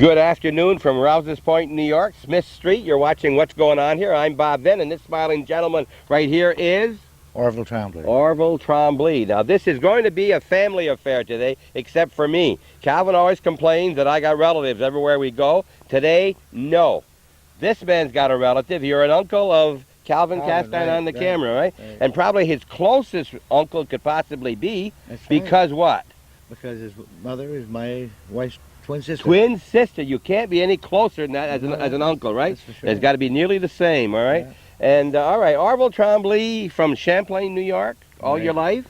Good afternoon from Rouse's Point, New York, Smith Street. You're watching What's Going On Here. I'm Bob Venn, and this smiling gentleman right here is... Orville Trombley. Orville Trombley. Now, this is going to be a family affair today, except for me. Calvin always complains that I got relatives everywhere we go. Today, no. This man's got a relative. You're an uncle of Calvin Castine on the camera, right? And probably his closest uncle could possibly be. That's because what? Because his mother is my wife's twin sister. Twin sister. You can't be any closer than that as an uncle, right? That's for sure. It's got to be nearly the same, all right? Yeah. And, all right, Orville Trombley from Champlain, New York, all your life?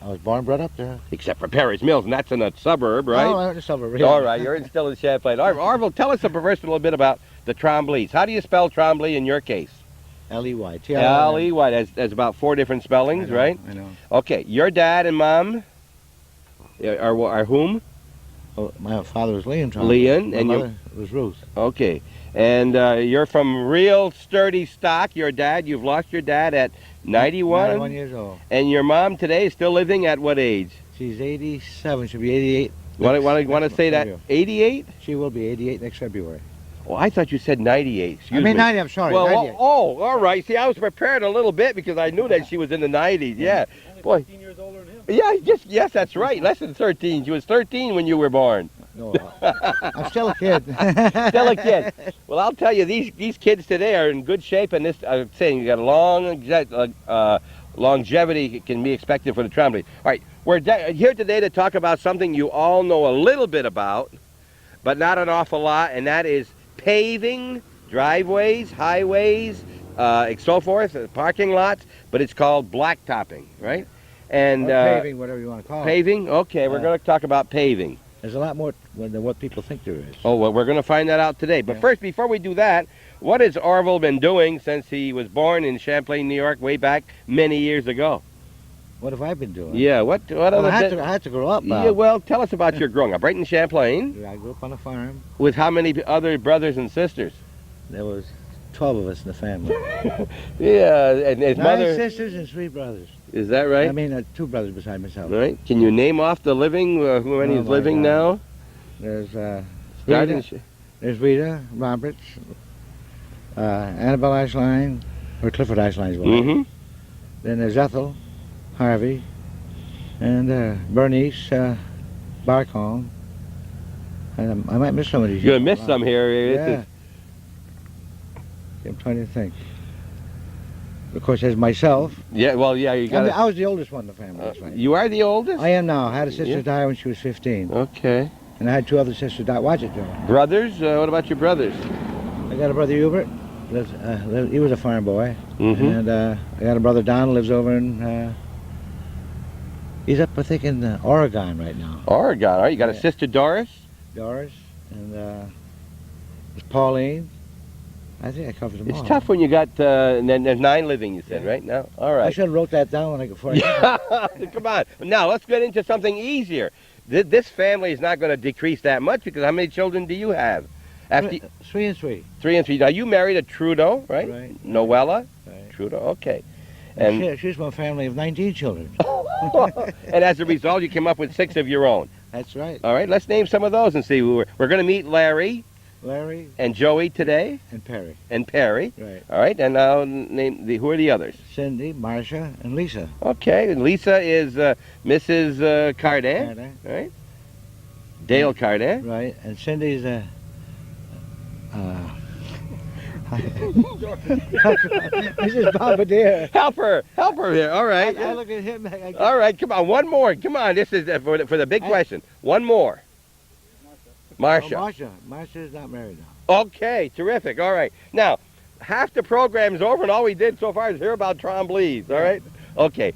I was born and bred up there. Except for Perry's Mills, and that's in a suburb, right? Oh, I'm in a suburb, yeah. All right, you're still in Champlain. All right, Orville, tell us first a little bit about the Trombleys. How do you spell Trombley in your case? L-E-Y. L-E-Y. There's about 4 different spellings, right? I know. Okay, your dad and mom are whom? Oh, my father was Leon Trombley. Leon. My and mother was Ruth. Okay. And you're from real sturdy stock. Your dad, you've lost your dad at 91? 91 years old. And your mom today is still living at what age? She's 87. She'll be 88. Want to say that? 88? She will be 88 next February. Oh, I thought you said 98. Excuse me. 90, I'm sorry. Well, 98. all right. See, I was prepared a little bit because I knew that she was in the 90s. Yeah. Only 15 years older than him. Yeah, yes, that's right. Less than 13. She was 13 when you were born. No, I'm still a kid. Still a kid. Well, I'll tell you, these kids today are in good shape, and this I'm saying you got a long longevity can be expected for the Trombley. All right, we're here today to talk about something you all know a little bit about, but not an awful lot, and that is paving driveways, highways, so forth, parking lots. But it's called blacktopping, right? And paving, whatever you want to call it. Paving. Okay, we're going to talk about paving. There's a lot more than what people think there is. Oh, well, we're going to find that out today. But first, before we do that, what has Orville been doing since he was born in Champlain, New York, way back many years ago? What have I been doing? Yeah, what other... I had to grow up, Bob. Yeah, well, tell us about your growing up. Right in Champlain? I grew up on a farm. With how many other brothers and sisters? There was 12 of us in the family. Yeah, and his 9 mother... sisters and 3 brothers. Is that right? I mean, 2 brothers beside myself. Right. Can you name off the living, who many is living now? There's Rita, Roberts, Annabelle Ashline, or Clifford Ashline's wife. Mm-hmm. Then there's Ethel, Harvey, and Bernice, Barcombe. And I might miss some of these. You're going to miss some here. Yeah. I'm trying to think. Of course, there's myself. Yeah, well, yeah, you got. I was the oldest one in the family. That's right. You are the oldest? I am now. I had a sister die when she was 15. Okay. And I had 2 other sisters die. Watch it, Joe. Brothers? What about your brothers? I got a brother Hubert. He was a farm boy. Mm-hmm. And I got a brother Don, lives over in. He's up, I think, in Oregon right now. Oregon, all right. You got a sister Doris? Doris, and there's Pauline. I think I covered them all. It's tough when you got, and then there's 9 living, you said, right? Now, all right. I should have wrote that down before Come on. Now, let's get into something easier. This family is not going to decrease that much because how many children do you have? 3 and 3. 3 and 3. Now, you married a Trudeau, right? Right. Noella? Right. Trudeau, okay. And she's from a family of 19 children. and as a result, you came up with 6 of your own. That's right. All right, let's name some of those and see. We're going to meet Larry. Larry. And Joey today. And Perry. And Perry. Right. All right, and now name who are the others? Cindy, Marcia, and Lisa. Okay, and Lisa is Mrs. Cardin. Cardin. Right. Dale Cardin. Right, and Cindy's Mrs. Bombardier. Help her here. All right. I look at him. All right, come on, one more. Come on, this is for the big question. One more. Marcia. Oh, Marcia's not married now. Okay, terrific. All right. Now, half the program's over, and all we did so far is hear about Trombleys. All right. Okay.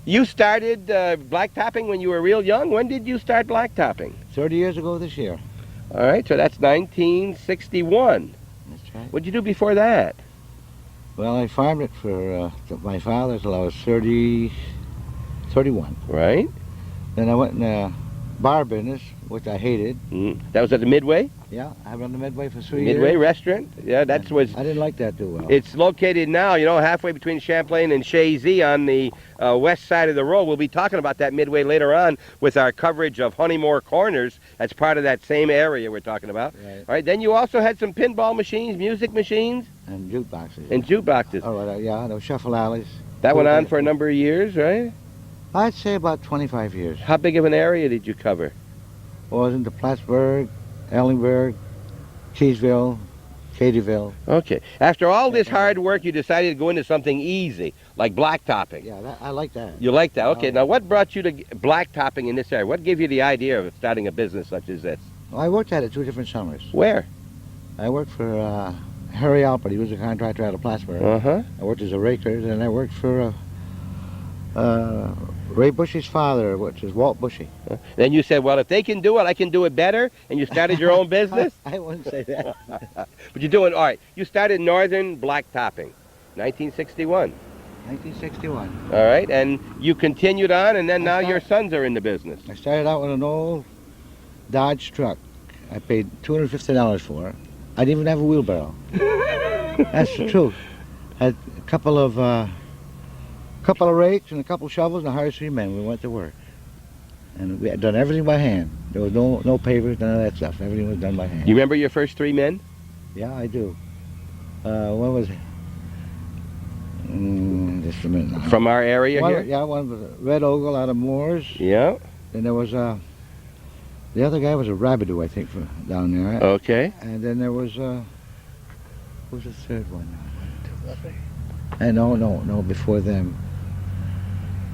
You started blacktopping when you were real young. When did you start blacktopping? 30 years ago this year. All right, so that's 1961. That's right. What'd you do before that? Well, I farmed it for my father till I was 31. Right. Then I went and bar business, which I hated. That was at the Midway? Yeah, I run the Midway for 3 years. Midway restaurant? Yeah, that's was. I didn't like that too well. It's located now, you know, halfway between Champlain and Chazy on the west side of the road. We'll be talking about that Midway later on with our coverage of Honeymore Corners. That's part of that same area we're talking about. Right. All right, then you also had some pinball machines, music machines. And jukeboxes. And jukeboxes. Oh, yeah, those shuffle alleys. That went on for a number of years, right? I'd say about 25 years. How big of an area did you cover? Well, I was into Plattsburgh, Ellingburg, Keysville, Cadyville. Okay. After all this hard work, you decided to go into something easy, like blacktopping. Yeah, I like that. You like that? Okay. Now, what brought you to blacktopping in this area? What gave you the idea of starting a business such as this? Well, I worked at it 2 different summers. Where? I worked for Harry Alpert. He was a contractor out of Plattsburgh. Uh-huh. I worked as a raker, and I worked for Ray Bushy's father, which is Walt Bushy. Then you said, well, if they can do it, I can do it better, and you started your own business? I wouldn't say that. But you're doing, all right, you started Northern Blacktopping, 1961. 1961. All right, and you continued on, and then now your sons are in the business. I started out with an old Dodge truck. I paid $250 for it. I didn't even have a wheelbarrow. That's the truth. I had a couple of rakes and a couple of shovels and hired 3 men. We went to work. And we had done everything by hand. There was no pavers, none of that stuff. Everything was done by hand. You remember your first 3 men? Yeah, I do. What was it? Just a minute now. From our area here? Yeah, one was Red Ogle out of Moores. Yeah. Then there was the other guy was a Rabidoo, I think, down there. Okay. And then there was who was the third one? No, before them.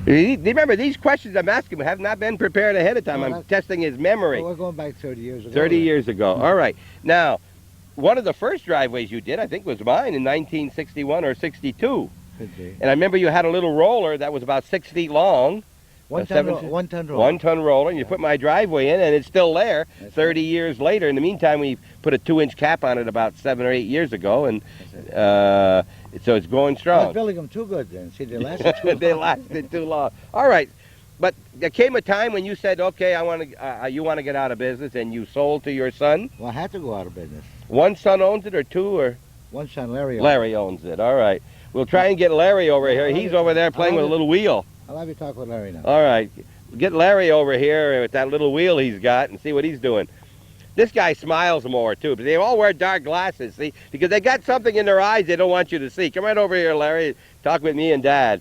Remember, these questions I'm asking have not been prepared ahead of time. I'm testing his memory. Well, we're going back 30 years ago. 30 years ago. All right. Now, one of the first driveways you did, I think, was mine in 1961 or 62. Could be. And I remember you had a little roller that was about 6 feet long. One-ton roller. 1-ton roller, and you put my driveway in, and it's still there 30 years later. In the meantime, we put a 2-inch cap on it about 7 or 8 years ago, and so it's going strong. I was building them too good then. See, they lasted too long. They lasted too long. All right, but there came a time when you said, okay, you want to get out of business, and you sold to your son? Well, I had to go out of business. One son owns it, or 2, or? One son, Larry. Larry owns it. All right. We'll try and get Larry over here. He's over there playing with a little wheel. I'll have you talk with Larry now. All right. Get Larry over here with that little wheel he's got and see what he's doing. This guy smiles more, too, but they all wear dark glasses, see, because they got something in their eyes they don't want you to see. Come right over here, Larry. Talk with me and Dad.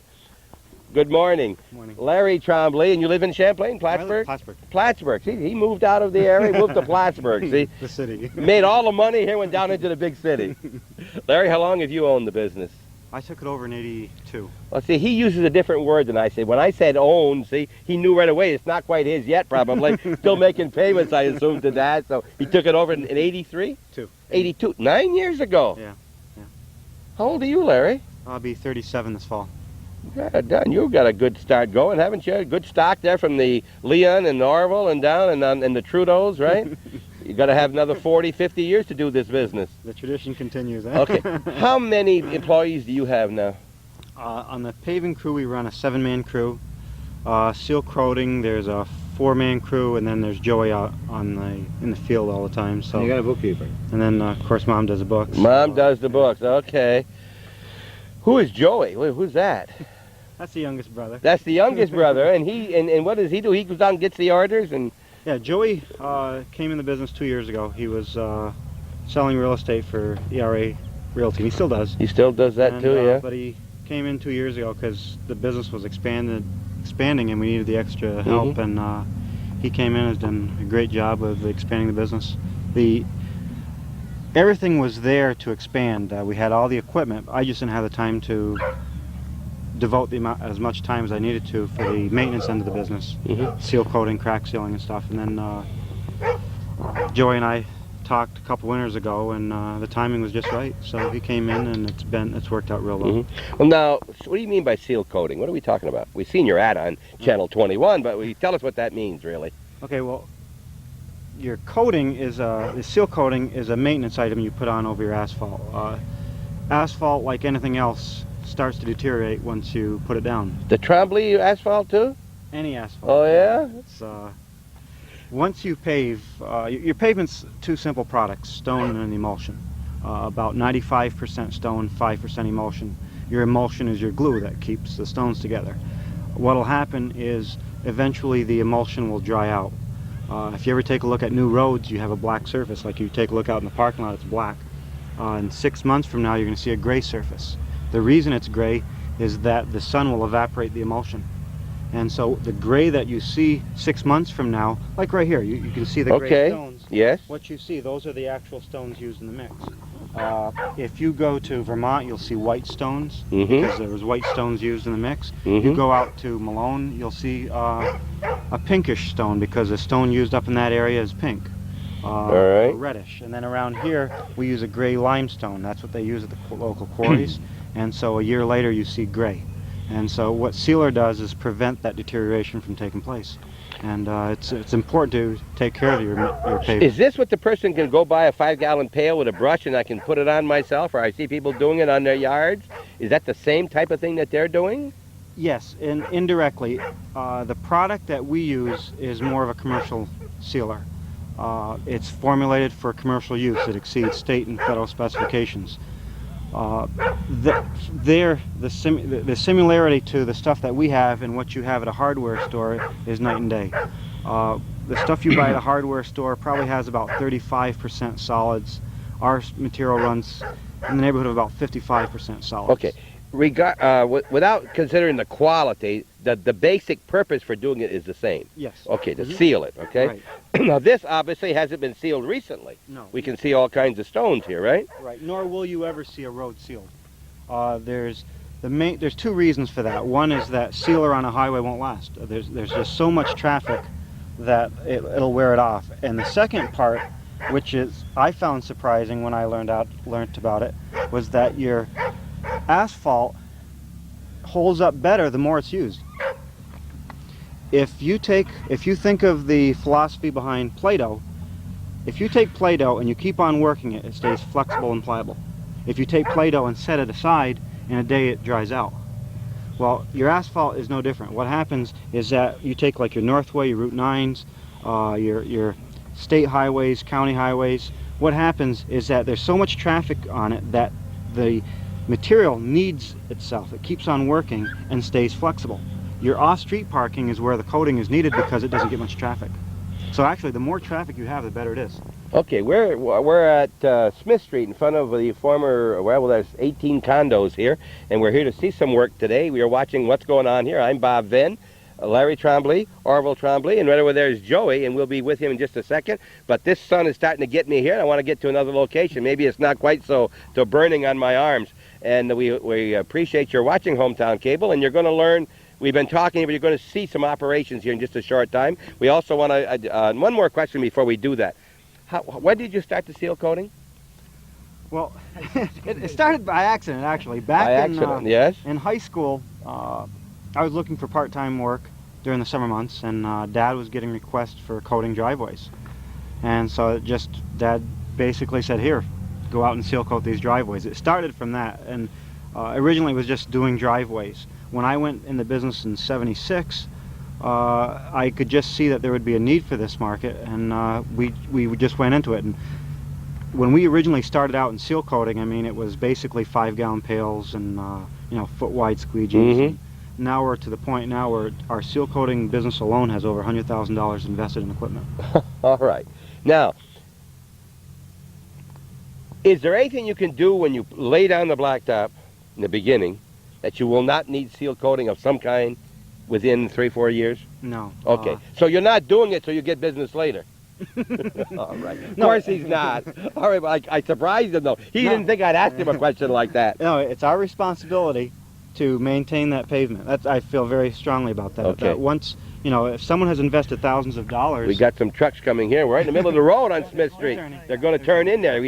Good morning. Good morning. Larry Trombley, and you live in Champlain, Plattsburgh? Plattsburgh. Plattsburgh. See, he moved out of the area, moved to Plattsburgh, see? The city. Made all the money here, went down into the big city. Larry, how long have you owned the business? I took it over in '82. Well, see, he uses a different word than I say. When I said own, see, he knew right away. It's not quite his yet, probably. Still making payments, I assume, to Dad. So he took it over in 83? 82. 9 years ago. Yeah. How old are you, Larry? I'll be 37 this fall. Yeah, done. You've got a good start going, haven't you? Good stock there from the Leon and Orville and down and the Trudeaus, right? You got to have another 40, 50 years to do this business. The tradition continues. Eh? Okay. How many employees do you have now? On the paving crew, we run a 7-man crew. Sealcoating, there's a 4-man crew, and then there's Joey out in the field all the time. So. And you got a bookkeeper. And then, of course, Mom does the books. Mom does the books. Okay. Who is Joey? Who's that? That's the youngest brother. That's the youngest brother, and and what does he do? He goes out and gets the orders, and Yeah, Joey came in the business 2 years ago. He was selling real estate for ERA Realty. He still does. he still does that too, yeah. But he came in 2 years ago because the business was expanding, and we needed the extra help. And he came in and has done a great job of expanding the business. Everything was there to expand. We had all the equipment. I just didn't have the time to devote as much time as I needed to for the maintenance end of the business, seal coating, crack sealing, and stuff. And then Joey and I talked a couple winters ago, and the timing was just right. So he came in, and it's worked out real well. Well, now, what do you mean by seal coating? What are we talking about? We've seen your ad on Channel 21, but tell us what that means, really. Okay, well, your coating is the seal coating is a maintenance item you put on over your asphalt. Asphalt, like anything else, starts to deteriorate once you put it down. The Trombley asphalt too? Any asphalt. Oh yeah? It's Once you pave, your pavement's two simple products, stone and emulsion. About 95% stone, 5% emulsion. Your emulsion is your glue that keeps the stones together. What'll happen is eventually the emulsion will dry out. If you ever take a look at new roads, you have a black surface. Like you take a look out in the parking lot, it's black. In 6 months from now, you're going to see a gray surface. The reason it's gray is that the sun will evaporate the emulsion. And so the gray that you see 6 months from now, like right here, you can see the gray stones. Yes. What you see, those are the actual stones used in the mix. If you go to Vermont, you'll see white stones, because there was white stones used in the mix. You go out to Malone, you'll see a pinkish stone, because the stone used up in that area is pink. Or reddish. And then around here, we use a gray limestone. That's what they use at the local quarries. And so a year later, you see gray. And so what sealer does is prevent that deterioration from taking place. And it's important to take care of your pavement. Is this what the person can go buy a 5-gallon pail with a brush and I can put it on myself, or I see people doing it on their yards? Is that the same type of thing that they're doing? Yes, and indirectly. The product that we use is more of a commercial sealer. It's formulated for commercial use. It exceeds state and federal specifications. The similarity to the stuff that we have and what you have at a hardware store is night and day. The stuff you buy at a hardware store probably has about 35% solids. Our material runs in the neighborhood of about 55% solids. Okay. Without considering the quality, the basic purpose for doing it is the same. Yes. Okay, to seal it, okay? Right. Now this obviously hasn't been sealed recently. No. We can see all kinds of stones here, right? Right, nor will you ever see a road sealed. There's two reasons for that. One is that sealer on a highway won't last. There's just so much traffic that it'll wear it off. And the second part, which is I found surprising when I learned about it, was that your asphalt holds up better the more it's used. If you think of the philosophy behind Play-Doh, if you take Play-Doh and you keep on working it, it stays flexible and pliable. If you take Play-Doh and set it aside, in a day it dries out. Well, your asphalt is no different. What happens is that you take like your Northway, your Route 9s, your state highways, county highways. What happens is that there's so much traffic on it that the material needs itself. It keeps on working and stays flexible. Your off-street parking is where the coating is needed because it doesn't get much traffic. So actually, the more traffic you have, the better it is. Okay, we're at Smith Street in front of the former, well, there's 18 condos here, and we're here to see some work today. We are watching what's going on here. I'm Bob Venn, Larry Trombley, Orville Trombley, and right over there is Joey, and we'll be with him in just a second. But this sun is starting to get me here, and I want to get to another location. Maybe it's not quite so burning on my arms. And we appreciate your watching Hometown Cable, and you're going to learn. We've been talking, but you're going to see some operations here in just a short time. We also want to, one more question before we do that. When did you start the seal coating? Well, it started by accident, actually. Back yes. In high school, I was looking for part-time work during the summer months, and Dad was getting requests for coating driveways. And so Dad basically said, here, go out and seal coat these driveways. It started from that, and originally it was just doing driveways. When I went in the business in '76, I could just see that there would be a need for this market, and we just went into it. And when we originally started out in seal coating, I mean, it was basically 5-gallon pails and foot-wide squeegees. Now we're to the point now where our seal coating business alone has over $100,000 invested in equipment. All right. Now, is there anything you can do when you lay down the blacktop in the beginning that you will not need seal coating of some kind within 3-4 years? No. Okay. So you're not doing it so you get business later? All right. Of course he's not. All right, well, I surprised him though. He didn't think I'd ask him a question like that. No, it's our responsibility to maintain that pavement. I feel very strongly about that. Okay. That once, if someone has invested thousands of dollars... We got some trucks coming here. We're right in the middle of the road on Smith Street. They're going to turn in there.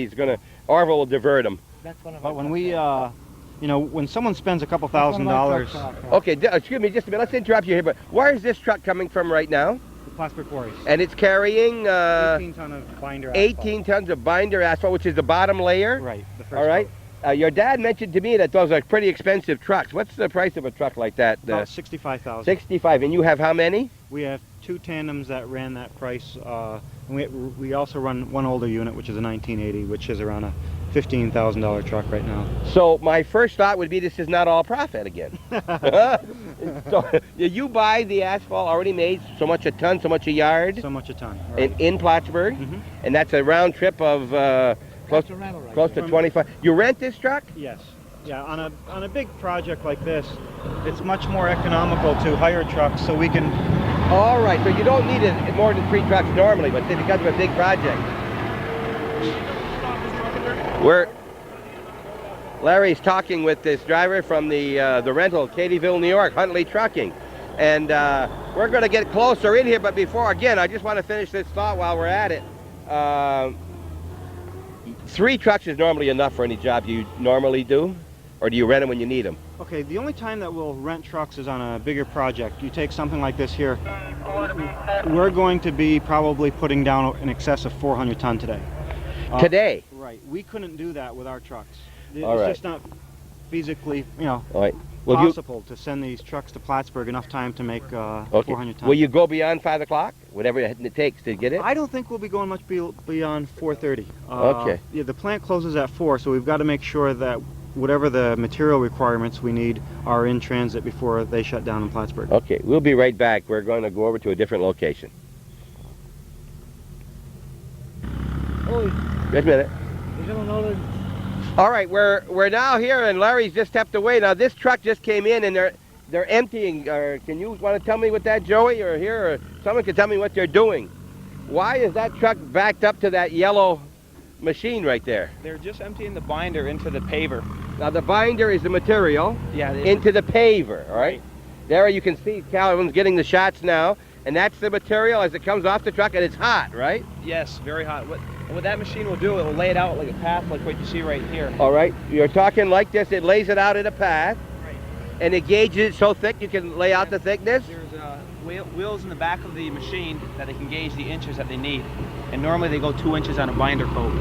Orville will divert them. But when we, when someone spends a couple $1,000s... Okay, excuse me just a minute. Let's interrupt you here, but where is this truck coming from right now? The Plattsburgh quarries. And it's carrying... 18 tons of binder asphalt. 18 tons of binder asphalt, which is the bottom layer? Right. The first all right. coat. Your dad mentioned to me that those are pretty expensive trucks. What's the price of a truck like that? About 65,000. 65. And you have how many? We have 2 tandems that ran that price. And we also run one older unit, which is a 1980, which is around a $15,000 truck right now. So my first thought would be this is not all profit again. So you buy the asphalt already made, so much a ton, so much a yard? So much a ton. Right. In Plattsburgh? And that's a round trip of close to 25. You rent this truck? Yes. Yeah, on a big project like this, it's much more economical to hire trucks so we can... All right, so you don't need more than 3 trucks normally, but because of a big project. Larry's talking with this driver from the rental, Katyville, New York, Huntley Trucking. And we're going to get closer in here, but before, again, I just want to finish this thought while we're at it. 3 trucks is normally enough for any job you normally do? Or do you rent them when you need them? Okay, the only time that we'll rent trucks is on a bigger project. You take something like this here, we're going to be probably putting down in excess of 400 ton today. Today? Right. We couldn't do that with our trucks. It's just not physically, possible to send these trucks to Plattsburgh enough time to make 400 ton. Will you go beyond 5 o'clock? Whatever it takes to get it? I don't think we'll be going much beyond 4:30. Okay. Yeah, the plant closes at 4, so we've got to make sure that whatever the material requirements we need are in transit before they shut down in Plattsburgh. Okay, we'll be right back. We're going to go over to a different location. Just a minute. All right, we're now here, and Larry's just stepped away. Now this truck just came in, and they're emptying. Can you want to tell me what that, Joey, or here, or someone can tell me what they're doing? Why is that truck backed up to that yellow machine right there? They're just emptying the binder into the paver. Now the binder is the material into the paver, all right? There you can see Calvin's getting the shots now, and that's the material as it comes off the truck, and it's hot, right? Yes, very hot. What that machine will do, it will lay it out like a path, like what you see right here. All right, you're talking like this, it lays it out in a path, right, and it gauges it so thick you can lay out the thickness? There's wheels in the back of the machine that they can gauge the inches that they need. And normally they go 2 inches on a binder coat.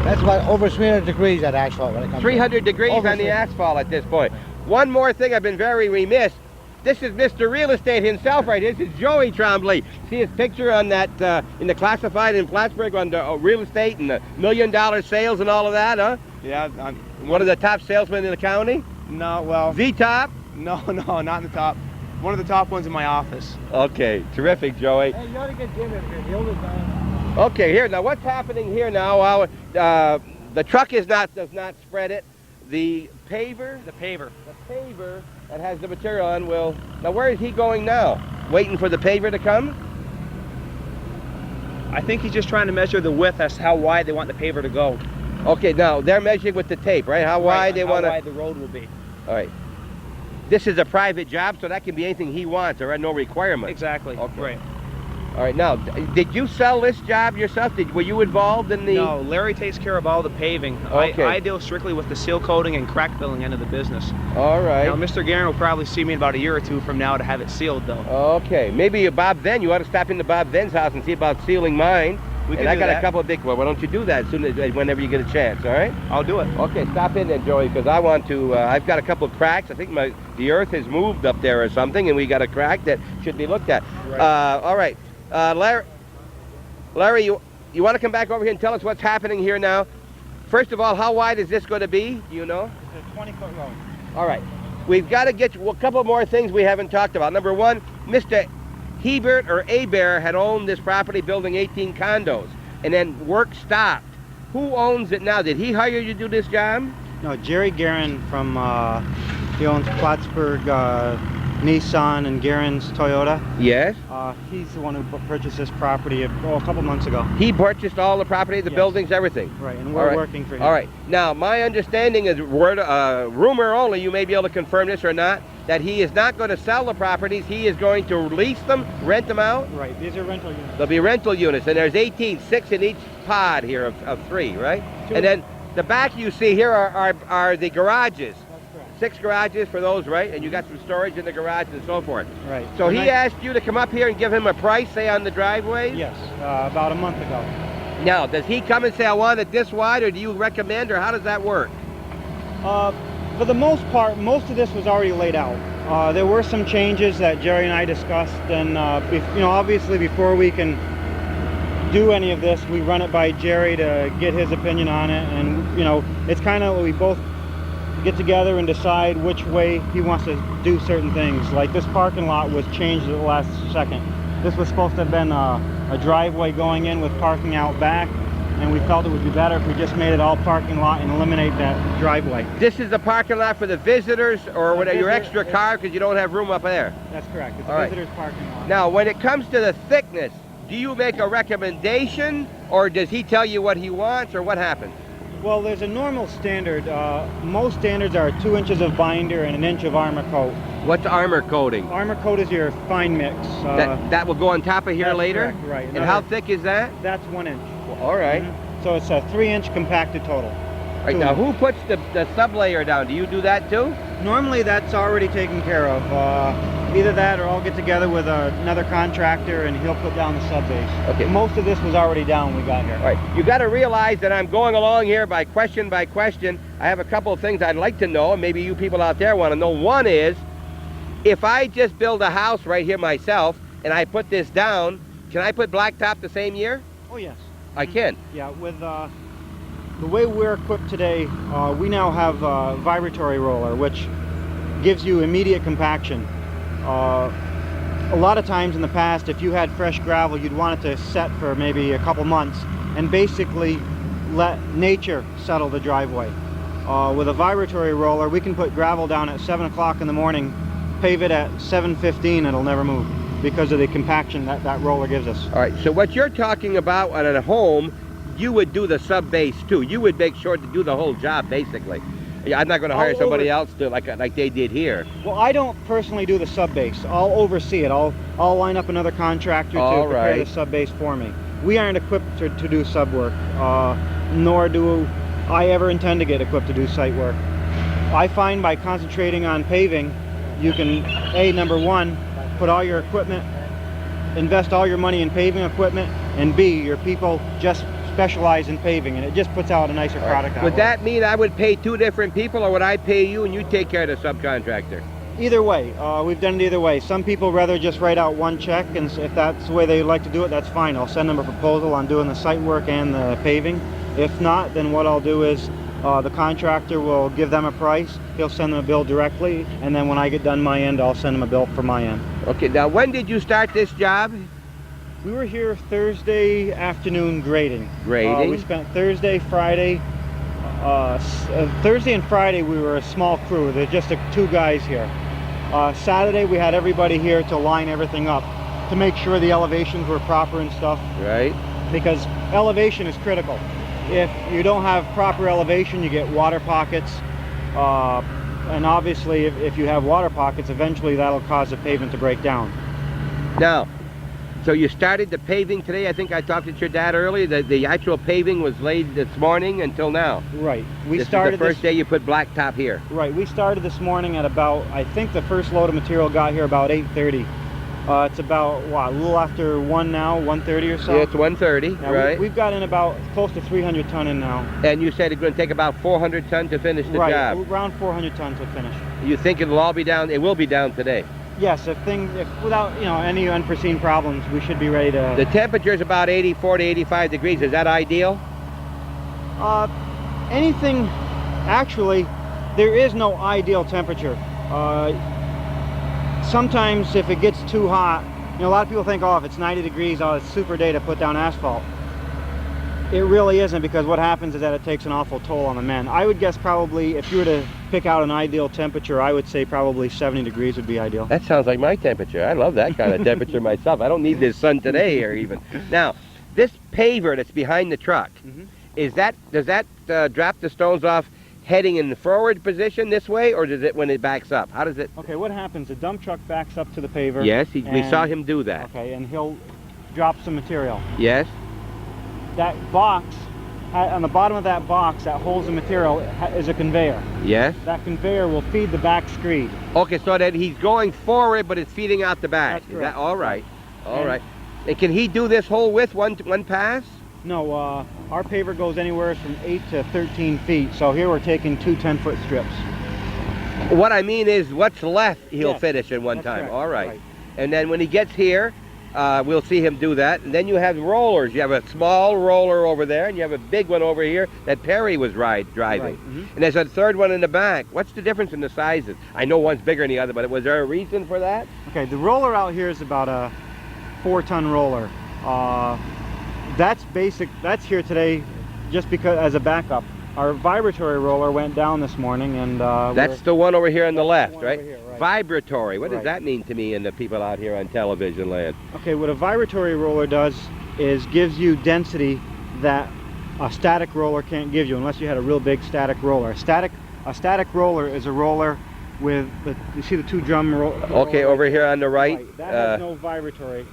That's about over 300 degrees at asphalt when it comes 300 degrees on the asphalt at this point. One more thing, I've been very remiss. This is Mr. Real Estate himself right here. This is Joey Trombley. See his picture on that, in the classified in Plattsburgh under real estate and the $1 million sales and all of that, huh? Yeah. One of the top salesmen in the county? No, well... The top? No, not in the top. One of the top ones in my office. Okay, terrific, Joey. Hey, you ought to get Jim in here. The oldest guy. Okay, here, now what's happening here now? The truck does not spread it. The paver? The paver. The paver that has the material on will... Now where is he going now? Waiting for the paver to come? I think he's just trying to measure the width as to how wide they want the paver to go. Okay, now they're measuring with the tape, right? How wide they want to... How wide the road will be. All right. This is a private job, so that can be anything he wants. There are no requirements. Exactly. Okay. Right. All right, now, did you sell this job yourself? Were you involved in the... No, Larry takes care of all the paving. Okay. I deal strictly with the seal coating and crack filling end of the business. All right. Now, Mr. Guerin will probably see me in about a year or 2 from now to have it sealed, though. Okay, maybe Bob Venn, you ought to stop into Bob Venn's house and see about sealing mine. We can and I do got that. a couple of big... Well, why don't you do that whenever you get a chance, all right? I'll do it. Okay, stop in then, Joey, because I want to... I've got a couple of cracks. I think the earth has moved up there or something, and we got a crack that should be looked at. Right. All right. Larry, you want to come back over here and tell us what's happening here now? First of all, how wide is this going to be? Do you know? It's a 20-foot road. All right. We've got to get a couple more things we haven't talked about. Number one, Mr. Hebert or Hebert had owned this property building 18 condos, and then work stopped. Who owns it now? Did he hire you to do this job? No, Jerry Guerin from, he owns Plattsburgh Nissan and Guerin's Toyota. Yes. He's the one who purchased this property a couple months ago. He purchased all the property, the buildings, everything. Right, and we're working for him. All right. Now, my understanding is rumor only, you may be able to confirm this or not, that he is not going to sell the properties. He is going to lease them, rent them out. Right, these are rental units. There'll be rental units, and there's 18, 6 in each pod here of 3, right? Two. And then the back you see here are the garages. That's correct. 6 garages for those, right? And you got some storage in the garage and so forth. Right. So he asked you to come up here and give him a price, say, on the driveway? Yes, about a month ago. Now, does he come and say, I want it this wide, or do you recommend, or how does that work? For the most part, most of this was already laid out. There were some changes that Jerry and I discussed, and obviously before we can do any of this, we run it by Jerry to get his opinion on it, and it's kind of, we both get together and decide which way he wants to do certain things. Like this parking lot was changed at the last second. This was supposed to have been a driveway going in with parking out back, and we felt it would be better if we just made it all parking lot and eliminate that driveway. This is the parking lot for the visitors, or whatever, your extra car, because you don't have room up there. That's correct. It's all a right. visitor's parking lot. Now, when it comes to the thickness, do you make a recommendation, or does he tell you what he wants, or what happens? Well, there's a normal standard. Most standards are 2 inches of binder and 1 inch of armor coat. What's armor coating? Armor coat is your fine mix. That will go on top of here that's later? Correct, right. And how thick is that? That's 1 inch. Well, all right. So it's a 3 inch compacted total. Right, now who puts the sub-layer down? Do you do that too? Normally that's already taken care of. Either that or I'll get together with another contractor and he'll put down the sub base. Okay. Most of this was already down when we got here. All right, you got to realize that I'm going along here by question. I have a couple of things I'd like to know, and maybe you people out there want to know. One is, if I just build a house right here myself and I put this down, can I put blacktop the same year? Oh yes. I can. Yeah, with the way we're equipped today, we now have Vibratory Roller, which gives you immediate compaction. A lot of times in the past, if you had fresh gravel, you'd want it to set for maybe a couple months and basically let nature settle the driveway. With a Vibratory Roller, we can put gravel down at 7 o'clock in the morning, pave it at 7:15, it'll never move because of the compaction that roller gives us. All right, so what you're talking about at a home, you would do the sub base too. You would make sure to do the whole job basically. Yeah, I'm not going to hire somebody else to like they did here. Well, I don't personally do the sub base. I'll oversee it. I'll line up another contractor to prepare the sub base for me. We aren't equipped to do sub work, nor do I ever intend to get equipped to do site work. I find by concentrating on paving, you can, number one, put all your equipment, invest all your money in paving equipment, and B, your people just specialize in paving, and it just puts out a nicer product. Would that mean I would pay 2 different people, or would I pay you and you take care of the subcontractor? Either way. We've done it either way. Some people rather just write out one check, and if that's the way they like to do it, that's fine. I'll send them a proposal on doing the site work and the paving. If not, then what I'll do is the contractor will give them a price, he'll send them a bill directly, and then when I get done my end, I'll send them a bill for my end. Okay, now when did you start this job? We were here Thursday afternoon grading. Grading? We spent Thursday, Friday. Thursday and Friday we were a small crew. There's just 2 guys here. Saturday we had everybody here to line everything up, to make sure the elevations were proper and stuff. Right. Because elevation is critical. If you don't have proper elevation, you get water pockets. And obviously if you have water pockets, eventually that'll cause the pavement to break down. Now, so you started the paving today. I think I talked to your dad earlier. The actual paving was laid this morning until now. Right. This is the first day you put blacktop here. Right. We started this morning at about, I think the first load of material got here about 8:30. It's about, what, a little after 1 now, 1:30 or so? Yeah, it's 1:30, right. We've got in about close to 300 ton in now. And you said it's going to take about 400 ton to finish the job. Right, around 400 ton to finish. You think it'll all be down? It will be down today. Yes, if without any unforeseen problems, we should be ready to. The temperature is about 84 to 85 degrees. Is that ideal? Anything, actually, there is no ideal temperature. Sometimes if it gets too hot, a lot of people think, oh, if it's 90 degrees, oh, it's a super day to put down asphalt. It really isn't, because what happens is that it takes an awful toll on the men. I would guess probably, if you were to pick out an ideal temperature, I would say probably 70 degrees would be ideal. That sounds like my temperature. I love that kind of temperature myself. I don't need this sun today or even. Now, this paver that's behind the truck, does that drop the stones off heading in the forward position this way, or does it when it backs up? How does it? Okay, what happens, the dump truck backs up to the paver. Yes, we saw him do that. Okay, and he'll drop some material. Yes. That box, on the bottom of that box that holds the material is a conveyor. Yes. That conveyor will feed the back screed. Okay, so that he's going forward, but it's feeding out the back. That's Is correct. that all right? All right. And can he do this whole width one pass? No, our paver goes anywhere from 8 to 13 feet. So here we're taking two 10-foot strips. What I mean is what's left he'll Yes, finish in one that's time. correct, All right. right. And then when he gets here, we'll see him do that. And then you have rollers. You have a small roller over there, and you have a big one over here that Perry was driving. Right, And there's a third one in the back. What's the difference in the sizes? I know one's bigger than the other, but was there a reason for that? Okay, the roller out here is about a 4-ton roller. That's basic. That's here today just because as a backup. Our vibratory roller went down this morning, and That's the one over here on the left, one right? over here, right. Vibratory. What does Right. that mean to me and the people out here on television land? Okay, what a vibratory roller does is gives you density that a static roller can't give you unless you had a real big static roller. A static roller is a roller with you see the two drum Okay, over here on the right. That has no vibratory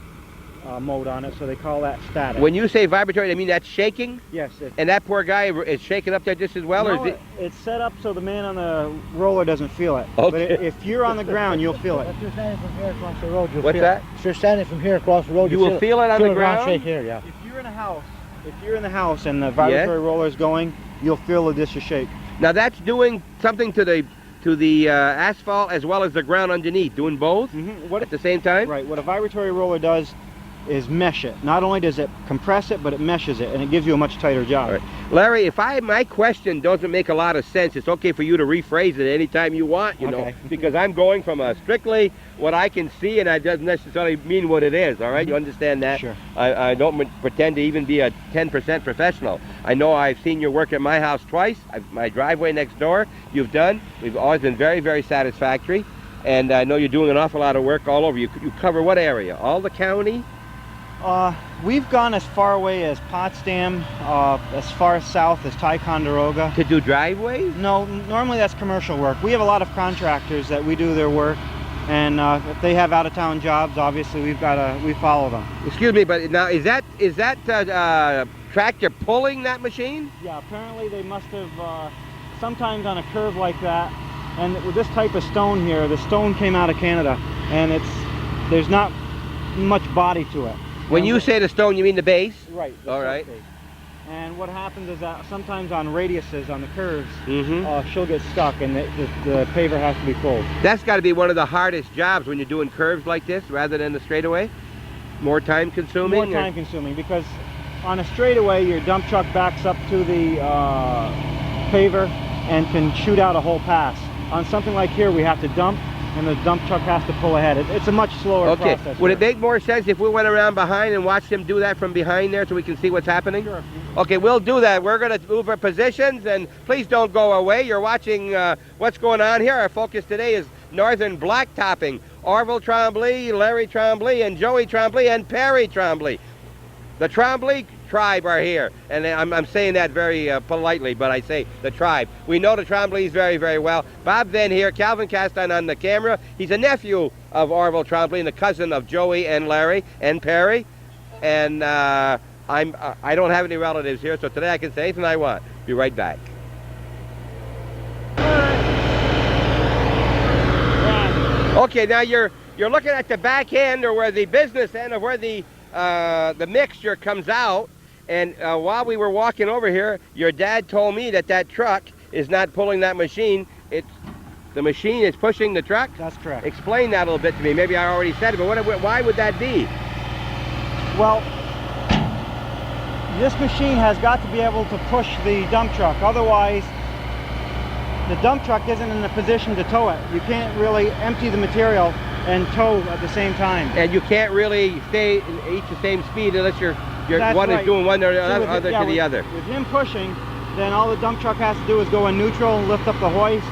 mode on it, so they call that static. When you say vibratory, I mean that's shaking? Yes. And that poor guy is shaking up there just as well? No, or is it... it's set up so the man on the roller doesn't feel it. Okay. But if you're on the ground, you'll feel it. If you're standing from here across the road, you'll What's feel that? If you're standing from here across the road, You will feel it on the ground? Shake here, yeah. If you're in the house and the vibratory roller is going, you'll feel the disc shake. Now that's doing something to the asphalt as well as the ground underneath, doing both What at the same time? Right. What a vibratory roller does is mesh it. Not only does it compress it, but it meshes it, and it gives you a much tighter job. All right. Larry, if my question doesn't make a lot of sense, it's okay for you to rephrase it anytime you want, you know, Okay. because I'm going from a strictly what I can see, and I doesn't necessarily mean what it is, all right? You understand that? Sure. I don't pretend to even be a 10% professional. I know I've seen your work at my house twice, my driveway next door, you've done. We've always been very, very satisfactory, and I know you're doing an awful lot of work all over. You cover what area? All the county? We've gone as far away as Potsdam, as far south as Ticonderoga. To do driveways? No, normally that's commercial work. We have a lot of contractors that we do their work, and if they have out-of-town jobs, obviously we follow them. Excuse me, but now is that tractor pulling that machine? Yeah, apparently they must have, sometimes on a curve like that, and with this type of stone here, the stone came out of Canada, and there's not much body to it. When you say the stone, you mean the base? Right. All right. Base. And what happens is that sometimes on radiuses, on the curves, Mm-hmm. she'll get stuck, and the paver has to be pulled. That's got to be one of the hardest jobs when you're doing curves like this rather than the straightaway? More time consuming? More time consuming, because on a straightaway, your dump truck backs up to the paver and can shoot out a whole pass. On something like here, we have to dump, and the dump truck has to pull ahead. It's a much slower process. Would it make more sense if we went around behind and watched him do that from behind there so we can see what's happening? Sure. Okay, we'll do that. We're going to move our positions, and please don't go away. You're watching what's going on here. Our focus today is Northern Blacktopping. Orville Trombley, Larry Trombley, and Joey Trombley, and Perry Trombley. The Trombley tribe are here, and I'm saying that very politely, but I say the tribe. We know the Trombleys very, very well. Bob Venn here, Calvin Caston on the camera. He's a nephew of Orville Trombley and a cousin of Joey and Larry and Perry. And I don't have any relatives here, so today I can say anything I want. Be right back. Okay, now you're looking at the back end, or where the business end of where the mixture comes out. And while we were walking over here, your dad told me that truck is not pulling that machine. The machine is pushing the truck? That's correct. Explain that a little bit to me. Maybe I already said it, but why would that be? Well, this machine has got to be able to push the dump truck. Otherwise, the dump truck isn't in a position to tow it. You can't really empty the material and tow at the same time. And you can't really stay each the same speed unless you're one right. is doing one or the See, other to the other. With him pushing, then all the dump truck has to do is go in neutral, lift up the hoist,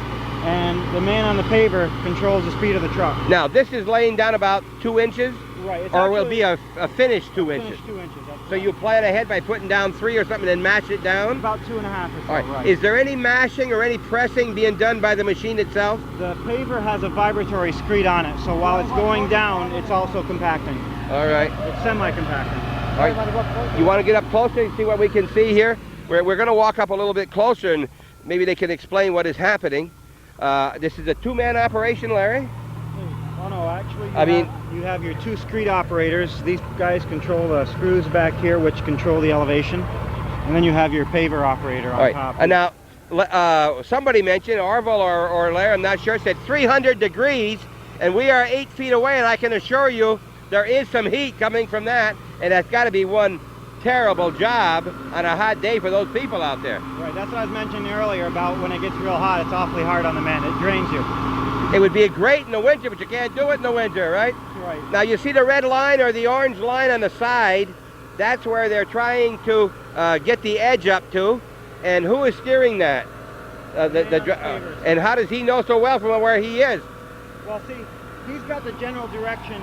and the man on the paver controls the speed of the truck. Now, this is laying down about 2 inches? Right. Or will it be a finished 2 inches? Finished 2 inches. That's So you plan ahead by putting down 3 or something and mash it down? about 2.5 or so. All right. Right. Is there any mashing or any pressing being done by the machine itself? The paver has a vibratory screed on it, so while it's going down, it's also compacting. All right. It's semi-compacting. All right. You want to get up closer and see what we can see here? We're going to walk up a little bit closer, and maybe they can explain what is happening. This is a 2-man operation, Larry? Oh no, Actually, I you have your two screed operators. These guys control the screws back here, which control the elevation. And then you have your paver operator on all right. top. And now, somebody mentioned, Orville or Larry, I'm not sure, said 300 degrees, and we are 8 feet away, and I can assure you there is some heat coming from that, and that's got to be one terrible job on a hot day for those people out there. Right, that's what I was mentioning earlier about when it gets real hot, it's awfully hard on the men. It drains you. It would be great in the winter, but you can't do it in the winter, right? Right. Now you see the red line or the orange line on the side. That's where they're trying to get the edge up to. And who is steering that? And how does he know so well from where he is? Well, see, he's got the general direction.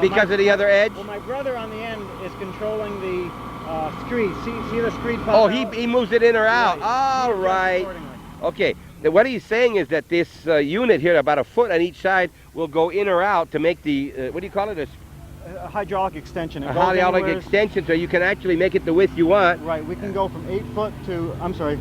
Because of the other edge? Well, my brother on the end is controlling the screed. See the screed pop Oh, out? he moves it in or out. Right. All He adjusts right. accordingly. Okay. Now, what he's saying is that this unit here, about a foot on each side, will go in or out to make the, what do you call it? A hydraulic extension. It A goes hydraulic anywhere- extension, so you can actually make it the width you want. Right, we can go from 8 foot to, I'm sorry,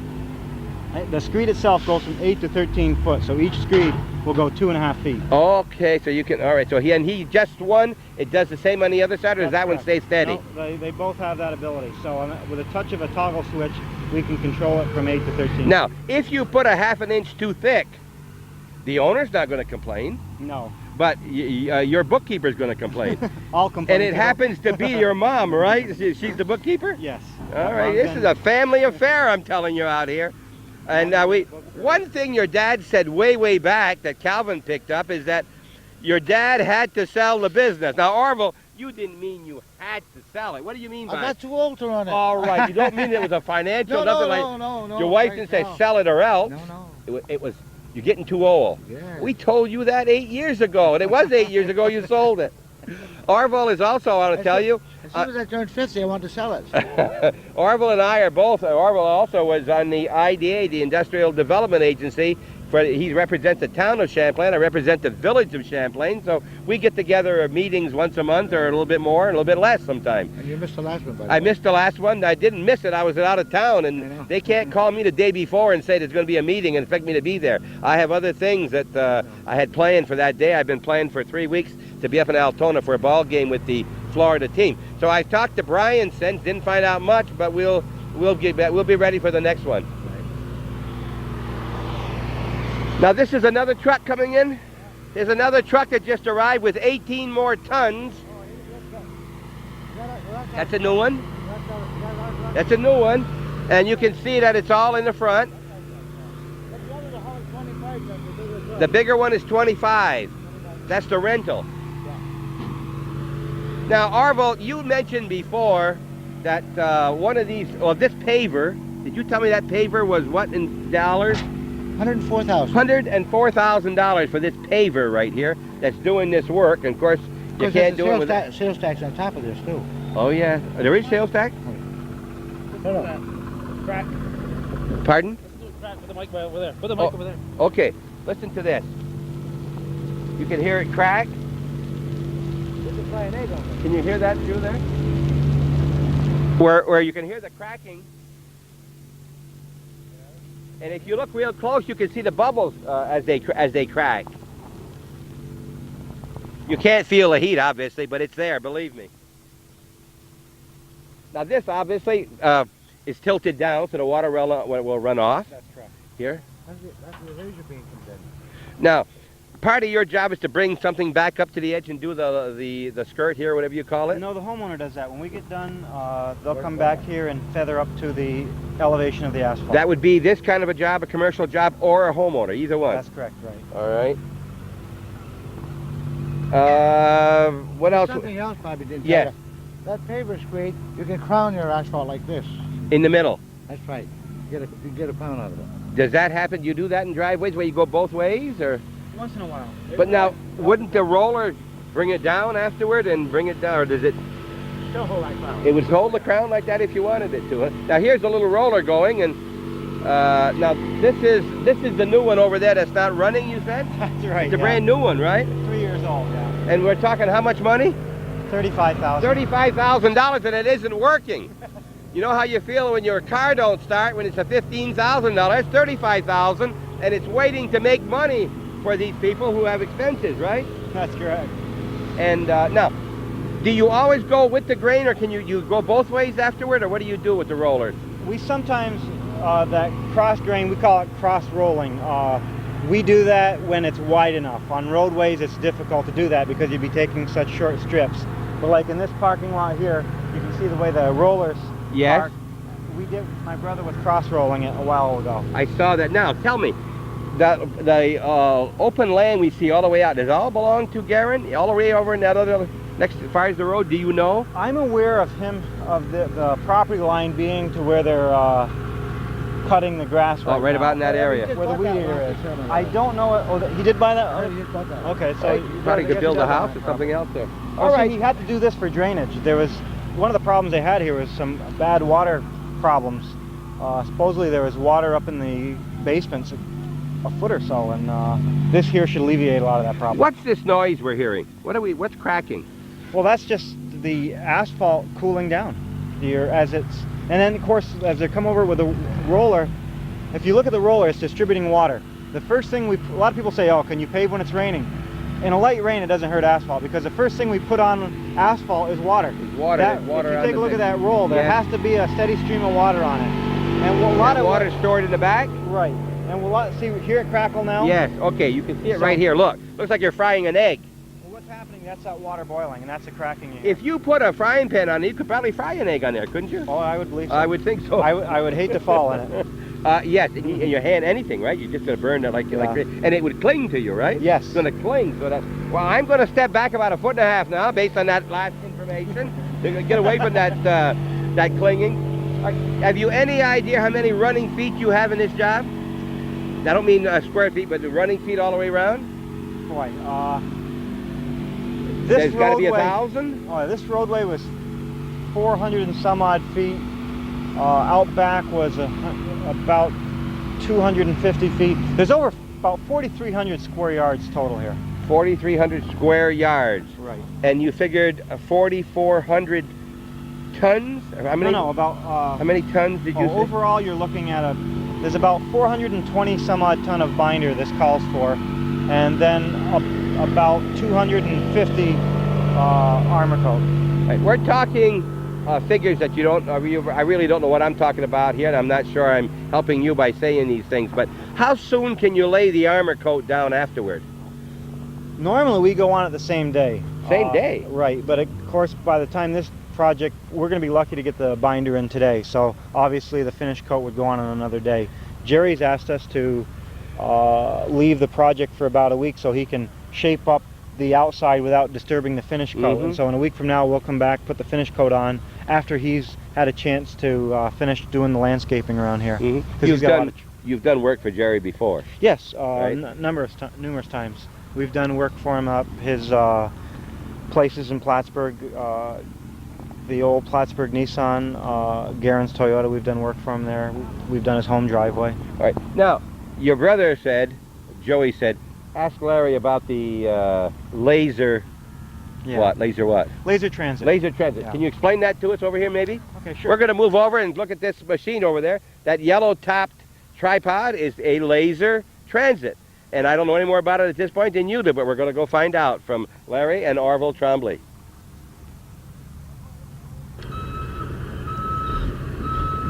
the screed itself goes from 8 to 13 foot, so each screed will go 2.5 feet. Okay, so you can, all right, so he just one, it does the same on the other side, or does that one stay steady? No, they both have that ability. So with a touch of a toggle switch, we can control it from 8 to 13. Now, if you put a half an inch too thick, the owner's not going to complain, No. but your bookkeeper's going to complain. I'll complain. And it happens to be your mom, right? She's the bookkeeper? Yes. All right, this is a family affair, I'm telling you out here. And one thing your dad said way back that Calvin picked up is that your dad had to sell the business. Now, Orville, you didn't mean you had to sell it. What do you mean by I got too old to run it. All right, you don't mean it was a financial, No, nothing no. your wife didn't say sell it or else. No. It was, you're getting too old. Yeah. We told you that 8 years ago, and it was 8 years ago you sold it. Orville is also, I want to tell you, As soon as I turned 50, I wanted to sell it. Orville and I are both, Orville also was on the IDA, the Industrial Development Agency. He represents the town of Champlain, I represent the village of Champlain, so we get together meetings once a month or a little bit more, a little bit less sometimes. And you missed the last one, by the I way. missed the last one. I didn't miss it. I was out of town, and they can't call me the day before and say there's going to be a meeting and expect me to be there. I have other things that I had planned for that day. I've been playing for 3 weeks to be up in Altona for a ball game with the Florida team. So I talked to Brian since, didn't find out much, but we'll be ready for the next one. Now this is another truck coming in. There's another truck that just arrived with 18 more tons. That's a new one. That's a new one. And you can see that it's all in the front. The bigger one is 25. That's the rental. Now, Orville, you mentioned before that one of these, well, this paver, did you tell me that paver was what in dollars? $104,000. $104,000 for this paver right here that's doing this work. And of course, you can't do it with sales tax on top of this, too. Oh, yeah. There is sales tax? Crack. Pardon? Let's do a crack. Put the mic over there. Put the mic over there. Okay, listen to this. You can hear it crack. Can you hear that through there? Where you can hear the cracking. And if you look real close, you can see the bubbles as they crack. You can't feel the heat, obviously, but it's there, believe me. Now this, obviously, is tilted down so the water will run off. That's correct. Here. That's where the laser beam comes in. Now, part of your job is to bring something back up to the edge and do the skirt here, whatever you call it? No, the homeowner does that. When we get done, they'll come back here and feather up to the elevation of the asphalt. That would be this kind of a job, a commercial job, or a homeowner, either one. That's correct, right. All right. What else? Something else Bobby didn't Yes. tell you. That paver screed, you can crown your asphalt like this. In the middle. That's right. You get a pound out of it. Does that happen? You do that in driveways where you go both ways, or? Once in a while. But now, wouldn't the roller bring it down afterward and bring it down, or does it? Still hold that crown. It would hold the crown like that if you wanted it to. Huh? Now here's the little roller going, and now this is the new one over there that's not running. You said? That's right. It's a brand new one, right? 3 years old, yeah. And we're talking how much money? $35,000. $35,000, and it isn't working. You know how you feel when your car don't start when it's a $15,000, $35,000, and it's waiting to make money for these people who have expenses, right? That's correct. And now, do you always go with the grain, or can you go both ways afterward, or what do you do with the rollers? We sometimes, that cross grain, we call it cross rolling. We do that when it's wide enough. On roadways, it's difficult to do that because you'd be taking such short strips. But like in this parking lot here, you can see the way the rollers Yes. are. My brother was cross rolling it a while ago. I saw that. Now, tell me, the open land we see all the way out, does it all belong to Garen? All the way over in that other, next as far as the road, do you know? I'm aware of the property line being to where they're cutting the grass right right now. about in that area. Where the weed eater is. I don't know it. Oh, he did buy that? Oh, he just bought that. Okay, so... Right. Probably could build a house or something else there. All right. He had to do this for drainage. There was... One of the problems they had here was some bad water problems. Supposedly there was water up in the basements a foot or so, and this here should alleviate a lot of that problem. What's this noise we're hearing? What's cracking? Well, that's just the asphalt cooling down here as it's... And then, of course, as they come over with the roller, if you look at the roller, it's distributing water. The first thing a lot of people say, oh, can you pave when it's raining? In a light rain, it doesn't hurt asphalt, because the first thing we put on asphalt is water. Water. If you take a look at that roll, there has to be a steady stream of water on it. And a lot of water stored in the back? Right. And we'll see here at Crackle now. Yes. Okay, you can see it right here. Look. Looks like you're frying an egg. Well, what's happening, that's that water boiling, and that's the cracking here. If you put a frying pan on it, you could probably fry an egg on there, couldn't you? Oh, I would believe so. I would think so. I would hate to fall in it. Yes, in your hand, anything, right? You're just going to burn it like and it would cling to you, right? Yes. It's going to cling. So that. Well, I'm going to step back about 1.5 feet now, based on that last information. To get away from that that clinging. Have you any idea how many running feet you have in this job? I don't mean square feet, but the running feet all the way around. Boy, this There's got to be roadway- 1,000. Oh, this roadway was 400 and some odd feet. Out back was about 250 feet. There's over about 4,300 square yards total here. 4,300 square yards. Right. And you figured 4,400 tons? How many? No, about... how many tons did you say? overall, you're looking at there's about 420 some odd ton of binder this calls for, and then about 250 armor coat. Right, we're talking figures that you don't, I really don't know what I'm talking about here, and I'm not sure I'm helping you by saying these things, but how soon can you lay the armor coat down afterward? Normally we go on it the same day. Same day? Right, but of course by the time this project, we're going to be lucky to get the binder in today, so obviously the finish coat would go on another day. Jerry's asked us to leave the project for about a week so he can shape up the outside without disturbing the finish coat. And so in a week from now we'll come back, put the finish coat on after he's had a chance to finish doing the landscaping around here. You've done work for Jerry before? Yes, right? numerous times. We've done work for him up his places in Plattsburgh, the old Plattsburgh Nissan, Garen's Toyota, we've done work for him there. We've done his home driveway. All right. Now, your brother said, Joey said, ask Larry about the laser, Laser what? Laser transit. Laser transit. Yeah. Can you explain that to us over here, maybe? Okay, sure. We're going to move over and look at this machine over there. That yellow-topped tripod is a laser transit. And I don't know any more about it at this point than you do, but we're going to go find out from Larry and Orville Trombley.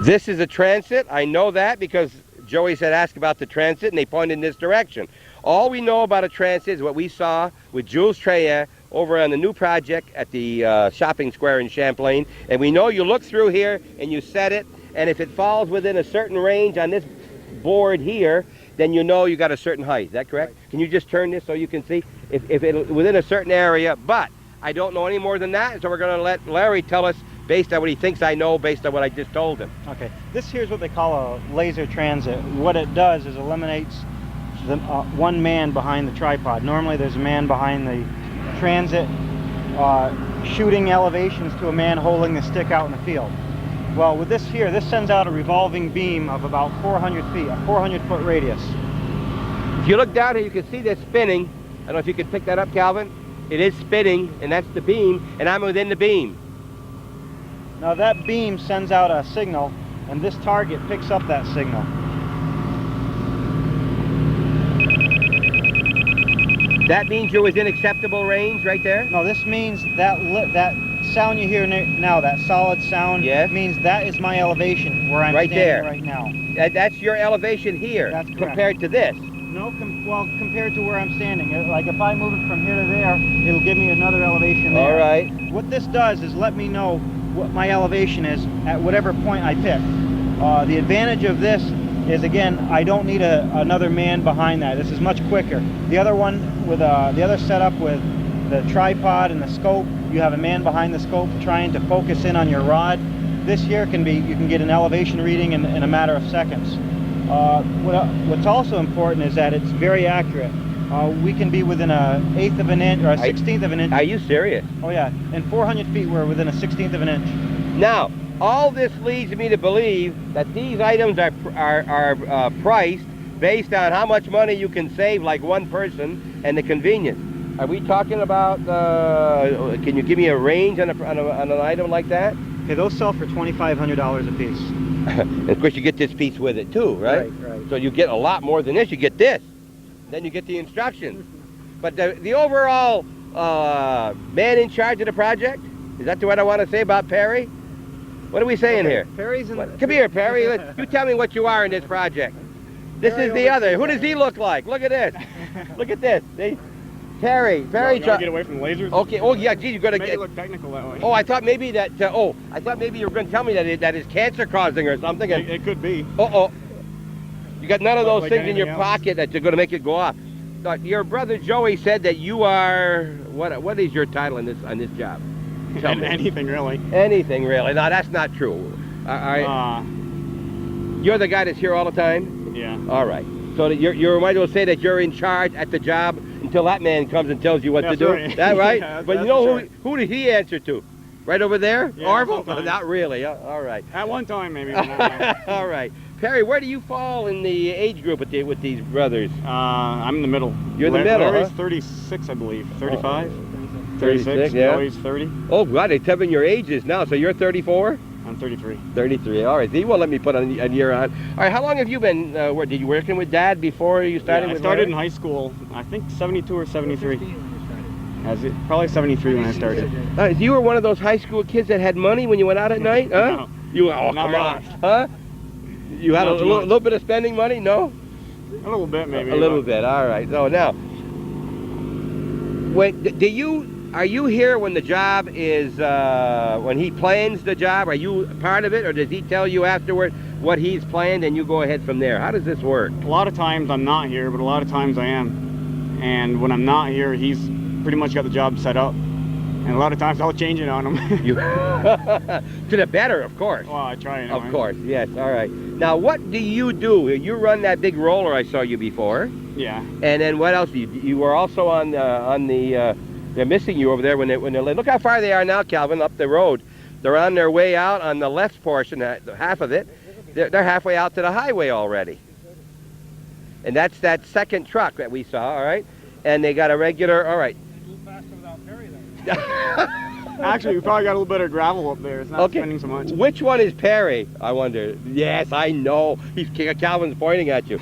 This is a transit. I know that because Joey said ask about the transit, and they pointed in this direction. All we know about a transit is what we saw with Jules Treya over on the new project at the shopping square in Champlain. And we know you look through here and you set it, and if it falls within a certain range on this board here, then you know you got a certain height. Is that correct? Right. Can you just turn this so you can see if it within a certain area? But I don't know any more than that, so we're going to let Larry tell us based on what he thinks I know, based on what I just told him. Okay, this here's what they call a laser transit. What it does is eliminates the one man behind the tripod. Normally there's a man behind the transit shooting elevations to a man holding the stick out in the field. Well, with this here, this sends out a revolving beam of about 400 feet, a 400-foot radius. If you look down here, you can see this spinning. I don't know if you can pick that up, Calvin. It is spinning, and that's the beam, and I'm within the beam. Now that beam sends out a signal, and this target picks up that signal. That means you're within acceptable range right there? No, this means that that sound you hear now, that solid sound, Yes. means that is my elevation where I'm Right standing there. right now. That's your elevation here. That's correct. Compared to this. No, well, compared to where I'm standing, like if I move it from here to there, it'll give me another elevation there. All right. What this does is let me know what my elevation is at whatever point I pick. The advantage of this is, again, I don't need another man behind that. This is much quicker. The other one with the other setup with the tripod and the scope, you have a man behind the scope trying to focus in on your rod. This here can be, you can get an elevation reading in a matter of seconds. What's also important is that it's very accurate. We can be within an 1/8 of an inch or a 1/16 of an inch. Are you serious? Oh yeah, in 400 feet we're within a 1/16 of an inch. Now, all this leads me to believe that these items are priced based on how much money you can save, like one person, and the convenience. Are we talking about, can you give me a range on an item like that? Okay, those sell for $2,500 a piece. And of course you get this piece with it too, right? Right. So you get a lot more than this. You get this. Then you get the instructions. But the overall man in charge of the project, is that what I want to say about Perry? What are we saying here? Perry's in Come here, Perry. You tell me what you are in this project. This Perry is the other. Who does he look like? Look at this. Look at this. Perry. You gotta get away from the lasers. Okay. Oh yeah. Geez, you gotta Make get. it look technical that way. Oh, I thought maybe that. I thought maybe you were going to tell me that is cancer causing or something. It could be. You got none of those Like things in your anything else. pocket that are going to make it go off. Your brother Joey said that you are what is your title on this job? Tell me. Anything really. Anything really? No, that's not true. You're the guy that's here all the time. Yeah. All right. So that you might as well say that you're in charge at the job until that man comes and tells you what to That's do. right. That right? Yeah, but you that's know for who did he answer to? Right over there? Yeah, Orville? sometimes. Not really. All right. At one time, maybe. but not now. All right. Perry, where do you fall in the age group with these brothers? I'm in the middle. You're in the middle, Larry's huh? 36, I believe. 35? 36, yeah. Joey's 30. Oh, God, they're telling your ages now. So you're 34? I'm 33. 33. All right. He won't let me put a year on. All right. How long have you been, did you working with Dad before you started Yeah, I with started in Larry? high school, I think 72 or 73. Probably 73 when I started. You were one of those high school kids that had money when you went out at night, huh? No. You, Not come really. on. Huh? You had a Not too much. little bit of spending money? No? A little bit, maybe. A little but- bit. All right. So now, wait, are you here when the job is, when he plans the job? Are you part of it, or does he tell you afterward what he's planned and you go ahead from there? How does this work? A lot of times I'm not here, but a lot of times I am. And when I'm not here, he's pretty much got the job set up. And a lot of times I'll change it on him. You to the better, of course. Well, I try anyway. Of course, yes. All right. Now, what do? You run that big roller I saw you before, Yeah. and then what else? You were also on the. They're missing you over there when they're. Look how far they are now, Calvin, up the road. They're on their way out on the left portion, half of it. They're halfway out to the highway already. And that's that second truck that we saw. All right. And they got a regular. All right. Actually, we probably got a little bit of gravel up there. It's not spending so much. Which one is Perry? I wonder. Yes, I know. Calvin's pointing at you.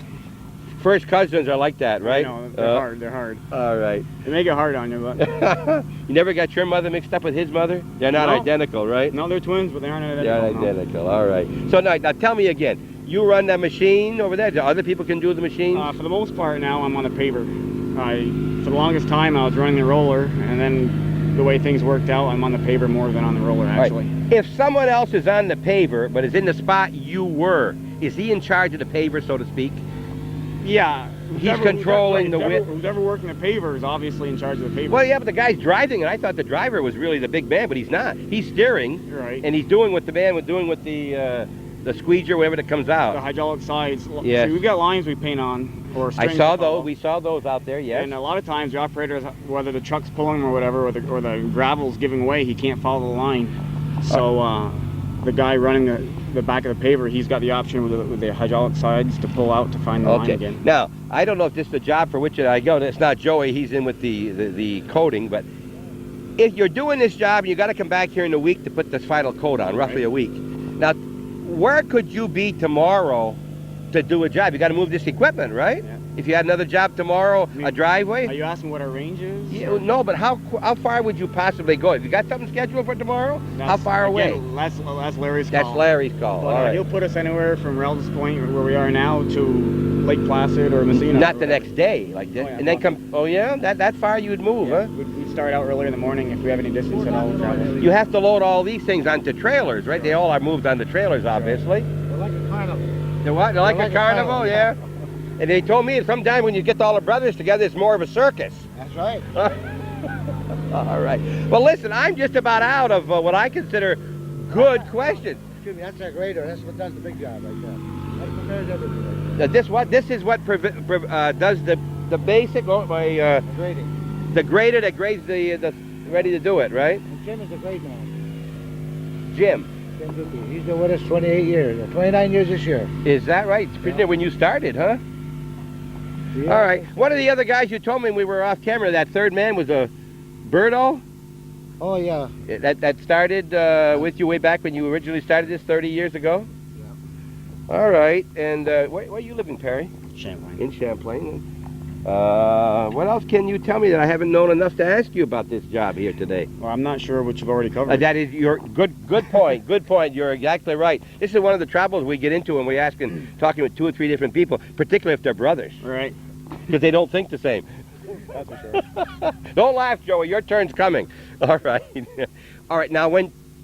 First cousins are like that, right? No, they're hard. They're hard. All right. They make it hard on you, but You never got your mother mixed up with his mother? They're not No. identical, right? no, they're twins, but they aren't identical. They're no. identical. All right. So now tell me again. You run that machine over there? Do other people can do the machine? For the most part now, I'm on the paver. For the longest time, I was running the roller, and then the way things worked out, I'm on the paver more than on the roller, actually. Right. If someone else is on the paver, but is in the spot you were, is he in charge of the paver, so to speak? Yeah. He's controlling the width. Who's ever working the paver is obviously in charge of the paver. Well, yeah, but the guy's driving, and I thought the driver was really the big man, but he's not. He's steering, You're right. and he's doing what the man was doing with the squeegee or whatever that comes The out. hydraulic sides. Yes. See, we've got lines we paint on, or I strings saw to follow. those. We saw those out there, yes. And a lot of times the operators, whether the truck's pulling or whatever, or the gravel's giving way, he can't follow the line. So the guy running the back of the paver, he's got the option with the hydraulic sides to pull out to find the line Okay. again. Now, I don't know if this is the job for which I go. It's not Joey. He's in with the coating. But if you're doing this job, and you got to come back here in a week to put this final coat on, roughly a week. Now, where could you be tomorrow to do a job? You got to move this equipment, right? Yeah. If you had another job tomorrow, I mean, a driveway? Are you asking what our range is? Yeah, no, but how far would you possibly go? Have you got something scheduled for tomorrow? How far away? Again, that's Larry's call. That's Larry's call. But, All right. He'll put us anywhere from Rel's Point, where we are now, to Lake Placid or Messina. Not the next day, like this. Oh, yeah, And then come, oh yeah? That far you'd move, Yeah, huh? we'd start out earlier in the morning if we have any distance at all to travel. You have to load all these things onto trailers, right? They all are moved onto trailers, obviously. They're like a carnival. They're what? They're like a carnival, yeah? And they told me sometime when you get all the brothers together, it's more of a circus. That's right. All right. Well, listen, I'm just about out of what I consider good questions. Excuse me, that's our grader. That's what does the big job right there. That prepares everything. This is what does the basic, Grading. the grader that grades the ready to do it, right? And Jim is a grade man. Jim, Jim Duffy. He's been with us 28 years, or 29 years this year. is that right? It's pretty near when you started, huh? Yeah. All right. One of the other guys you told me when we were off camera, that third man was a Birdo? Oh, yeah. That started with you way back when you originally started this 30 years ago? Yeah. All right. And where are you living, Perry? Champlain. In Champlain. What else can you tell me that I haven't known enough to ask you about this job here today? Well, I'm not sure what you've already covered. That is your good point. Good point. You're exactly right. This is one of the troubles we get into when we talking with 2 or 3 different people, particularly if they're brothers, Right. because they don't think the same. That's for sure. Don't laugh, Joey. Your turn's coming. All right. All right. Now,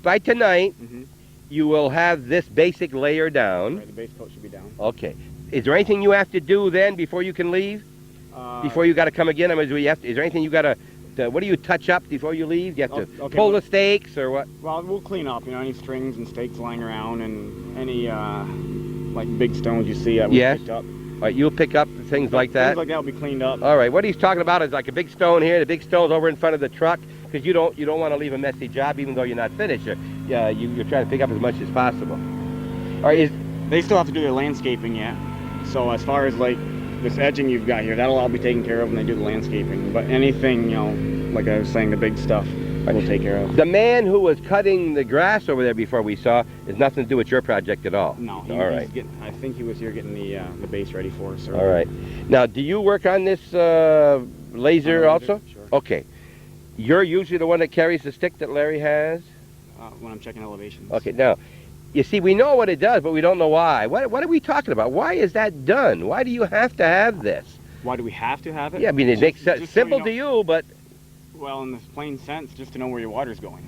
by tonight, Mm-hmm. you will have this basic layer down. Right, the base coat should be down. Okay. Is there anything you have to do then before you can leave? Before you got to come again? I mean, is there anything you got to, what do you touch up before you leave? Do you have to Okay, pull the stakes or what? Well, we'll clean up, any strings and stakes lying around and any, like big stones you see that we Yes. picked up. All right, you'll pick up things like that? Things like that will be cleaned up. All right, what he's talking about is like a big stone here, the big stone's over in front of the truck, because you don't want to leave a messy job even though you're not finished. You're trying to pick up as much as possible. All right, They still have to do their landscaping yet. So as far as like this edging you've got here, that'll all be taken care of when they do the landscaping. But anything, like I was saying, the big stuff, we'll take care of. the man who was cutting the grass over there before we saw is nothing to do with your project at all. No, All right. I think he was here getting the base ready for us. All right. Now, do you work on this laser also? Sure. Okay. You're usually the one that carries the stick that Larry has? When I'm checking elevations. Okay, now, you see, we know what it does, but we don't know why. What are we talking about? Why is that done? Why do you have to have this? Why do we have to have it? Yeah, I mean, it makes Just so simple you to you, but... Well, in this plain sense, just to know where your water's going.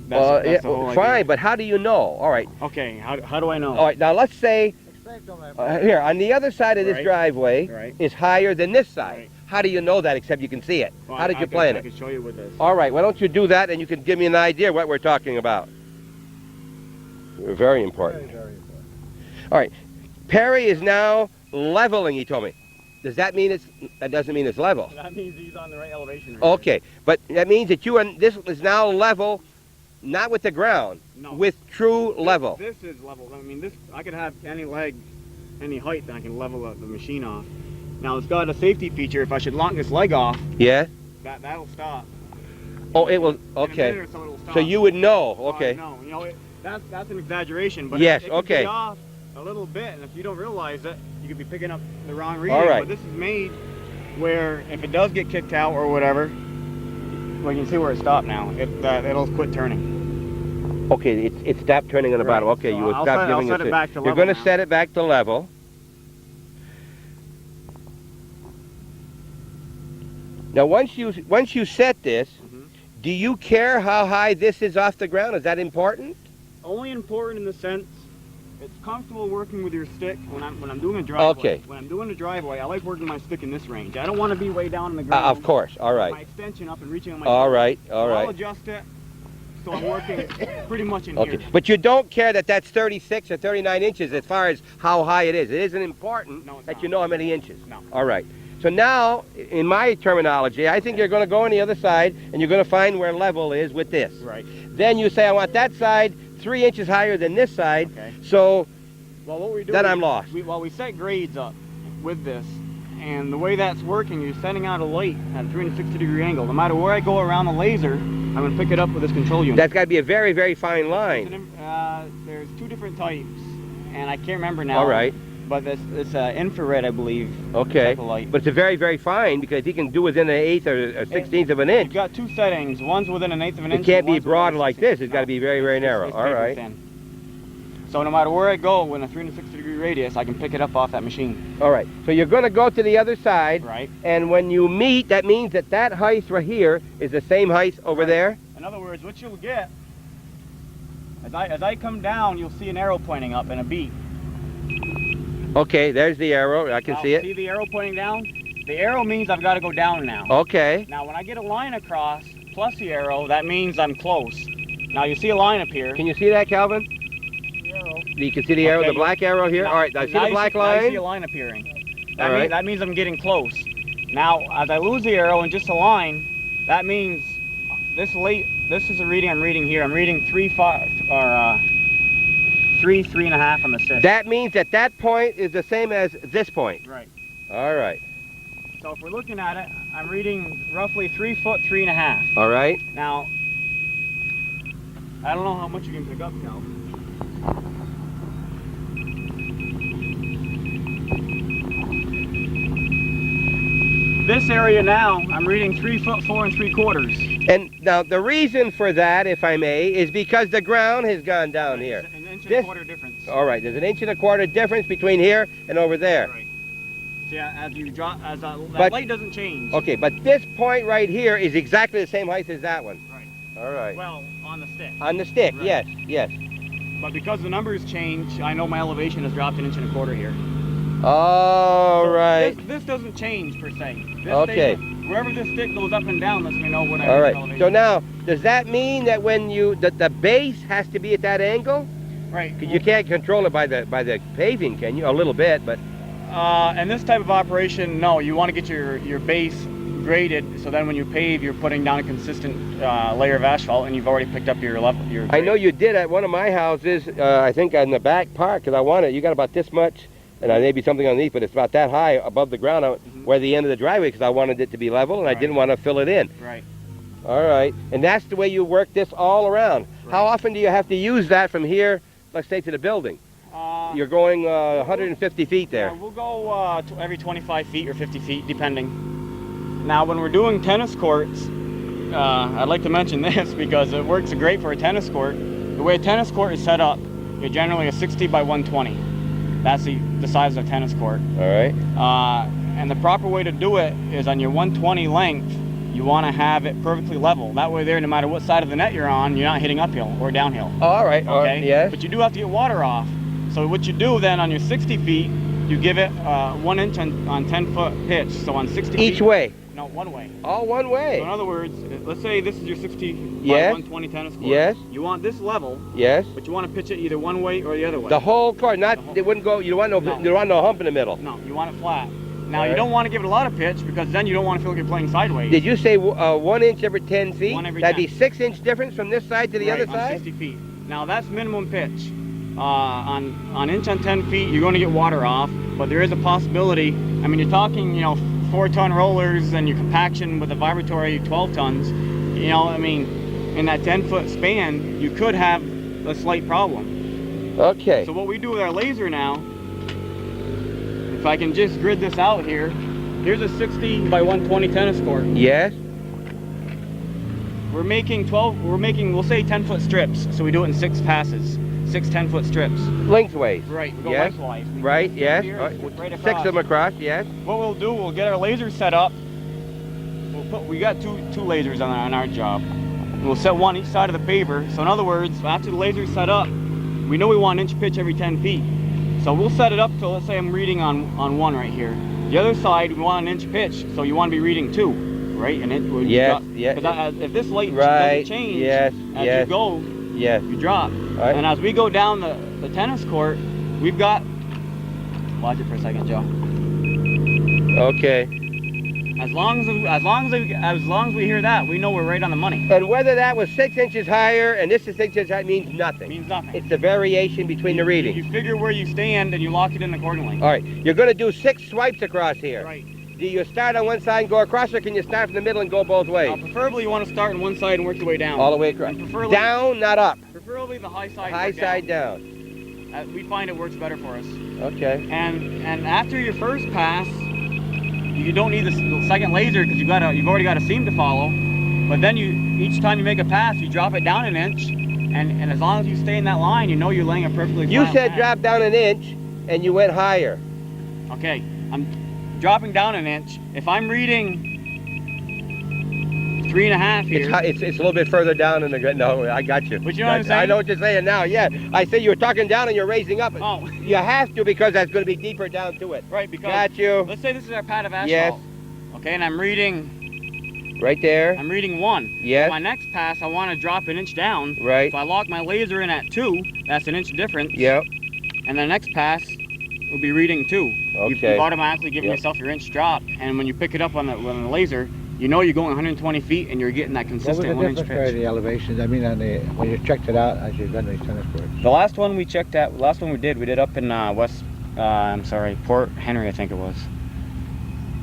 That's That's the whole fine, idea. but how do you know? All right. Okay, how do I know? All right, now let's say, Explain to him. here, on the other side of this Right. driveway Right. is higher than this side. Right. How do you know that except you can see it? Well, How did you I plan I it? can show you with this. All right, why don't you do that and you can give me an idea what we're talking about. Very important. Very, very important. All right, Perry is now leveling, he told me. Does that mean that doesn't mean it's level? That means he's on the right elevation. Okay, but that means that this is now level, not with the ground, No. with true level. This is level. I mean, I could have any leg, any height that I can level the machine off. Now it's got a safety feature. If I should lock this leg off, Yeah? that'll stop. Oh, it will, In a okay. minute or so it'll stop. So you would know, okay. No, that's an exaggeration. But Yes, it could okay. be off a little bit, and if you don't realize it, you could be picking up the wrong reading. All right. But this is made where if it does get kicked out or whatever, well, you can see where it stopped now. It'll quit turning. Okay, it stopped turning on the bottom. Right, Okay, so you will I'll stop set- giving I'll set it back to You're level going to now. set it back to level. Now, once you set this, Mhm. do you care how high this is off the ground? Is that important? Only important in the sense it's comfortable working with your stick when I'm doing a driveway. Okay. When I'm doing a driveway, I like working my stick in this range. I don't want to be way down in the ground. Of course. All My right. extension up and reaching on my. All right. All So I'll right. adjust it so I'm working pretty much in Okay. here. But you don't care that that's 36 or 39 inches as far as how high it is. It isn't important No, it's that not. you know how many inches. No. All right. So now, in my terminology, I think you're going to go on the other side and you're going to find where level is with this. Right. Then you say, I want that side 3 inches higher than this side. Okay. So Well, what we do? Then I'm lost. We set grades up with this, and the way that's working, you're sending out a light at a 360-degree angle. No matter where I go around the laser, I'm going to pick it up with this control unit. that's got to be a very, very fine line. There's 2 different types, and I can't remember now. All right. but it's infrared, I believe. Okay. Type of light. But it's a very, very fine, because if you can do within an eighth or a 16th of an inch, You've got two settings. One's within an eighth of an it inch. can't and be one's broad within a like 16th. this. It's got to No. be very, very narrow. It's All paper right. thin. So no matter where I go in a 360-degree radius, I can pick it up off that machine. All right. So you're going to go to the other side, Right. and when you meet, that means that that height right here is the same height over Right. there. In other words, what you'll get, as I come down, you'll see an arrow pointing up and a beat. Okay, there's the arrow. I can Now, see it. See the arrow pointing down? The arrow means I've got to go down now. Okay. Now, when I get a line across plus the arrow, that means I'm close. Now, you see a line up here. Can you see that, Calvin? You can see the arrow, Okay, the black arrow here. Now- All right, I see now the you black now you see line. a line appearing. All right. That means I'm getting close. Now, as I lose the arrow and just a line, that means this is a reading I'm reading here. I'm reading 3.5 on the 6. That means that that point is the same as this point. Right. All right. So if we're looking at it, I'm reading roughly 3 foot 3.5. All right. Now, I don't know how much you can pick up, Cal. This area now, I'm reading 3 foot 4 3/4. And now the reason for that, if I may, is because the ground has gone down here. It's an inch and This- a quarter difference. All right, there's an inch and a quarter difference between here and over there. Right. See, as you drop, that But- light doesn't change. Okay, but this point right here is exactly the same height as that one. Right. All right. Well, on the stick. On the stick, Right. yes, yes. But because the numbers change, I know my elevation has dropped an inch and a quarter here. All So right. This doesn't change per se. This Okay. stays- wherever this stick goes up and down lets me know what I All right. elevation. So now, does that mean that when that the base has to be at that angle? Right. 'Cause you can't control it by the paving, can you? A little bit, but In this type of operation, no. You want to get your base graded, so then when you pave, you're putting down a consistent layer of asphalt, and you've already picked up your level. Your I know grade. you did at one of my houses. I think on the back part, because I wanted. You got about this much, and maybe something underneath, but it's about that high above the ground where the end of the driveway, because I wanted it to be level, and I Right. didn't want to fill it in. Right. All right, and that's the way you work this all around. How often do you have to use that from here, let's say, to the building? You're going 150 feet there. We'll go every 25 feet or 50 feet, depending. Now, when we're doing tennis courts, I'd like to mention this because it works great for a tennis court. The way a tennis court is set up, you're generally a 60 by 120. That's the size of a tennis court. All right. And the proper way to do it is on your 120 length, you want to have it perfectly level. That way there, no matter what side of the net you're on, you're not hitting uphill or downhill. All right. Okay? Yes. But you do have to get water off. So what you do then on your 60 feet, you give it 1 inch on 10-foot pitch. So on 60 Each feet. way. No, one way. All one way. So in other words, let's say this is your 60 by Yes. 120 tennis court. Yes. You want this level, Yes. but you want to pitch it either one way or the other way. The whole court, not it wouldn't go. You don't want no. No. You don't want no hump in the middle. No, you want it flat. Now All you right. don't want to give it a lot of pitch because then you don't want to feel like you're playing sideways. Did you say 1 inch every 10 feet? One every That'd 10. be 6 inch difference from this side to the Right, other on side. 60 feet. Now that's minimum pitch. On inch on 10 feet, you're going to get water off, but there is a possibility. I mean, you're talking, 4-ton rollers and your compaction with a vibratory 12 tons. I mean, in that 10-foot span, you could have a slight problem. Okay. So what we do with our laser now, if I can just grid this out here, here's a 60 by 120 tennis court. Yes. We're making, we'll say 10-foot strips, so we do it in 6 passes, 6 10-foot strips. Lengthways. Right, we go Yes. lengthwise. We Right. go Yes. here, All stick right. right 6 across. of them across. Yes. What we'll do, we'll get our laser set up. We got two lasers on our job. We'll set one each side of the paver. So in other words, after the laser's set up, we know we want an inch pitch every 10 feet. So we'll set it up to, let's say I'm reading on 1 right here. The other side, we want an inch pitch, so you want to be reading 2, right? And it would Yes, yes. Because if this light Right. doesn't change, Yes. as Yes. you go, Yes. you drop. All right. And as we go down the tennis court, we've got, watch it for a second, Joe. Okay. As long as we hear that, we know we're right on the money. And whether that was 6 inches higher and this is 6 inches higher means nothing. It means nothing. It's the variation between the readings. You figure where you stand and you lock it in accordingly. All right. You're going to do 6 swipes across here. Right. Do you start on one side and go across, or can you start from the middle and go both Now, ways? preferably you want to start on one side and work your way down. All the way across. And preferably, Down, not up. Preferably the high side. High work side down. down. We find it works better for us. Okay. And after your first pass, you don't need the second laser because you've already got a seam to follow. But then each time you make a pass, you drop it down an inch, and as long as you stay in that line, you know you're laying a perfectly You flat said line. drop down an inch, and you went higher. Okay, I'm dropping down an inch. If I'm reading 3.5 here. It's a little bit further down in the. No, I got you. But you know what I'm saying? I know what you're saying now. Yeah, I see you were talking down and you're raising up. Oh. You have to because that's going to be deeper down to it. Right, because got you. let's say this is our pad of asphalt. Yes. Okay, and I'm reading Right there. I'm reading 1. Yes. For my next pass, I want to drop an inch down. Right. So I lock my laser in at 2. That's an inch difference. Yep. And the next pass will be reading 2. Okay. You've automatically given Yep. yourself your inch drop. And when you pick it up on the laser, you know you're going 120 feet and you're getting that What was consistent the 1 inch difference for pitch. the elevations? I mean, when you checked it out as you've done these tennis courts. The last one we checked at, we did up in Port Henry, I think it was.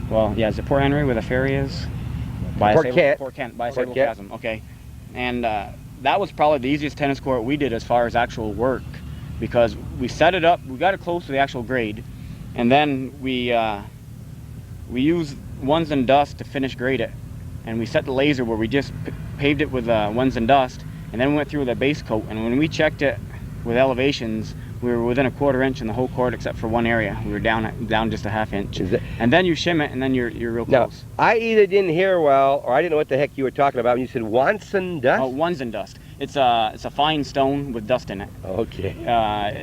Well, yeah, is it Port Henry where the ferry is? Port Kent. Port Kent, by Port Sable Kent. Chasm, okay. And that was probably the easiest tennis court we did as far as actual work, because we set it up, we got it close to the actual grade, and then we used ones and dust to finish grade it. And we set the laser where we just paved it with ones and dust, and then we went through with a base coat. And when we checked it with elevations, we were within a 1/4 inch in the whole court except for one area. We were down just a 1/2 inch. And then you shim it, and then you're real Now, close. I either didn't hear well, or I didn't know what the heck you were talking about when you said Wanson dust. Oh, ones and dust. It's a fine stone with dust in it. Okay.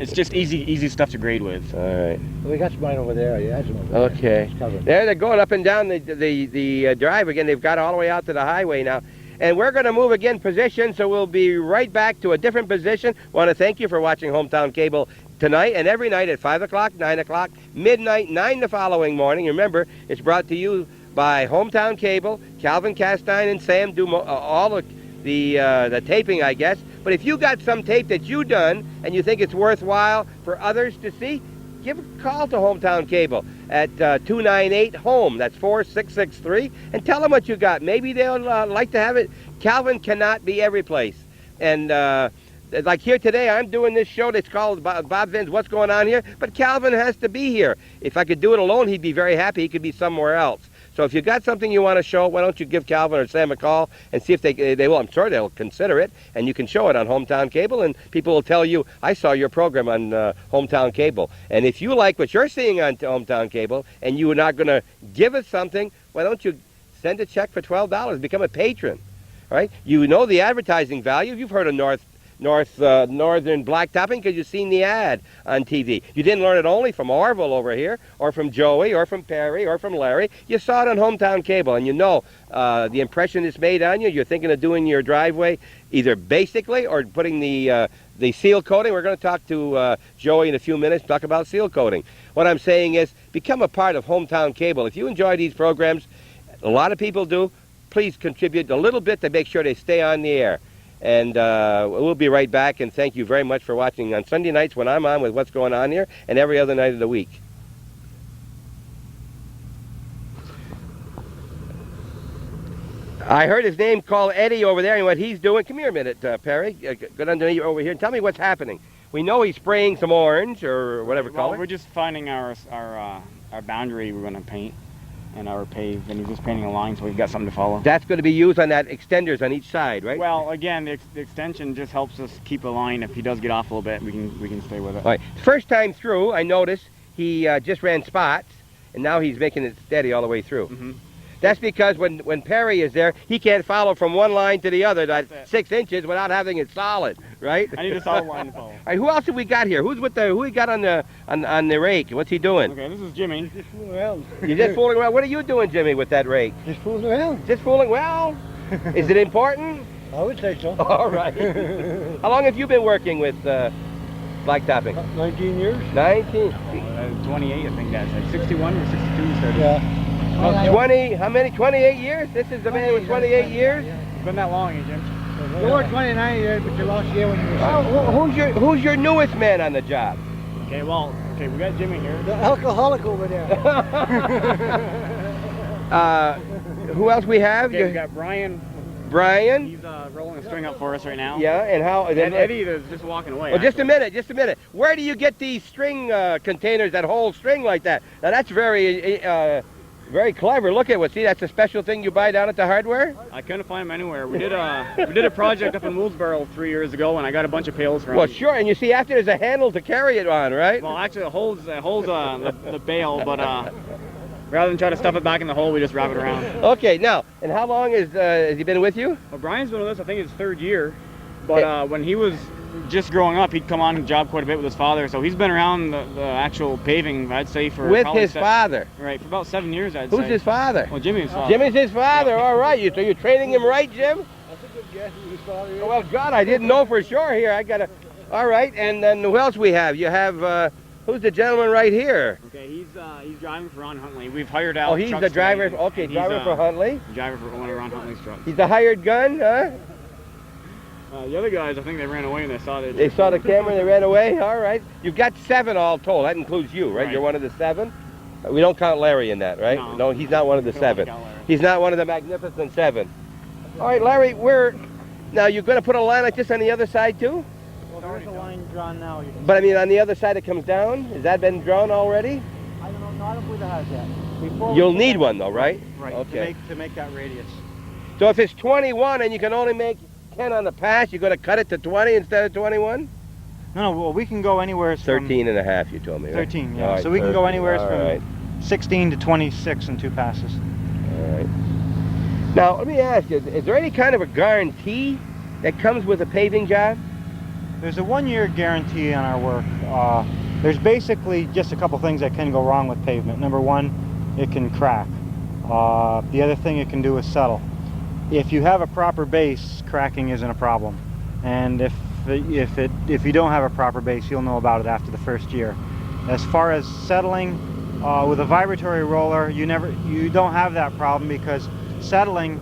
It's just easy stuff to grade with. All right. Well, we got some mine over there. You had some over there. Okay. It's covered. There they're going up and down the drive again. They've got all the way out to the highway now. And we're going to move again position, so we'll be right back to a different position. Want to thank you for watching Hometown Cable tonight and every night at 5 o'clock, 9 o'clock, midnight, 9 the following morning. Remember, it's brought to you by Hometown Cable. Calvin Castine and Sam do all the taping, I guess. But if you got some tape that you done and you think it's worthwhile for others to see, give a call to Hometown Cable at 298-HOME. That's 4663. And tell them what you got. Maybe they'll like to have it. Calvin cannot be every place. And like here today, I'm doing this show that's called Bob Vinn's What's Going On Here, but Calvin has to be here. If I could do it alone, he'd be very happy. He could be somewhere else. So if you got something you want to show, why don't you give Calvin or Sam a call and see if they will. I'm sure they'll consider it, and you can show it on Hometown Cable, and people will tell you, I saw your program on Hometown Cable. And if you like what you're seeing on Hometown Cable, and you are not going to give us something, why don't you send a check for $12, become a patron, all right? You know the advertising value. You've heard of Northern Blacktopping because you've seen the ad on TV. You didn't learn it only from Orville over here, or from Joey, or from Perry, or from Larry. You saw it on Hometown Cable, and you know the impression it's made on you. You're thinking of doing your driveway either basically or putting the seal coating. We're going to talk to Joey in a few minutes, talk about seal coating. What I'm saying is become a part of Hometown Cable. If you enjoy these programs, a lot of people do, please contribute a little bit to make sure they stay on the air. And we'll be right back, and thank you very much for watching on Sunday nights when I'm on with What's Going On Here, and every other night of the week. I heard his name called Eddie over there and what he's doing. Come here a minute, Perry. Get underneath you over here and tell me what's happening. We know he's spraying some orange or whatever color. We're just finding our boundary we're going to paint. And our pave, and he's just painting a line so we've got something to follow. That's going to be used on that extenders on each side, right? Well, again, the extension just helps us keep a line. If he does get off a little bit, we can stay with it. All right. First time through, I noticed he just ran spots, and now he's making it steady all the way through. Mm-hmm. That's because when Perry is there, he can't follow from one line to the other, that 6 inches, without having it solid, right? I need a solid line to follow. All right, who else have we got here? Who we got on the rake? What's he doing? Okay, this is Jimmy. Just fooling around. You're just fooling around. What are you doing, Jimmy, with that rake? Just fooling around. Just fooling? Well, is it important? I would say so. All right. How long have you been working with blacktopping? 19 years. 19. 28, I think that's like 61 or 62 we started. Yeah. 20, how many? 28 years? This is the man with 28 years? It's been that long, Jim. You were 29 years, but you lost year when you were Oh, who's your newest man on the job? Okay, we got Jimmy here. the alcoholic over there. Who else we have? Okay, we got Brian Brian. He's rolling a string up for us right now. Yeah, and how? And Eddie is just walking away. Well, just a minute. Where do you get these string containers that hold string like that? Now that's very, very clever. Look at what. See, that's a special thing you buy down at the hardware. I couldn't find them anywhere. We did a project up in Woolsboro 3 years ago, and I got a bunch of pails from. Well, sure. And you see, after there's a handle to carry it on, right? Well, actually, it holds the bale, but rather than try to stuff it back in the hole, we just wrap it around. Okay, now, and how long has he been with you? Well, Brian's been with us, I think, his 3rd year. But when he was just growing up, he'd come on the job quite a bit with his father. So he's been around the actual paving, I'd say, for with his father. Right, for about 7 years, I'd say. Who's his father? Well, Jimmy's father. Jimmy's his father. Yep. All right. So you're training him right, Jim? That's a good guess. His father is. Well, God, I didn't know for sure here. I gotta. All right, and then who else we have? You have. Who's the gentleman right here? Okay, he's driving for Ron Huntley. We've hired out. Oh, he's the driver. Okay, driver for Huntley. Driver for one of Ron Huntley's trucks. He's the hired gun, huh? The other guys, I think they ran away and they saw the. They saw the camera and they ran away. All right. You've got 7 all told. That includes you, right? Right. You're one of the 7. We don't count Larry in that, right? No, he's not one of the 7. He's not one of the magnificent 7. All right, Larry. Now you're going to put a line like this on the other side too? Well, there's a line drawn now. But I mean, on the other side it comes down. Has that been drawn already? I don't know. No, I don't believe it has yet. You'll need one though, right? Right. Okay. To make that radius. So if it's 21 and you can only make 10 on the pass, you're going to cut it to 20 instead of 21? No, well, we can go anywhere from 13 and a half, you told me, right? 13, yeah. Right, so we can go 13. anywhere All from right. 16 to 26 in 2 passes. All right. Now, let me ask you, is there any kind of a guarantee that comes with a paving job? There's a 1-year guarantee on our work. There's basically just a couple things that can go wrong with pavement. Number 1, it can crack. The other thing it can do is settle. If you have a proper base, cracking isn't a problem. And if you don't have a proper base, you'll know about it after the 1st year. As far as settling, with a vibratory roller, you don't have that problem, because settling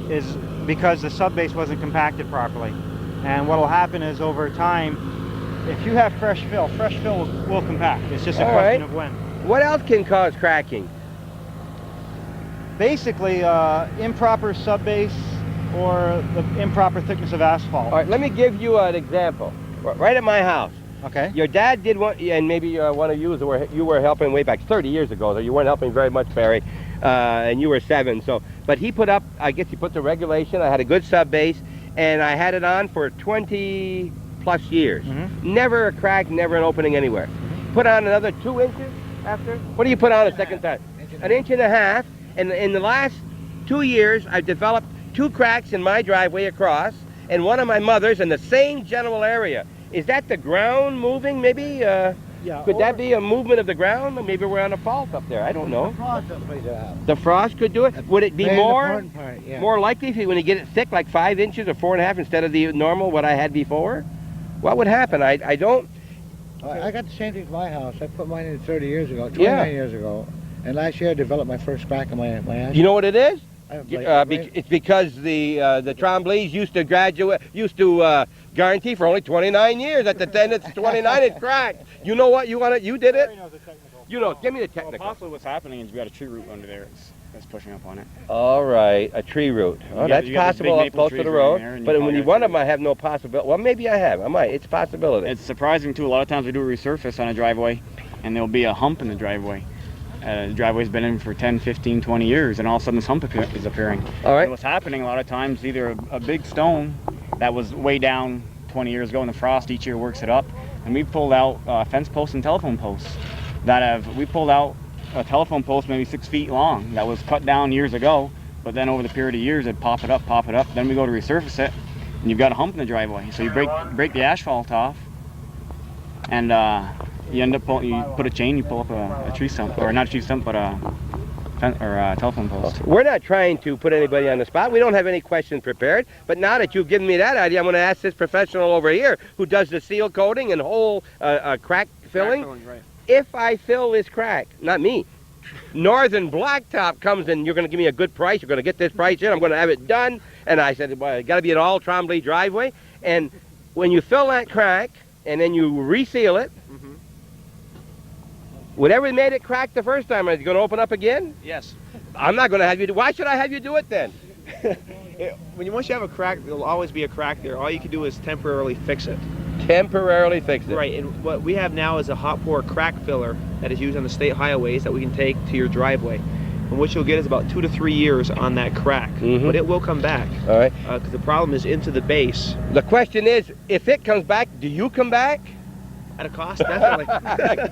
is because the subbase wasn't compacted properly. And what will happen is, over time, if you have fresh fill will compact. It's just a question of when. What else can cause cracking? Basically, improper subbase or the improper thickness of asphalt. All right, let me give you an example. Right at my house. Okay. Your dad did one, and maybe one of you were helping way back 30 years ago. So you weren't helping very much, Barry, and you were 7. So, but he put up, I guess he put the regulation. I had a good sub base, and I had it on for 20 plus years. Mm-hmm. Never a crack, never an opening anywhere. Mm-hmm. Put on another 2 inches after. What do you put on a second time? An inch and a half. And in the last 2 years, I've developed 2 cracks in my driveway across, and one of my mother's in the same general area. Is that the ground moving, maybe? Yeah. Could that be a movement of the ground? Maybe we're on a fault up there. I don't know. The frost will play that out. The frost could do it? Would it be Very more important part, yeah. more likely when you get it thick, like 5 inches or 4.5 instead of the normal, what I had before? What would happen? I don't... I got the same thing with my house. I put mine in 30 years ago, 29 years ago. And last year I developed my first crack in my ass. You know what it is? Like, It's because the Trombleys used to guarantee for only 29 years. At the end, it's 29, it cracked. You know what? You did it? You know, give me the technical. Well, possibly what's happening is we got a tree root under there that's pushing up on it. All right, a tree root. Oh, that's possible up close to the road. But when you one of them, I have no possibility. Well, maybe I have. I might. It's a possibility. It's surprising too. A lot of times we do a resurface on a driveway, and there'll be a hump in the driveway. The driveway's been in for 10, 15, 20 years, and all of a sudden this hump is appearing. All right. And what's happening a lot of times, either a big stone that was way down 20 years ago, and the frost each year works it up, and we pulled out fence posts and telephone posts we pulled out a telephone post maybe 6 feet long that was cut down years ago, but then over the period of years it'd pop it up, then we go to resurface it, and you've got a hump in the driveway. So you break the asphalt off, and you end up you put a chain, you pull up a tree stump, or not a tree stump, but a telephone post. We're not trying to put anybody on the spot. We don't have any questions prepared. But now that you've given me that idea, I'm going to ask this professional over here who does the seal coating and whole crack filling. Right. If I fill this crack, not me, Northern Blacktop comes and you're going to give me a good price. You're going to get this price in. I'm going to have it done. And I said, well, it got to be an all Trombley driveway. And when you fill that crack and then you reseal it, whatever made it crack the first time, is it going to open up again? Yes. I'm not going to have you do. Why should I have you do it then? Once you have a crack, there'll always be a crack there. All you can do is temporarily fix it. Temporarily fix it. Right, and what we have now is a hot pour crack filler that is used on the state highways that we can take to your driveway. And what you'll get is about 2 to 3 years on that crack, but it will come back. All right. Because the problem is into the base. The question is, if it comes back, do you come back? At a cost, definitely.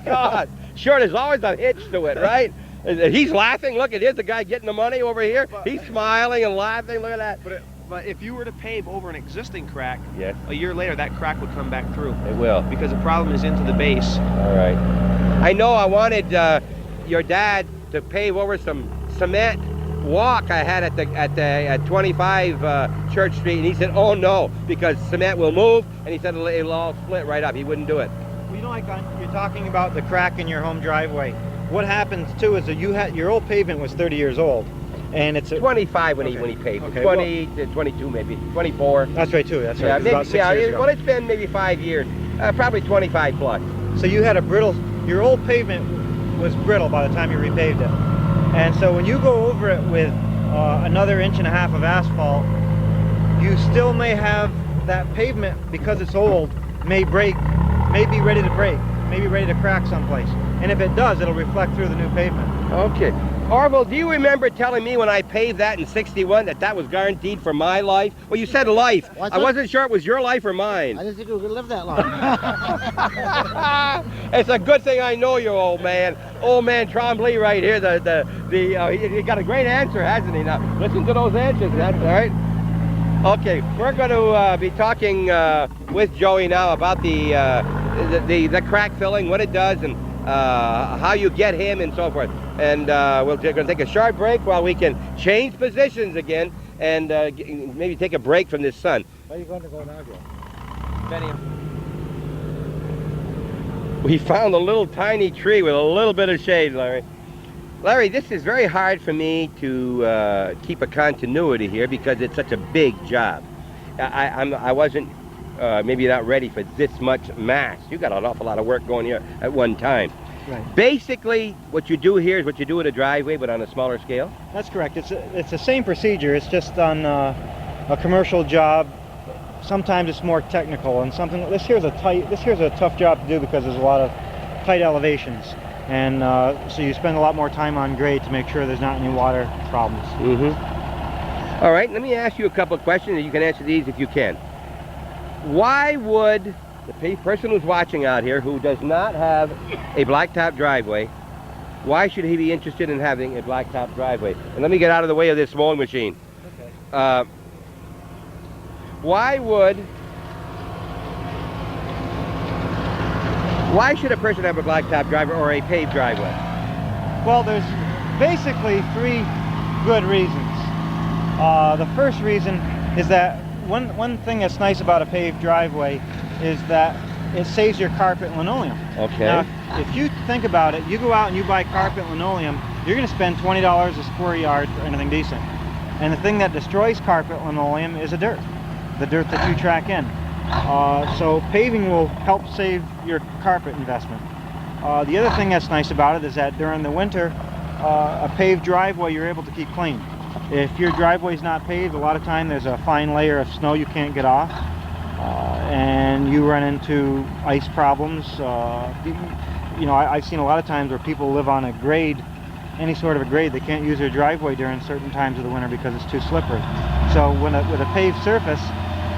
God, sure, there's always a hitch to it, right? He's laughing. Look, here's the guy getting the money over here. He's smiling and laughing. Look at that. But if you were to pave over an existing crack, yes, a year later that crack would come back through. It will. Because the problem is into the base. All right. I know I wanted your dad to pave over some cement walk I had at 25 Church Street, and he said, "Oh no, because cement will move," and he said it'll all split right up. He wouldn't do it. Well, you know, like you're talking about the crack in your home driveway. What happens too is that your old pavement was 30 years old, and it's 25 when he paved. Okay, 20 to 22 maybe, 24. That's right too. That's right. Yeah, It was maybe, about 6 years ago. well, it's been maybe 5 years, probably 25 plus. So you had your old pavement was brittle by the time you repaved it. And so when you go over it with another 1.5 inches of asphalt, you still may have that pavement, because it's old, may break, may be ready to break, may be ready to crack someplace. And if it does, it'll reflect through the new pavement. Okay. Orville, do you remember telling me when I paved that in '61 that was guaranteed for my life? Well, you said life. I wasn't sure it was your life or mine. I didn't think we were going to live that long. It's a good thing I know you, old man. Old man Trombley right here. He got a great answer, hasn't he? Now, listen to those answers. That's all right. Okay, we're going to be talking with Joey now about the crack filling, what it does, and how you get him and so forth. And we're going to take a short break while we can change positions again and maybe take a break from this sun. Where are you going to go now, Joe? Benny. We found a little tiny tree with a little bit of shade, Larry. Larry, this is very hard for me to keep a continuity here because it's such a big job. I wasn't maybe not ready for this much mass. You got an awful lot of work going here at one time. Right. Basically, what you do here is what you do in a driveway, but on a smaller scale? That's correct. It's the same procedure. It's just on a commercial job. Sometimes it's more technical, and this here's a tough job to do because there's a lot of tight elevations, and so you spend a lot more time on grade to make sure there's not any water problems. All right, let me ask you a couple of questions, and you can answer these if you can. Why would the person who's watching out here who does not have a blacktop driveway, why should he be interested in having a blacktop driveway? And let me get out of the way of this mowing machine. Okay. Why should a person have a blacktop driveway or a paved driveway? Well, there's basically 3 good reasons. The first reason is that one thing that's nice about a paved driveway is that it saves your carpet and linoleum. Okay. Now, if you think about it, you go out and you buy carpet and linoleum, you're going to spend $20 a square yard for anything decent. And the thing that destroys carpet and linoleum is the dirt that you track in. So paving will help save your carpet investment. The other thing that's nice about it is that during the winter, a paved driveway you're able to keep clean. If your driveway's not paved, a lot of time there's a fine layer of snow you can't get off, and you run into ice problems. You know, I've seen a lot of times where people live on a grade, any sort of a grade. They can't use their driveway during certain times of the winter because it's too slippery. So with a paved surface,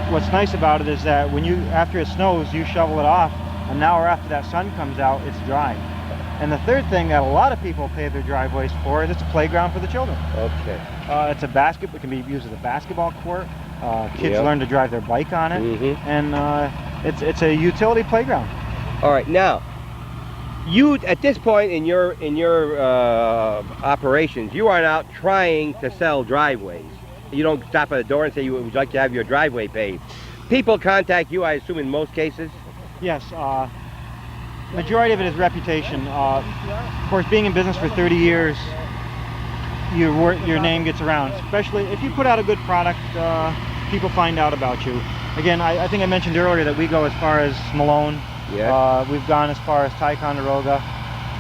what's nice about it is that after it snows, you shovel it off, an hour after that sun comes out, it's dry. And the third thing that a lot of people pave their driveways for is it's a playground for the children. Okay. It can be used as a basketball court. Kids Yep. learn to drive their bike on it, and it's a utility playground. All right, now, you at this point in your operations, you aren't out trying to sell driveways. You don't stop at a door and say you would like to have your driveway paved. People contact you, I assume, in most cases? Yes, majority of it is reputation. Of course, being in business for 30 years, your name gets around. Especially if you put out a good product, people find out about you. Again, I think I mentioned earlier that we go as far as Malone. Yeah. We've gone as far as Ticonderoga,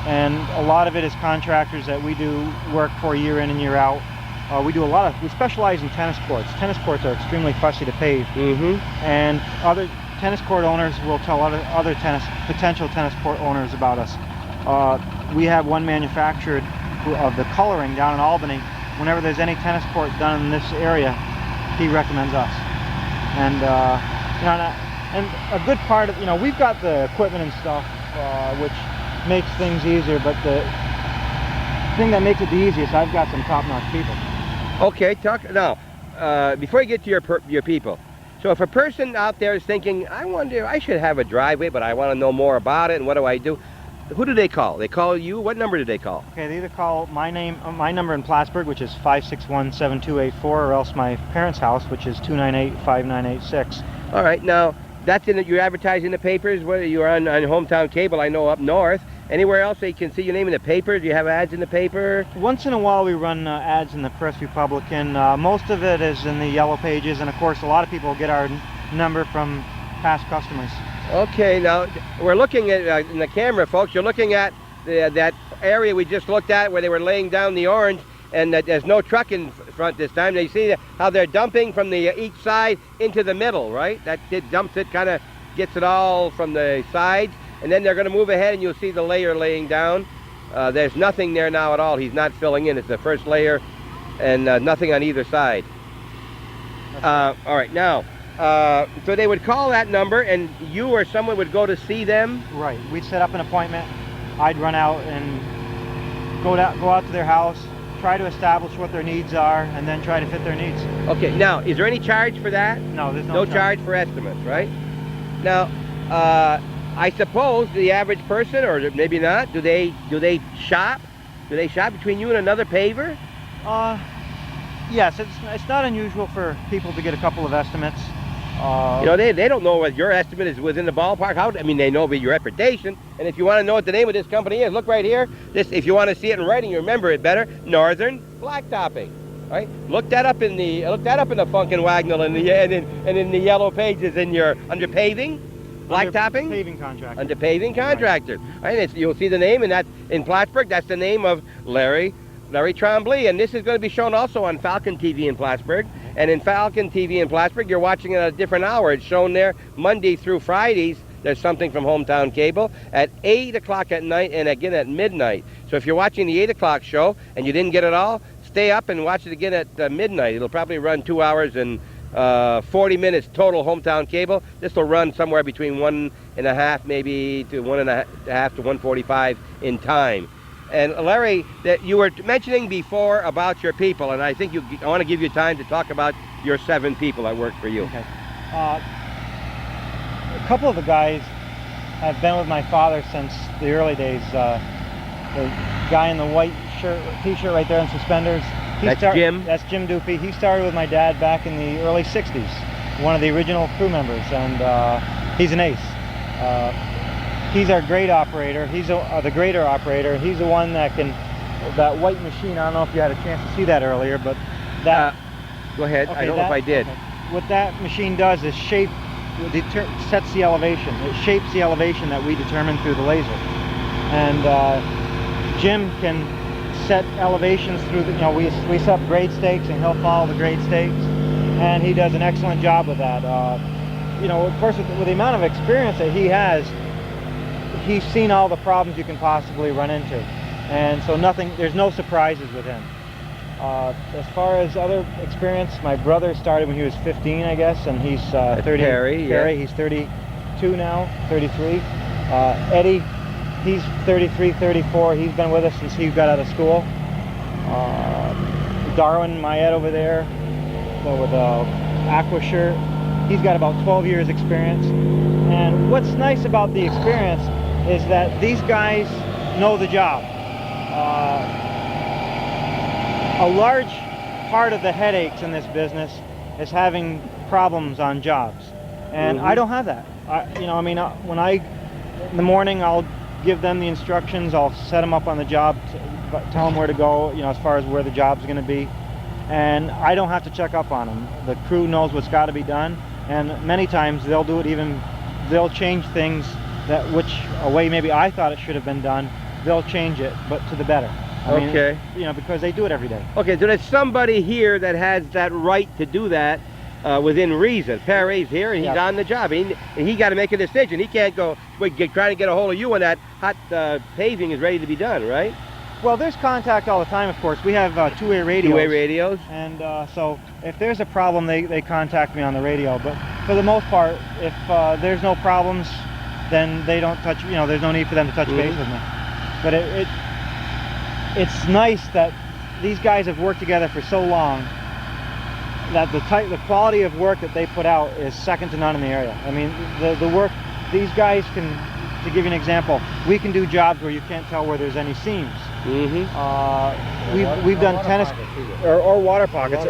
and a lot of it is contractors that we do work for year in and year out. we specialize in tennis courts. Tennis courts are extremely fussy to pave. And other tennis court owners will tell other potential tennis court owners about us. We have one manufactured of the coloring down in Albany. Whenever there's any tennis court done in this area, he recommends us. And and a good part of, we've got the equipment and stuff, which makes things easier, but the thing that makes it the easiest, I've got some top-notch people. Okay, talk now. Before you get to your people, so if a person out there is thinking, I wonder, I should have a driveway, but I want to know more about it, and what do I do? Who do they call? They call you? What number do they call? Okay, they either call my number in Plattsburgh, which is 561-7284, or else my parents' house, which is 298-5986. All right, now that's you're advertising in the papers. Whether you're on hometown cable, I know up north. Anywhere else they can see your name in the paper? Do you have ads in the paper? Once in a while we run ads in the Press Republican. Most of it is in the yellow pages, and of course a lot of people get our number from past customers. Okay, now we're looking at in the camera, folks. You're looking at that area we just looked at where they were laying down the orange, and there's no truck in front this time. Now you see how they're dumping from each side into the middle, right? That it dumps it, kind of gets it all from the sides. And then they're going to move ahead, and you'll see the layer laying down. There's nothing there now at all. He's not filling in. It's the first layer, and nothing on either side. All right, now, so they would call that number, and you or someone would go to see them? Right. We'd set up an appointment. I'd run out and go out to their house, try to establish what their needs are, and then try to fit their needs. Okay, now, is there any charge for that? No, there's no charge for estimates, right? Now, I suppose the average person, or maybe not, do they shop? Do they shop between you and another paver? Yes, it's not unusual for people to get a couple of estimates. They don't know whether your estimate is within the ballpark. I mean, they know about your reputation. And if you want to know what the name of this company is, look right here. If you want to see it in writing, you remember it better. Northern Blacktopping. Right? Look that up in the Funkin' Wagnall and in the yellow pages under paving. Blacktopping? Paving contractor. Under paving contractor. Right. You'll see the name, and that's in Plattsburgh. That's the name of Larry Trombley, and this is going to be shown also on Falcon TV in Plattsburgh. And in Falcon TV in Plattsburgh, you're watching it at a different hour. It's shown there Monday through Fridays. There's something from Hometown Cable at 8 o'clock at night and again at midnight. So if you're watching the 8 o'clock show and you didn't get it all, stay up and watch it again at midnight. It'll probably run 2 hours and 40 minutes total Hometown Cable. This will run somewhere between 1.5 maybe to 1.5 to 1:45 in time. And Larry, that you were mentioning before about your people, and I think I want to give you time to talk about your 7 people that work for you. Okay. A couple of the guys have been with my father since the early days. The guy in the white t-shirt right there and suspenders. That's Jim? That's Jim Doopy. He started with my dad back in the early 60s, one of the original crew members, and he's an ace. He's our grade operator. He's the grader operator. He's the one that that white machine, I don't know if you had a chance to see that earlier, but that... Go ahead. Okay, I don't know if I did. Okay. What that machine does is sets the elevation. It shapes the elevation that we determine through the laser. And Jim can set elevations through we set up grade stakes, and he'll follow the grade stakes, and he does an excellent job with that. Of course, with the amount of experience that he has, he's seen all the problems you can possibly run into, and so there's no surprises with him. As far as other experience, my brother started when he was 15, I guess, and he's 30. Perry, yeah. He's 32 now, 33. Eddie, he's 33, 34. He's been with us since he got out of school. Darwin Mayette over there with Aqua shirt. He's got about 12 years experience. And what's nice about the experience is that these guys know the job. A large part of the headaches in this business is having problems on jobs. And I don't have that. When in the morning, I'll give them the instructions, I'll set them up on the job, tell them where to go, as far as where the job's going to be. And I don't have to check up on them. The crew knows what's got to be done, and many times they'll do it they'll change things a way maybe I thought it should have been done. They'll change it, but to the better. I mean, Okay. you know, because they do it every day. Okay, so there's somebody here that has that right to do that within reason. Perry's here and he's Yeah. on the job. He got to make a decision. He can't go trying to get a hold of you when that hot paving is ready to be done, right? Well, there's contact all the time, of course. We have two-way radios. Two-way radios. And so if there's a problem, they contact me on the radio. But for the most part, if there's no problems, then they don't touch, you know, there's no need for them to touch base with me. But it's nice that these guys have worked together for so long that the quality of work that they put out is second to none in the area. I mean, the work, these guys can, to give you an example, we can do jobs where you can't tell where there's any seams. We've done tennis or water pockets.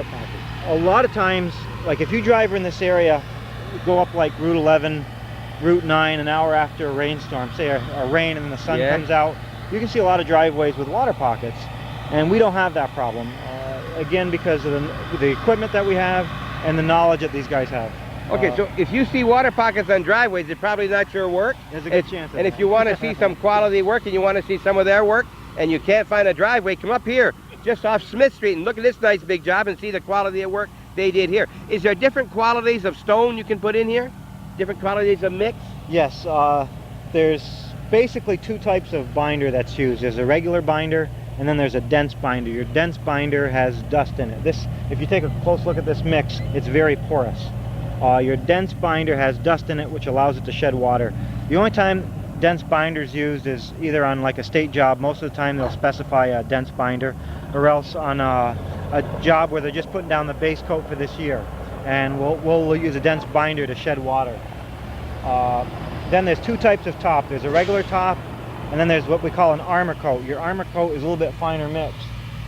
A lot of times, like if you drive in this area, go up like Route 11, Route 9, an hour after a rainstorm, say a rain and the sun comes out, you can see a lot of driveways with water pockets, and we don't have that problem. Again, because of the equipment that we have and the knowledge that these guys have. Okay, so if you see water pockets on driveways, it's probably not your work. There's a good chance of And that. if you want to see some quality work and you want to see some of their work and you can't find a driveway, come up here just off Smith Street and look at this nice big job and see the quality of work they did here. Is there different qualities of stone you can put in here? Different qualities of mix? Yes, there's basically two types of binder that's used. There's a regular binder and then there's a dense binder. Your dense binder has dust in it. This, if you take a close look at this mix, it's very porous. Your dense binder has dust in it, which allows it to shed water. The only time dense binder is used is either on like a state job. Most of the time they'll specify a dense binder, or else on a job where they're just putting down the base coat for this year, and we'll use a dense binder to shed water. Then there's two types of top. There's a regular top, and then there's what we call an armor coat. Your armor coat is a little bit finer mix,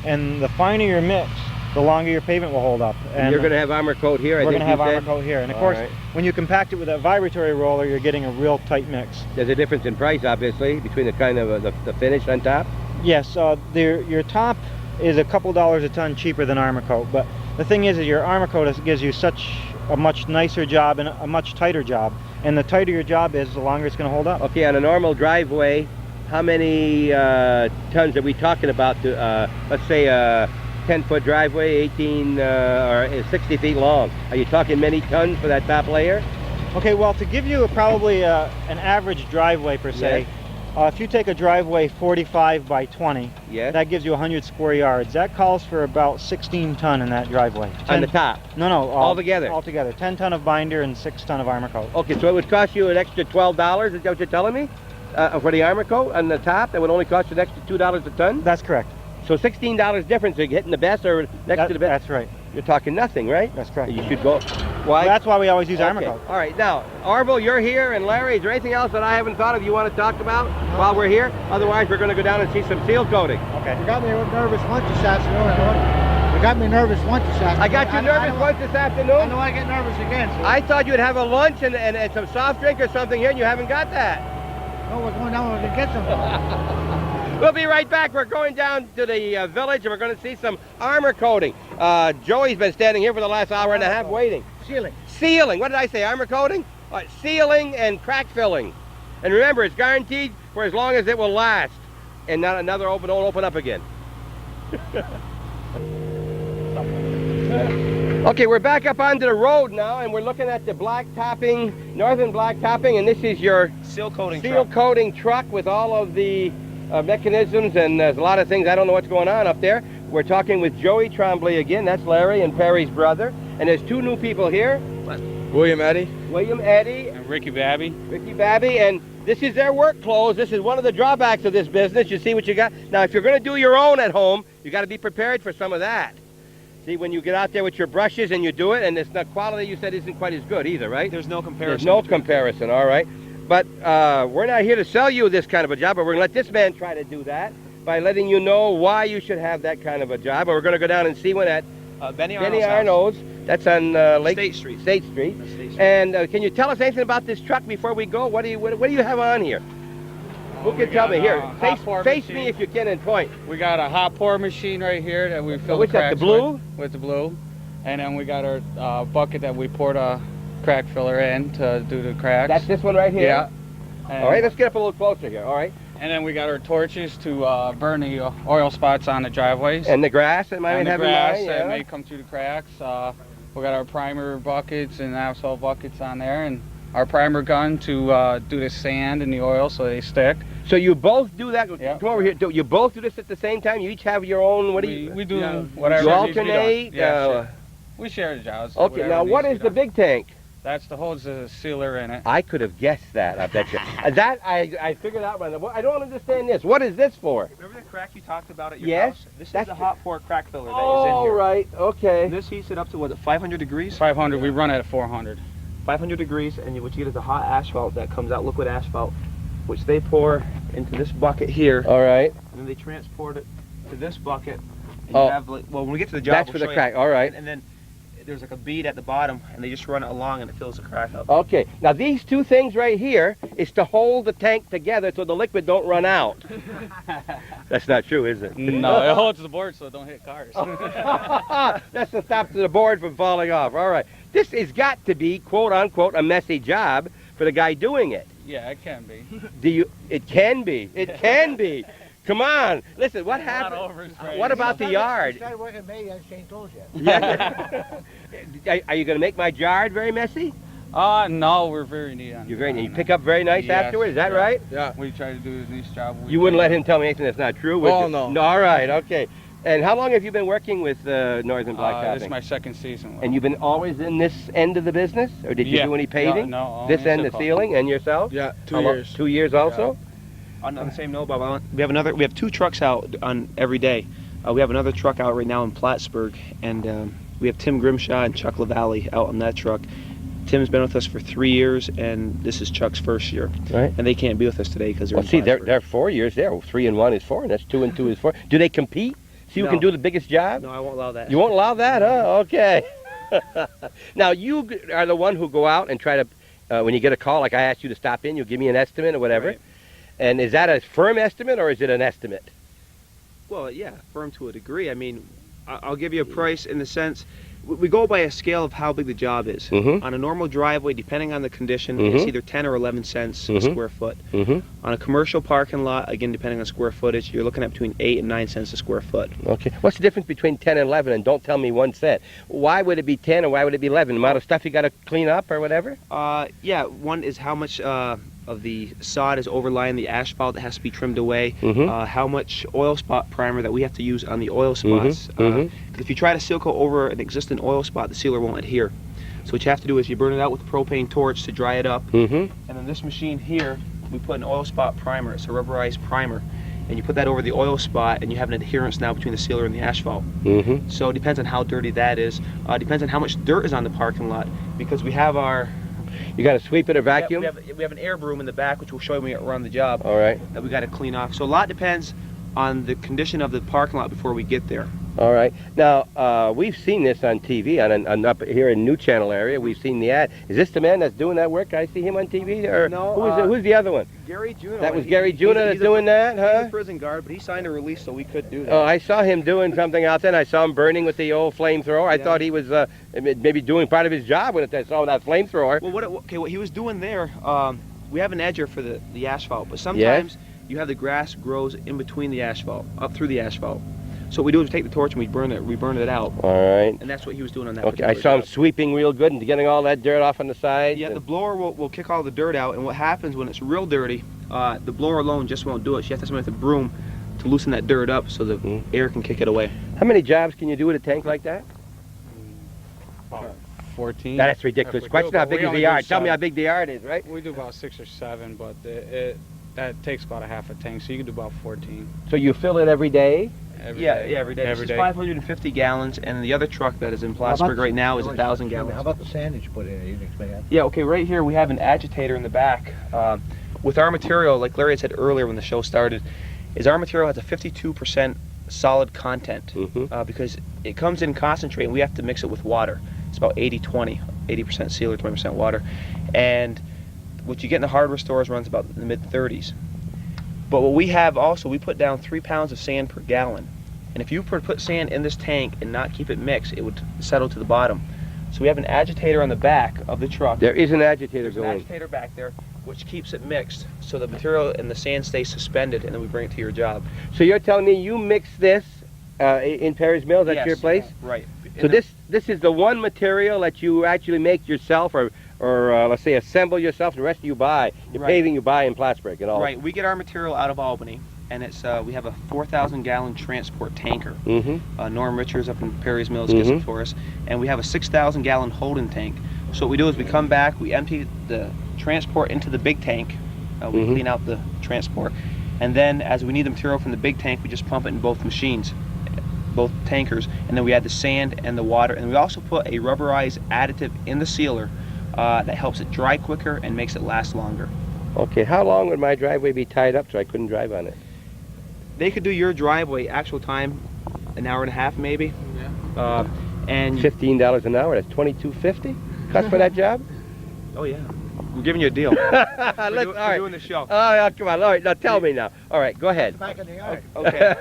and the finer your mix, the longer your pavement will hold up. And you're going to have armor coat here, I we're think going to have you armor said? coat here. And of All course, right. when you compact it with a vibratory roller, you're getting a real tight mix. There's a difference in price, obviously, between the kind of the finish on top. Yes, your top is a couple dollars a ton cheaper than armor coat, but the thing is your armor coat gives you such a much nicer job and a much tighter job. And the tighter your job is, the longer it's going to hold up. Okay, on a normal driveway, how many tons are we talking about? Let's say a 10-foot driveway, 18 or 60 feet long. Are you talking many tons for that top layer? Okay, well, to give you probably an average driveway per se, if you take a driveway 45 by 20, that gives you 100 square yards. That calls for about 16 ton in that driveway. On the top? No, all together? All together. 10 ton of binder and 6 ton of armor coat. Okay, so it would cost you an extra $12, is that what you're telling me? For the armor coat on the top, that would only cost you an extra $2 a ton? That's correct. So $16 difference, are you hitting the best or next to the best? That's right. You're talking nothing, right? That's correct. You should go. Why? Well, that's why we always use armor coat. All right, now, Orville, you're here, and Larry, is there anything else that I haven't thought of you want to talk about while we're here? Otherwise, we're going to go down and see some seal coating. Okay. You got me nervous once this afternoon. You got me nervous once this afternoon. I got you nervous once this afternoon? I don't want to get nervous again. So. I thought you'd have a lunch and some soft drink or something here, and you haven't got that. No, we're going down, we're going to get some. We'll be right back. We're going down to the village, and we're going to see some armor coating. Joey's been standing here for the last hour and a half waiting. Sealing. Sealing. What did I say? Armor coating? Sealing and crack filling. And remember, it's guaranteed for as long as it will last. And not another don't open up again. Okay, we're back up onto the road now, and we're looking at the Blacktopping, Northern Blacktopping, and this is your Seal coating truck with all of the mechanisms, and there's a lot of things. I don't know what's going on up there. We're talking with Joey Trombley again. That's Larry and Perry's brother. And there's two new people here. William Eddy. William Eddy. And Ricky Babby. Ricky Babby. And this is their work clothes. This is one of the drawbacks of this business. You see what you got. Now, if you're going to do your own at home, you got to be prepared for some of that. See, when you get out there with your brushes and you do it, and it's the quality you said isn't quite as good either, right? There's no comparison. There's no comparison, all right. But we're not here to sell you this kind of a job, but we're going to let this man try to do that by letting you know why you should have that kind of a job. And we're going to go down and see one at Benny Arno's. That's on State Street. State Street. And can you tell us anything about this truck before we go? What do you have on here? Who can tell me? Here, face me if you can and point. We got a hot pour machine right here that we fill the What's that, cracks the blue? with the blue. And then we got our bucket that we poured a crack filler in to do the cracks. That's this one right here? Yeah. All right, let's get up a little closer here, all right? And then we got our torches to burn the oil spots on the driveways. And the grass that might and the have grass in mind, that yeah. may come through the cracks. We got our primer buckets and asphalt buckets on there, and our primer gun to do the sand and the oil so they stick. So you both do that? Yeah. Come over here. You both do this at the same time? You each have your own, what do you? We do whatever You needs to be done. alternate? Yeah, sure. We share the jobs. Okay, whatever now needs what to be is the done. big tank? That's the holds the sealer in it. I could have guessed that, I bet you. That I figured out by the. I don't understand this. What is this for? Remember the crack you talked about at your Yes, house? This is that's the hot pour crack filler that is in Oh, here. right. Okay. This heats it up to, what, 500 degrees? 500. We run it at 400. 500 degrees, and what you get is a hot asphalt that comes out, liquid asphalt, which they pour into this bucket here, All right. and then they transport it to this bucket. And Oh. you have, like, well, when we get to the job, That's we'll for the show you. crack. All right. And then there's like a bead at the bottom, and they just run it along, and it fills the crack up. Okay. Now these two things right here is to hold the tank together so the liquid don't run out. That's not true, is it? No, it holds the board so it don't hit cars. That's to stop the board from falling off. All right. This has got to be, quote unquote, a messy job for the guy doing it. Yeah, it can be. It can be. It can be. Come on. Listen, what Not happened? oversprayed. What about the yard? I started working in May, as Shane told you. Yeah. Are you going to make my yard very messy? No, we're very neat on You're very. on You that. pick up very nice Yes, afterwards. Is that yeah. right? Yeah. We try to do a nice job. You wouldn't let him tell me anything that's not true, would Oh, you? no. All right. Okay. And how long have you been working with Northern Blacktopping? This is my second season. And you've been always in this end of the business, or did you Yeah. do any paving? No, This only end, the Sealcoating. ceiling, and yourself? Yeah, 2 How long? years. 2 years also. On the same note, Bob, we have 2 trucks out on every day. We have another truck out right now in Plattsburgh, and we have Tim Grimshaw and Chuck LaValle out on that truck. Tim's been with us for 3 years, and this is Chuck's first year. Right. And they can't be with us today because they're Well, in see, they're Plattsburgh. 4 years there. 3 and 1 is 4, and that's 2 and 2 is 4. Do they compete? See who can No. do the biggest job? No, I won't allow that. You won't allow that, huh? Okay. Now, you are the one who go out and try to, when you get a call, like I asked you to stop in, you give me an estimate or whatever. Right. And is that a firm estimate or is it an estimate? Well, yeah, firm to a degree. I mean, I'll give you a price in the sense, we go by a scale of how big the job is. Mhm. On a normal driveway, depending on the condition, Mhm. it's either 10 or 11 cents a Mhm. square foot. Mm-hmm. On a commercial parking lot, again, depending on square footage, you're looking at between 8 and 9 cents a square foot. Okay. What's the difference between 10 and 11? And don't tell me 1 cent. Why would it be 10 or why would it be 11? The amount of stuff you got to clean up or whatever? Yeah, one is how much of the sod is overlying the asphalt that has to be trimmed away. Mhm. How much oil spot primer that we have to use on the oil spots. mhm. If you try to seal coat over an existing oil spot, the sealer won't adhere. So what you have to do is you burn it out with a propane torch to dry it up. Mm-hmm. And then this machine here, we put an oil spot primer. It's a rubberized primer. And you put that over the oil spot, and you have an adherence now between the sealer and the asphalt. Mm-hmm. So it depends on how dirty that is. Depends on how much dirt is on the parking lot, because we have our You got to sweep it or vacuum? we have an air broom in the back, which we'll show you when we run the job, All right. that we got to clean off. So a lot depends on the condition of the parking lot before we get there. All right. Now, we've seen this on TV, on up here in New Channel area. We've seen the ad. Is this the man that's doing that work? I see him on TV? Or No, who's the other one? Gary Juno. That was Gary Juno that's doing that, He's a huh? prison guard, but he signed a release, so we could do that. Oh, I saw him doing something out there, and I saw him burning with the old flamethrower. I Yeah. thought he was maybe doing part of his job when I saw that flamethrower. Well, what he was doing there, we have an edger for the asphalt, but sometimes you have the grass grows in between the asphalt, up through the asphalt. So what we do is we take the torch and we burn it out, All right. and that's what he was doing on that. Okay, I particular saw him job. sweeping real good and getting all that dirt off on the side. Yeah, the blower will kick all the dirt out, and what happens when it's real dirty, the blower alone just won't do it. You have to have somebody with a broom to loosen that dirt up so the air can kick it away. How many jobs can you do with a tank like that? About 14. That's a ridiculous question. How big is the yard? Tell me how big the yard is, right? We do about 6 or 7, but that takes about a half a tank, so you can do about 14. So you fill it every day? Every Yeah, day. every day. Every This is day. 550 gallons, and the other truck that is in Plattsburgh right now is 1,000 gallons. How about the sand that you put in it? You can explain that. Yeah, okay, right here we have an agitator in the back. With our material, like Larry had said earlier when the show started, is our material has a 52% solid content Mhm. because it comes in concentrate and we have to mix it with water. It's about 80-20, 80% sealer, 20% water. And what you get in the hardware stores runs about in the mid-30s. But what we have also, we put down 3 pounds of sand per gallon. And if you put sand in this tank and not keep it mixed, it would settle to the bottom. So we have an agitator on the back of the truck. There is an agitator There's an going. agitator back there. which keeps it mixed, so the material and the sand stays suspended, and then we bring it to your job. So you're telling me you mix this in Perry's Mills at Yes, your place? right. So this is the one material that you actually make yourself, or let's say assemble yourself. The rest you buy. Your Right. paving you buy in Plattsburgh and all. Right. We get our material out of Albany, and it's we have a 4,000-gallon transport tanker. Mm-hmm. Norm Richards up in Perry's Mills gets it for us, and we have a 6,000-gallon holding tank. So what we do is we come back, we empty the transport into the big tank, we clean out the transport, and then as we need the material from the big tank, we just pump it in both machines, both tankers, and then we add the sand and the water, and we also put a rubberized additive in the sealer that helps it dry quicker and makes it last longer. Okay, how long would my driveway be tied up so I couldn't drive on it? They could do your driveway actual time, an hour and a half maybe. Yeah. And $15 an hour. That's $22.50 cost for that job. oh yeah, we're giving you a deal. Let's, all We're right. doing the show. Oh, yeah, come on. All right, now tell me now. All right, go ahead. Back in the yard. Okay.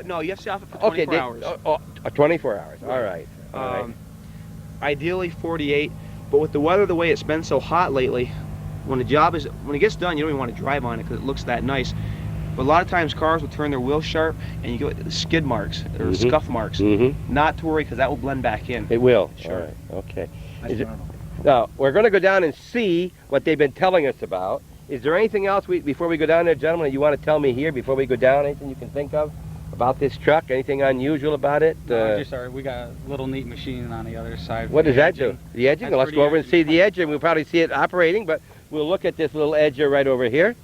No, you have to stop it for 24 hours. 24 hours. All right. All right. Ideally 48, but with the weather the way it's been so hot lately, when it gets done, you don't even want to drive on it because it looks that nice. But a lot of times cars will turn their wheels sharp and you get the skid marks or scuff marks. Not to worry, because that will blend back in. It will. Sure. All right. Okay. That's Now, we're going to go down and see what they've been telling us about. Is there anything else before we go down there, gentlemen, that you want to tell me here before we go down? Anything you can think of about this truck? Anything unusual about it? We got a little neat machine on the other side. What does that do? The edging? That's Well, let's for go the over and see the edger. We'll probably see it operating, but we'll look at this little edger right over here.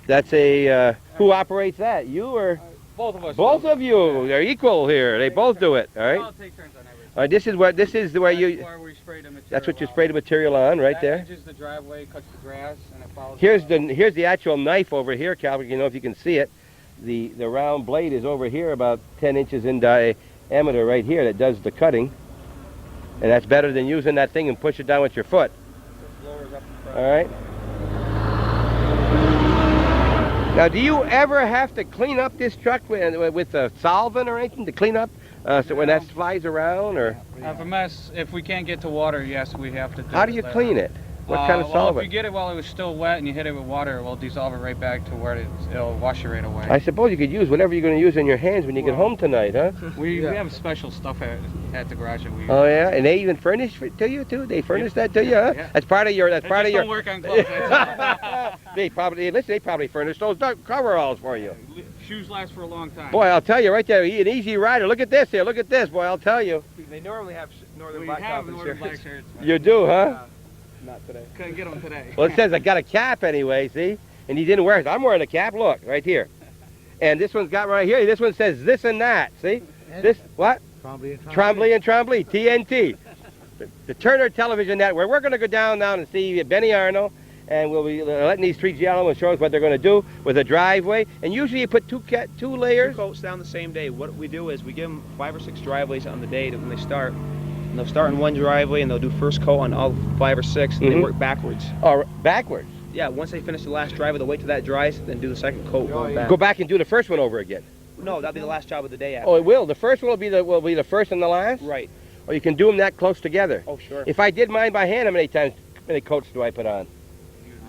That's a, who operates that? You or? Both of us. Both of you. They're equal here. They both do it, all right? I'll take turns on everything. All right, this is where you, Where we spray the material. that's what you spray the material on, right that there. edges the driveway, cuts the grass, and it follows. Here's the actual knife over here, Calvin. You know if you can see it. The round blade is over here, about 10 inches in diameter, right here. That does the cutting, and that's better than using that thing and push it down with your foot. All right. Now, do you ever have to clean up this truck with a solvent or anything to clean up so when that flies around, or? If a mess, if we can't get to water, yes, we have to. How do you clean it? What kind of Well, solvent? if you get it while it was still wet and you hit it with water, we'll dissolve it right back to where it'll wash it right away. I suppose you could use whatever you're going to use in your hands when you get home tonight, huh? We have special stuff at the garage that we use. Oh yeah, and they even furnish it to you too. They furnish that to you, huh? Yeah. That's part of your. That's They part just of your. don't work on clothes. That's all. They probably furnish those coveralls for you. Shoes last for a long time. Boy, I'll tell you right there, an easy rider. Look at this here. Look at this, boy. I'll tell you. They normally have Northern we have Blacktopping Northern Black shirts. shirts. You do, huh? Not today. Couldn't get them today. Well, it says I got a cap anyway. See, and he didn't wear it. I'm wearing a cap. Look right here, and this one's got right here. This one says this and that. See, this what? Trombley and Trombley, TNT. The Turner Television Network. We're going to go down now and see Benny Arnold, and we'll be letting these three gentlemen show us what they're going to do with a driveway. And usually you put two layers. 2 coats down the same day. What we do is we give them 5 or 6 driveways on the day when they start. And they'll start in one driveway and they'll do first coat on all 5 or 6, and they work backwards. Or backwards. Yeah, once they finish the last driveway, they'll wait till that dries, then do the second coat going back. Go back and do the first one over again. No, that'll be the last job of the day after. Oh, it will. The first one will be the first and the last. Right. Or you can do them that close together. Oh, sure. If I did mine by hand, how many coats do I put on?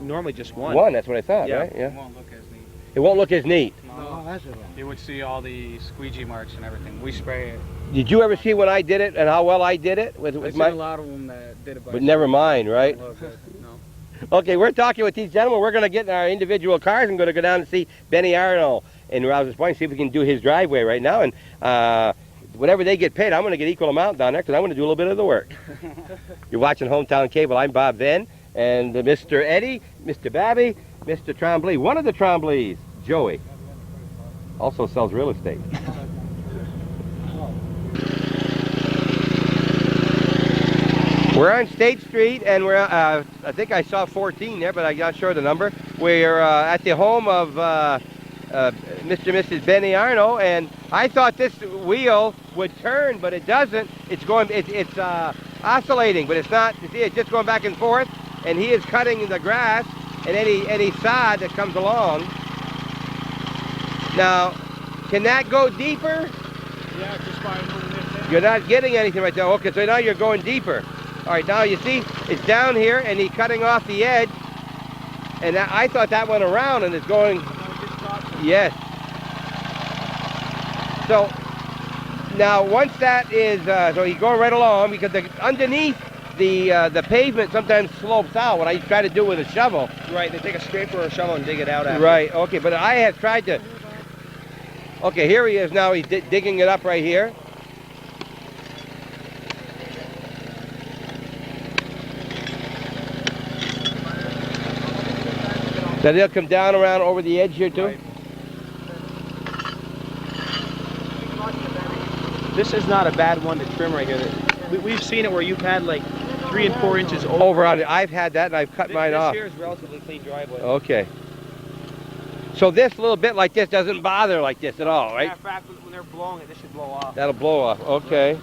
Normally just one. One. That's what I thought. Yeah. Right? It Yeah. won't look as neat. It won't look as neat. Oh, that's it. You would see all the squeegee marks and everything. We spray it. Did you ever see when I did it and how well I did it with I've seen my? a lot of them that did it by But never mind, right? Look, no. Okay, we're talking with these gentlemen. We're going to get in our individual cars and going to go down and see Benny Arnold in Rouse's Point, see if we can do his driveway right now. And whatever they get paid, I'm going to get equal amount down there because I'm going to do a little bit of the work. You're watching Hometown Cable. I'm Bob Venn, and Mr. Eddie, Mr. Babby, Mr. Trombley, one of the Trombleys, Joey, also sells real estate. We're on State Street, and we're, I think I saw 14 there, but I'm not sure of the number. We're at the home of Mr. and Mrs. Benny Arnold, and I thought this wheel would turn, but it doesn't. It's going, it's oscillating, but it's not. You see, it's just going back and forth, and he is cutting the grass and any sod that comes along. Now, can that go deeper? Yeah, just by moving this in. You're not getting anything right there. Okay, so now you're going deeper. All right, now you see it's down here and he's cutting off the edge. And I thought that went around and it's going, yes. So now once that is, so he's going right along because underneath the pavement sometimes slopes out. What I try to do with a shovel. Right, they take a scraper or a shovel and dig it out after. Right, okay, but I have tried to, okay, here he is now, he's digging it up right here. Then he'll come down around over the edge here too? Right. This is not a bad one to trim right here. We've seen it where you've had like 3 and 4 inches over on it. I've had that and I've cut mine off. This here is relatively clean driveway. Okay. So this little bit like this doesn't bother like this at all, right? Matter of fact, when they're blowing it, this should blow off. That'll blow off, okay.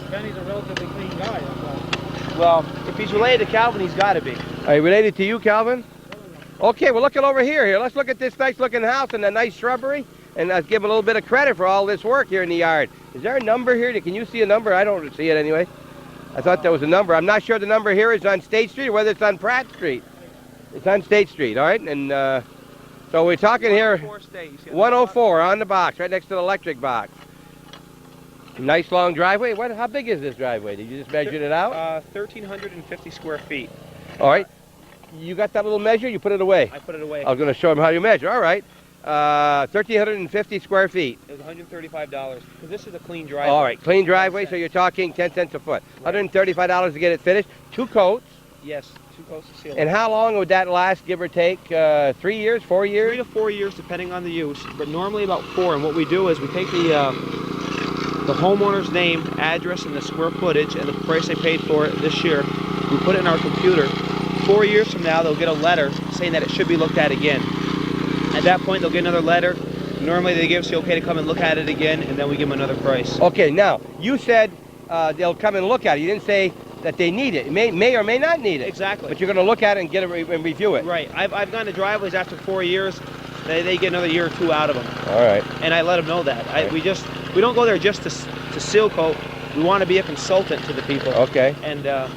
Benny's a relatively clean guy. Well, if he's related to Calvin, he's got to be. Are you related to you, Calvin? Okay, well, looking over here. Let's look at this nice looking house and the nice shrubbery, and let's give him a little bit of credit for all this work here in the yard. Is there a number here? Can you see a number? I don't see it anyway. I thought there was a number. I'm not sure the number here is on State Street or whether it's on Pratt Street. It's on State Street, all right? And so we're talking here, 104 on the box, right next to the electric box. Nice long driveway. How big is this driveway? Did you just measure it out? 1,350 square feet. All right. You got that little measure? You put it away? I put it away. I was going to show him how you measure. All right. 1,350 square feet. It was $135 because this is a clean driveway. All right. Clean driveway, so you're talking 10 cents a foot. Right. $135 to get it finished. 2 coats. Yes, 2 coats of seal. And how long would that last, give or take? 3 years, 4 years? 3 to 4 years, depending on the use, but normally about 4. And what we do is we take the homeowner's name, address, and the square footage, and the price they paid for it this year. We put it in our computer. 4 years from now, they'll get a letter saying that it should be looked at again. At that point, they'll get another letter. Normally, they give us the okay to come and look at it again, and then we give them another price. Okay, now, you said they'll come and look at it. You didn't say that they need it. It may or may not need it. Exactly. But you're going to look at it and get it and review it. Right. I've gone to driveways after 4 years. They get another year or 2 out of them. All right. And I let them know that. Right. We don't go there just to seal coat. We want to be a consultant to the people. Okay. And a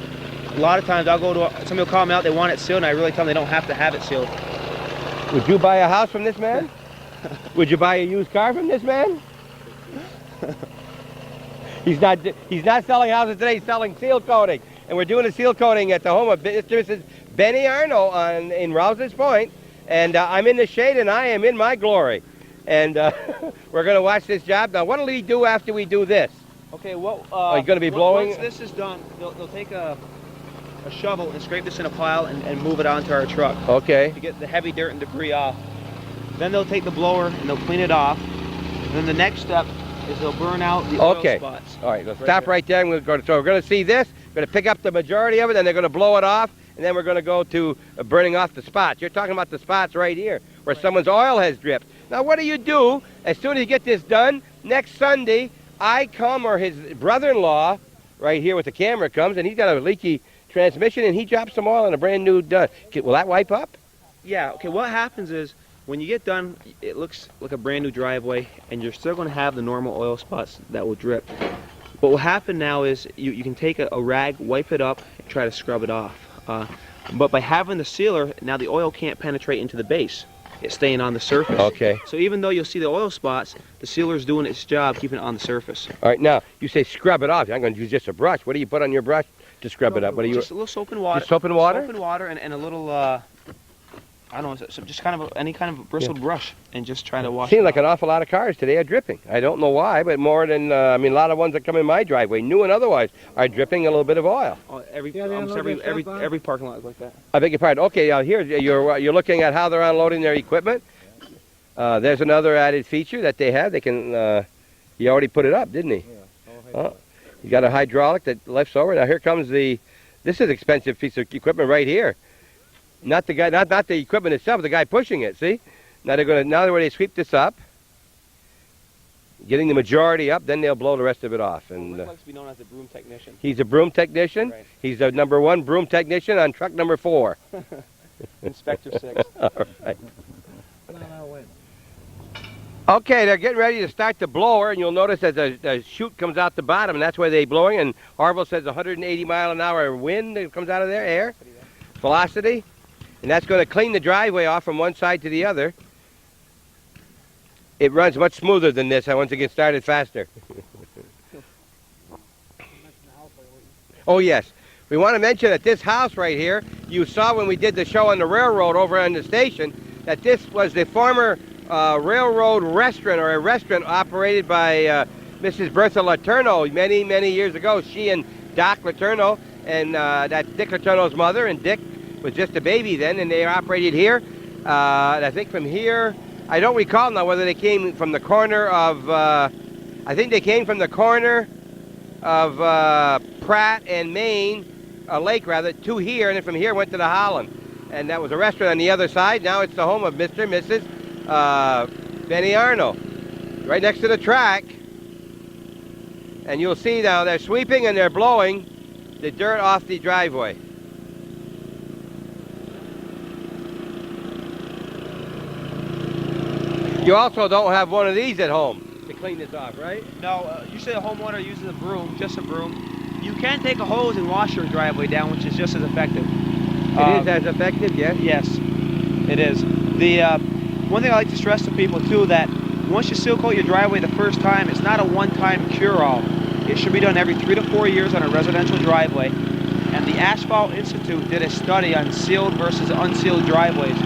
lot of times somebody will call me out, they want it sealed, and I really tell them they don't have to have it sealed. Would you buy a house from this man? Would you buy a used car from this man? He's not selling houses today, he's selling seal coating. And we're doing a seal coating at the home of Mrs. Benny Arno in Rouse's Point. And I'm in the shade and I am in my glory. And we're going to watch this job. Now, what will he do after we do this? Okay, well, are you going to be blowing? Once this is done, they'll take a shovel and scrape this in a pile and move it onto our truck. Okay. To get the heavy dirt and debris off. Then they'll take the blower and they'll clean it off. Then the next step is they'll burn out the oil spots. All right, let's stop right there. And we're going to see this. We're going to pick up the majority of it, then they're going to blow it off, and then we're going to go to burning off the spots. You're talking about the spots right here where someone's oil has dripped. Now, what do you do as soon as you get this done? Next Sunday, I come, or his brother-in-law right here with the camera comes, and he's got a leaky transmission, and he drops some oil in a brand new done. Will that wipe up? Yeah, okay, what happens is when you get done, it looks like a brand new driveway, and you're still going to have the normal oil spots that will drip. What will happen now is you can take a rag, wipe it up, and try to scrub it off. But by having the sealer, now the oil can't penetrate into the base. It's staying on the surface. Okay. So even though you'll see the oil spots, the sealer's doing its job, keeping it on the surface. All right, now, you say scrub it off. I'm going to use just a brush. What do you put on your brush to scrub it up? What do you? Just a little soap and water. Just soap and water? Soap and water and a little, I don't know, just kind of any kind of bristled brush and just try to wash it Seems like off. an awful lot of cars today are dripping. I don't know why, but more than, a lot of ones that come in my driveway, new and otherwise, are dripping a little bit of oil. Almost every parking lot is like that. I beg your pardon. Okay, here you're looking at how they're unloading their equipment. There's another added feature that they have. They can, he already put it up, didn't he? Yeah. You got a hydraulic that lifts over. Now here comes this is an expensive piece of equipment right here. Not the guy, not the equipment itself, the guy pushing it. See? Now now they sweep this up, getting the majority up. Then they'll blow the rest of it off. And Rick likes to be known as the broom technician. He's a broom technician. Right. He's the #1 broom technician on truck number 4. Inspector 6. All right. Okay, they're getting ready to start the blower, and you'll notice that the chute comes out the bottom, and that's where they're blowing. And Orville says 180-mile-an-hour wind that comes out of there, air, velocity, and that's going to clean the driveway off from one side to the other. It runs much smoother than this. I want to get started faster. Oh yes, we want to mention that this house right here, you saw when we did the show on the railroad over on the station, that this was the former railroad restaurant, or a restaurant operated by Mrs. Bertha Letourneau many, many years ago. She and Doc Letourneau, and that's Dick Letourneau's mother, and Dick was just a baby then, and they operated here. And I think from here, I don't recall now whether they came from the corner of, I think they came from the corner of Pratt and Main, Lake rather, to here, and then from here went to the Holland. And that was a restaurant on the other side. Now it's the home of Mr. and Mrs. Benny Arnold, right next to the track. And you'll see now they're sweeping and they're blowing the dirt off the driveway. You also don't have one of these at home to clean this off, right? No, usually a homeowner uses a broom, just a broom. You can take a hose and wash your driveway down, which is just as effective. It is as effective, yes? Yes, it is. The one thing I like to stress to people too, that once you seal coat your driveway the first time, it's not a one-time cure-all. It should be done every 3 to 4 years on a residential driveway. And the Asphalt Institute did a study on sealed versus unsealed driveways.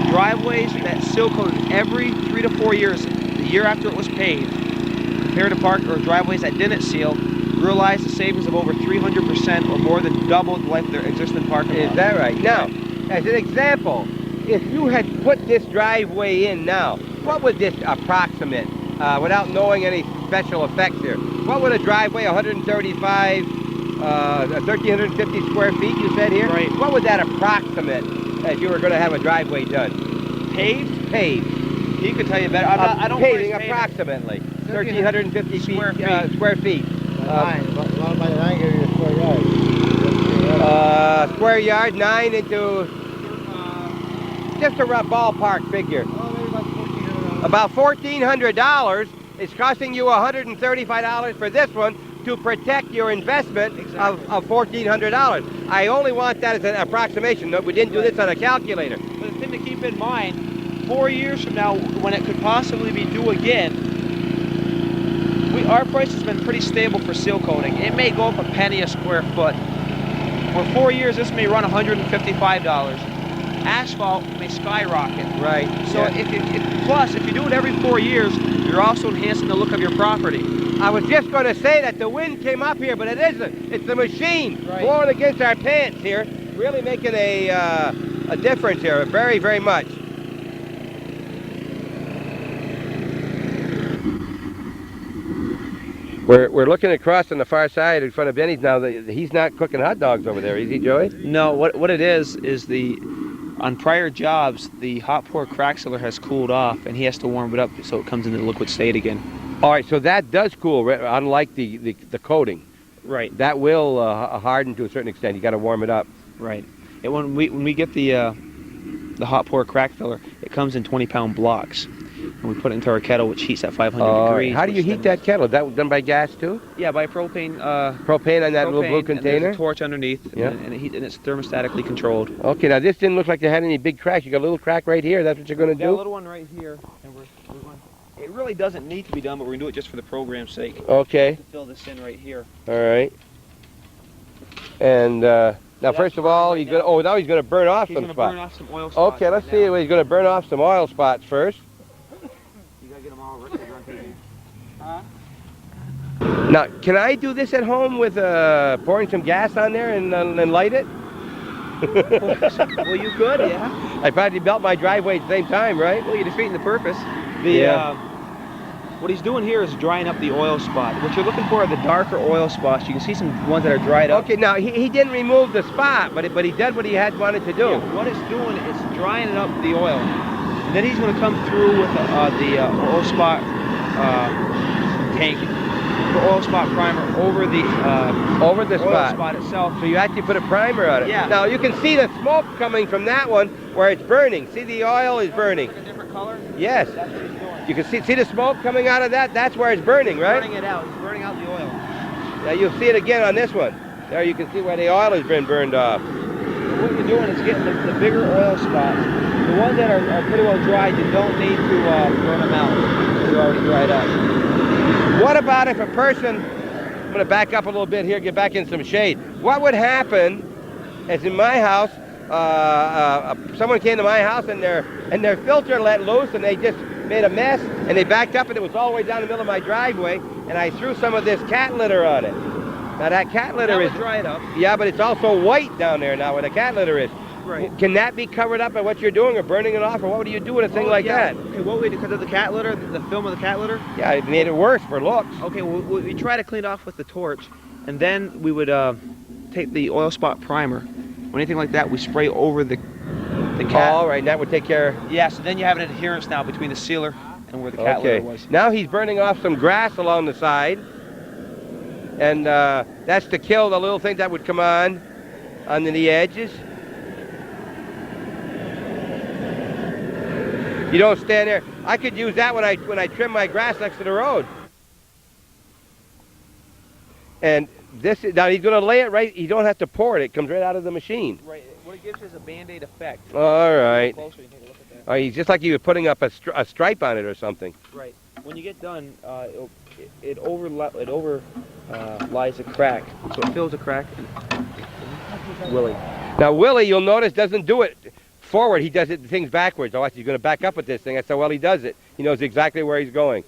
Driveways that seal coated every 3 to 4 years, the year after it was paved, compared to driveways that didn't seal, realized a savings of over 300%, or more than double the life of their existing parking lot. Is that right? Now, as an example, if you had put this driveway in now, what would this approximate, without knowing any special effects here? What would a driveway, 1,350 square feet, you said here? Right. What would that approximate if you were going to have a driveway done? Paved? Paved. He could tell you better. I don't paving approximately 1,350 square feet. About by 9 give you a square yard. Square yard, 9 into, just a rough ballpark figure. Oh, maybe about $1,400. About $1,400. It's costing you $135 for this one to protect your investment of $1,400. I only want that as an approximation. No, we didn't do this on a calculator. But the thing to keep in mind, 4 years from now, when it could possibly be due again, our price has been pretty stable for seal coating. It may go up a penny a square foot. For 4 years, this may run $155. Asphalt may skyrocket. Right. So plus, if you do it every 4 years, you're also enhancing the look of your property. I was just going to say that the wind came up here, but it isn't. It's the machine blowing against our pants here, really making a difference here, very, very much. We're looking across on the far side in front of Benny's now. He's not cooking hot dogs over there, is he, Joey? No, what it is on prior jobs, the hot pour crack sealer has cooled off, and he has to warm it up so it comes into the liquid state again. All right, so that does cool, unlike the coating. Right. That will harden to a certain extent. You got to warm it up. Right. And when we get the hot pour crack filler, it comes in 20-pound blocks. And we put it into our kettle, which heats at 500 degrees. How do you heat that kettle? Is that done by gas too? Yeah, by propane. Propane on that little blue container? And there's a torch underneath, yeah. and it's thermostatically controlled. Okay, now this didn't look like they had any big cracks. You got a little crack right here. That's what you're going to do? Yeah, a little one right here. And we're going. It really doesn't need to be done, but we're going to do it just for the program's sake. Okay. To fill this in right here. All right. And now, first of all, he's going to. Now he's going to burn off some spots. He's going to burn off some oil spots. Okay, let's see. He's going to burn off some oil spots first. Now, can I do this at home with pouring some gas on there and light it? Well, you could, yeah. I probably built my driveway at the same time, right? Well, you're defeating the purpose. What he's doing here is drying up the oil spot. What you're looking for are the darker oil spots. You can see some ones that are dried up. Okay, now he didn't remove the spot, but he did what he had wanted to do. Yeah, what it's doing is drying up the oil. And then he's going to come through with the oil spot tank, the oil spot primer over the over the oil spot itself. So you actually put a primer on it. Yeah. Now you can see the smoke coming from that one where it's burning. See, the oil is burning. Like a different color? Yes. That's what he's doing. You can see the smoke coming out of that? That's where it's burning, right? Burning it out. It's burning out the oil. Yeah, you'll see it again on this one. There you can see where the oil has been burned off. What you're doing is getting the bigger oil spots. The ones that are pretty well dried, you don't need to burn them out. They're already dried up. What about if a person, I'm going to back up a little bit here, get back in some shade. What would happen, as in my house, someone came to my house and their filter let loose and they just made a mess and they backed up and it was all the way down the middle of my driveway and I threw some of this cat litter on it. Now that cat litter is dry it up. Yeah, but it's also white down there now where the cat litter is. Right. Can that be covered up by what you're doing or burning it off, or what do you do with a thing like that? Okay, what we do because of the cat litter, the film of the cat litter? Yeah, it made it worse for looks. Okay, well, we try to clean it off with the torch, and then we would take the oil spot primer. Or anything like that, we spray over the cat. All right, that would take care. Yeah, so then you have an adherence now between the sealer and where the cat litter was. Now he's burning off some grass along the side, and that's to kill the little thing that would come on the edges. You don't stand there. I could use that when I trim my grass next to the road. And this now he's going to lay it right. You don't have to pour it. It comes right out of the machine. Right. What it gives is a Band-Aid effect. All right. Closer, you can take a look at that. Oh, he's just like you were putting up a stripe on it or something. Right. When you get done, it overlies a crack, so it fills a crack. Willie. Now Willie, you'll notice, doesn't do it forward. He does it things backwards. Oh, he's going to back up with this thing. That's how well he does it. He knows exactly where he's going.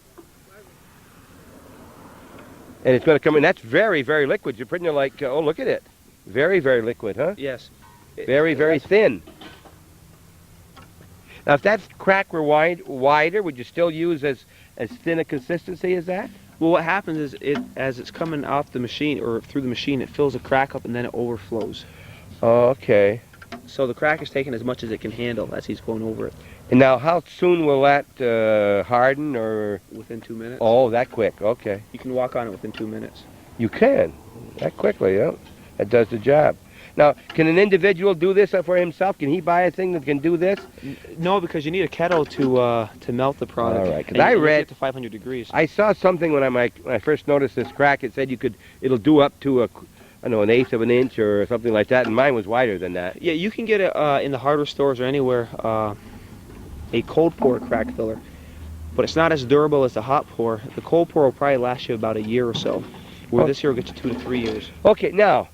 And it's going to come in. That's very, very liquid. You're putting it like, oh, look at it. Very, very liquid, huh? Yes. Very, very thin. Now, if that crack were wider, would you still use as thin a consistency as that? Well, what happens is as it's coming off the machine or through the machine, it fills a crack up and then it overflows. Oh, okay. So the crack is taking as much as it can handle as he's going over it. And now, how soon will that harden, or? Within 2 minutes. Oh, that quick. Okay. You can walk on it within 2 minutes. You can. That quickly, yeah. That does the job. Now, can an individual do this for himself? Can he buy a thing that can do this? No, because you need a kettle to melt the product. All right, because I read it to 500 degrees. I saw something when I first noticed this crack. It said it'll do up to an eighth of an inch or something like that, and mine was wider than that. Yeah, you can get it in the hardware stores or anywhere, a cold pour crack filler, but it's not as durable as the hot pour. The cold pour will probably last you about a year or so, where this here will get you 2 to 3 years. Okay, now,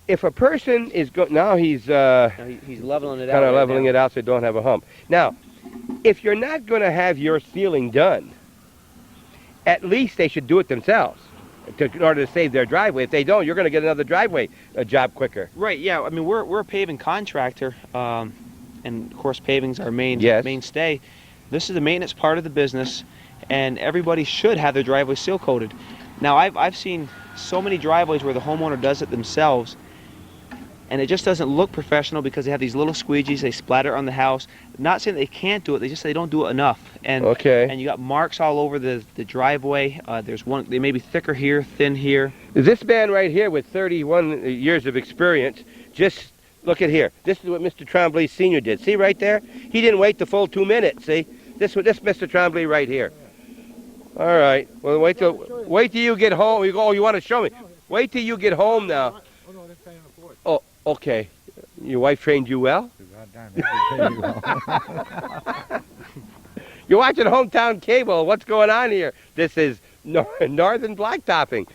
if a person is now he's he's leveling it out. Kind of leveling it out so it don't have a hump. Now, if you're not going to have your sealing done, at least they should do it themselves in order to save their driveway. If they don't, you're going to get another driveway job quicker. Right. Yeah. I mean, we're a paving contractor, and of course, paving's our mainstay. This is the maintenance part of the business, and everybody should have their driveway seal coated. Now, I've seen so many driveways where the homeowner does it themselves, and it just doesn't look professional because they have these little squeegees, they splatter on the house. Not saying they can't do it, they just say they don't do it enough. And and you got marks all over the driveway. There's one, they may be thicker here, thin here. This man right here with 31 years of experience, just look at here. This is what Mr. Trombley Sr. did. See right there? He didn't wait the full 2 minutes, see? This Mr. Trombley right here. All right. Well, wait till you get home. You go, oh, you want to show me? Wait till you get home now. Oh, okay. Your wife trained you well? You're watching Hometown Cable. What's going on here? This is Northern Blacktopping.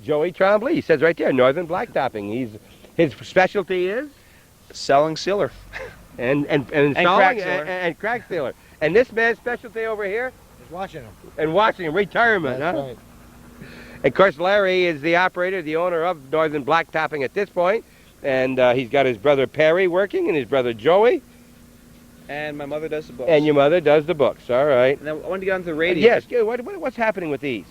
Joey Trombley, he says right there, Northern Blacktopping. His specialty is? Selling sealer. And installing and crack sealer. And this man's specialty over here? Watching them. And watching him, retirement, That's huh? right. Of course, Larry is the operator, the owner of Northern Blacktopping at this point. And he's got his brother Perry working and his brother Joey. And my mother does the books. And your mother does the books, all right. And then I wanted to get onto the radio. Yes, what's happening with these?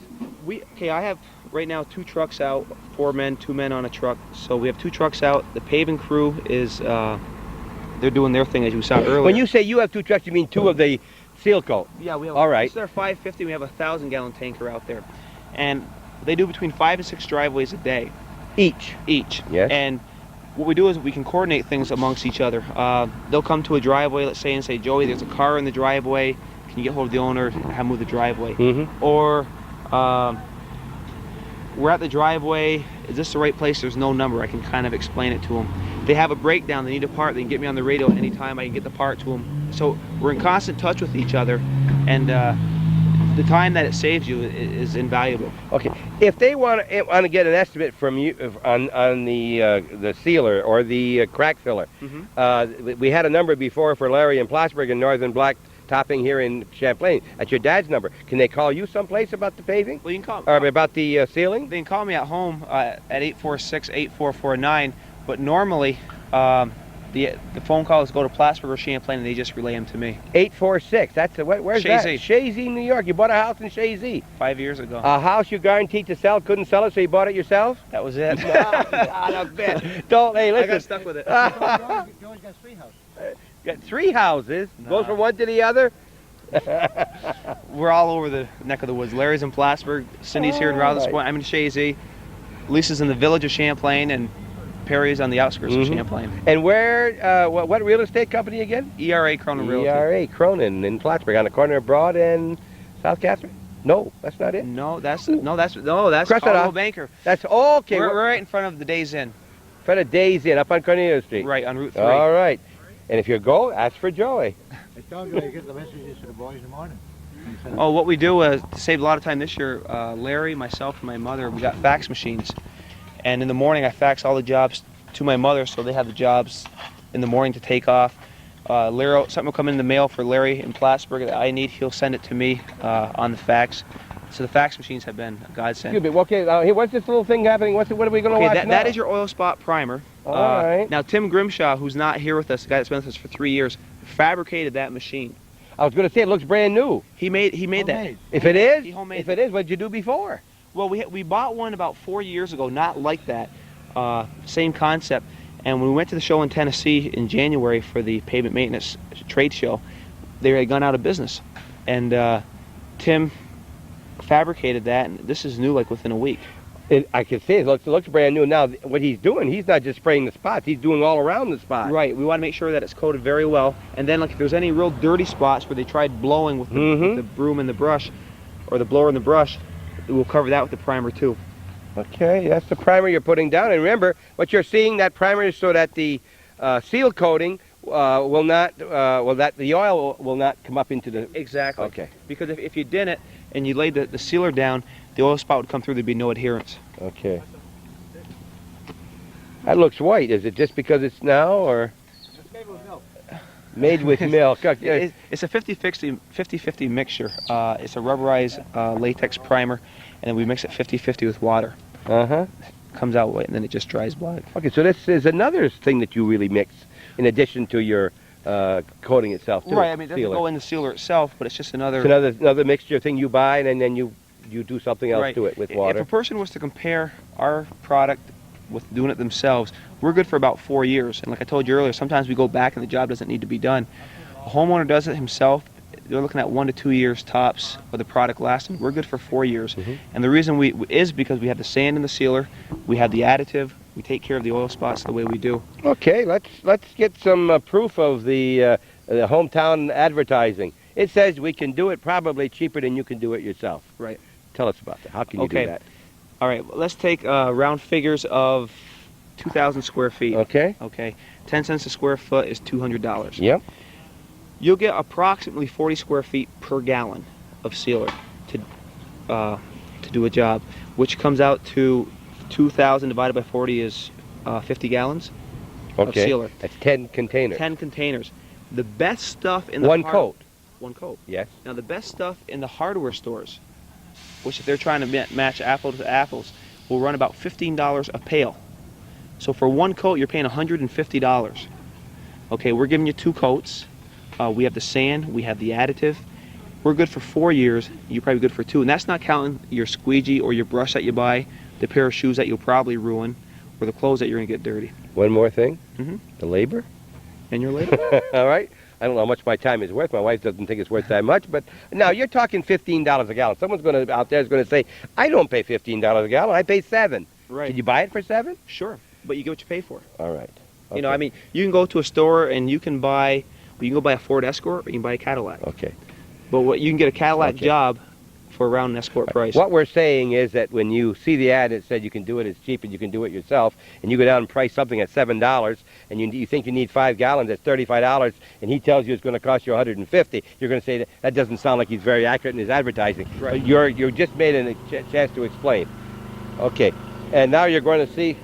I have right now 2 trucks out, 4 men, 2 men on a truck. So we have 2 trucks out. The paving crew is, they're doing their thing as you saw earlier. When you say you have 2 trucks, you mean 2 of the seal coat? Yeah, we have. All right. This is our 550. We have a 1,000-gallon tanker out there, and they do between 5 and 6 driveways a day. Each. Yes. And what we do is we can coordinate things amongst each other. They'll come to a driveway, let's say, and say, Joey, there's a car in the driveway. can you get hold of the owner, have him move the driveway? Mm-hmm. Or we're at the driveway, is this the right place? There's no number. I can kind of explain it to them. They have a breakdown, they need a part, they can get me on the radio at any time, I can get the part to them. So we're in constant touch with each other, and the time that it saves you is invaluable. Okay. If they want to get an estimate from you on the sealer or the crack filler, we had a number before for Larry in Plattsburgh and Northern Blacktopping here in Champlain. That's your dad's number. Can they call you someplace about the paving? Well, you can call or about the sealing? They can call me at home at 846-8449, but normally the phone calls go to Plattsburgh or Champlain, and they just relay them to me. 846. That's where's that? Shazy. Shazy, New York. You bought a house in Shazy. 5 years ago. A house you guaranteed to sell, couldn't sell it, so you bought it yourself? That was it. Don't. Hey, listen. I got stuck with it. George got 3 houses. Got 3 houses. No. Goes from one to the other. We're all over the neck of the woods. Larry's in Plattsburgh, Cindy's here in Rouse's Point, I'm in Shazy, Lisa's in the village of Champlain, and Perry's on the outskirts of Champlain. And where? What real estate company again? ERA Cronin Realty. ERA Cronin in Plattsburgh, on the corner of Broad and South Catherine. No, that's not it. That's Cross it Caldwell off. Banker. That's okay. We're right in front of the Days Inn. In front of Days Inn, up on Cornelia Street. Right on Route 3. All right. And if you go, ask for Joey. I told you I get the messages to the boys in the morning. Oh, what we do is to save a lot of time this year. Larry, myself, and my mother, we got fax machines, and in the morning I fax all the jobs to my mother, so they have the jobs in the morning to take off. Larry, something will come in the mail for Larry in Plattsburgh that I need. He'll send it to me on the fax. So the fax machines have been a godsend. Excuse me. Okay. Hey, what's this little thing happening? What are we going to watch now? That is your oil spot primer. All right. Now Tim Grimshaw, who's not here with us, the guy that's been with us for 3 years, fabricated that machine. I was going to say it looks brand new. He made that. If it is, He homemade if it is, what did you do before? Well, we bought one about 4 years ago, not like that, same concept. And when we went to the show in Tennessee in January for the pavement maintenance trade show, they had gone out of business, and Tim fabricated that, and this is new, like within a week. I can see it looks brand new. Now, what he's doing, he's not just spraying the spots, he's doing all around the spot. Right, we want to make sure that it's coated very well, and then like if there's any real dirty spots where they tried blowing with the broom and the brush, or the blower and the brush, we'll cover that with the primer too. Okay, that's the primer you're putting down, and remember, what you're seeing, that primer is so that the seal coating will not, that the oil will not come up into the... Exactly. Okay. Because if you didn't, and you laid the sealer down, the oil spot would come through, there'd be no adherence. Okay. That looks white. Is it just because it's now, or? It's made with milk. Made with milk. It's a 50-50 mixture. It's a rubberized latex primer, and then we mix it 50-50 with water. Uh-huh. Comes out white, and then it just dries black. Okay, so this is another thing that you really mix, in addition to your coating itself, too. Right, I mean, it doesn't go in the sealer itself, but it's just another... It's another mixture thing you buy, and then you do something else to it with water. If a person was to compare our product with doing it themselves, we're good for about 4 years. And like I told you earlier, sometimes we go back and the job doesn't need to be done. A homeowner does it himself, they're looking at 1 to 2 years tops of the product lasting. We're good for 4 years. And the reason is because we have the sand in the sealer, we have the additive, we take care of the oil spots the way we do. Okay, let's get some proof of the hometown advertising. It says we can do it probably cheaper than you can do it yourself. Right. Tell us about that. How can you do that? All right, well, let's take round figures of 2,000 square feet. Okay. Okay. 10 cents a square foot is $200. Yep. You'll get approximately 40 square feet per gallon of sealer to do a job, which comes out to 2,000 divided by 40 is 50 gallons of sealer. That's 10 containers. 10 containers. The best stuff in the One coat. One coat. Yes. Now the best stuff in the hardware stores, which if they're trying to match apples to apples, will run about $15 a pail. So for one coat, you're paying $150. Okay, we're giving you 2 coats. We have the sand, we have the additive. We're good for 4 years. You're probably good for 2, and that's not counting your squeegee or your brush that you buy, the pair of shoes that you'll probably ruin, or the clothes that you're gonna get dirty. One more thing. Mm-hmm. The labor. And your labor. All right. I don't know how much my time is worth. My wife doesn't think it's worth that much. But now you're talking $15 a gallon. Someone's out there is going to say, I don't pay $15 a gallon. I pay $7. Right. Can you buy it for $7? Sure, but you get what you pay for. All right. Okay. You know, I mean, you can go to a store and you can go buy a Ford Escort or you can buy a Cadillac. Okay. But what you can get a Cadillac Okay. job for around an Escort price. What we're saying is that when you see the ad that said you can do it, it's cheap and you can do it yourself, and you go down and price something at $7, and you think you need 5 gallons at $35, and he tells you it's going to cost you $150, you're going to say that doesn't sound like he's very accurate in his advertising. Right. But you're just made a chance to explain. Okay, and now you're going to see.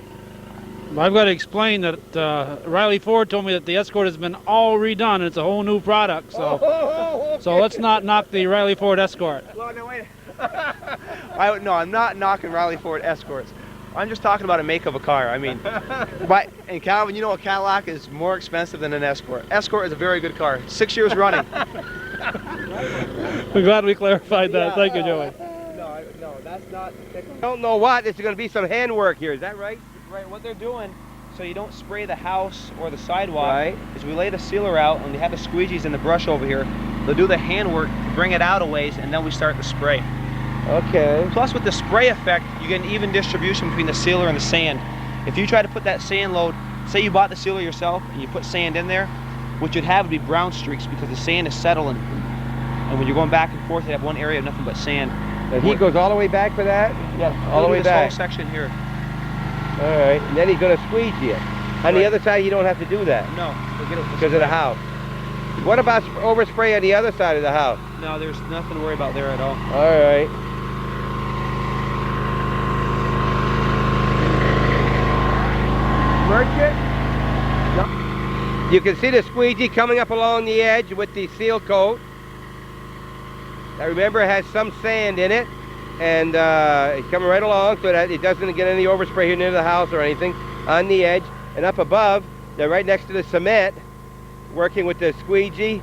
I've got to explain that Riley Ford told me that the Escort has been all redone and it's a whole new product. So, so let's not knock the Riley Ford Escort. Well, no, wait. No, I'm not knocking Riley Ford Escorts. I'm just talking about a make of a car. I mean, and Calvin, you know a Cadillac is more expensive than an Escort. Escort is a very good car. 6 years running. We're glad we clarified that. Thank you, Joey. No, that's not. Don't know what. There's going to be some handwork here. Is that right? Right, what they're doing, so you don't spray the house or the sidewalk, Right. is we lay the sealer out and they have the squeegees and the brush over here. They'll do the handwork, bring it out a ways, and then we start the spray. Okay. Plus with the spray effect, you get an even distribution between the sealer and the sand. If you try to put that sand load, say you bought the sealer yourself and you put sand in there, what you'd have would be brown streaks because the sand is settling. And when you're going back and forth, you have one area of nothing but sand. And he goes all the way back for that? Yeah, all the way this back. whole section here. All right, and then he's going to squeegee it. On the Right. other side, you don't have to do that No, we'll get it with because of the house. What about overspray on the other side of the house? No, there's nothing to worry about there at all. All right. Merchant? You can see the squeegee coming up along the edge with the seal coat. Now remember, it has some sand in it, and it's coming right along so that it doesn't get any overspray here near the house or anything on the edge. And up above, they're right next to the cement, working with the squeegee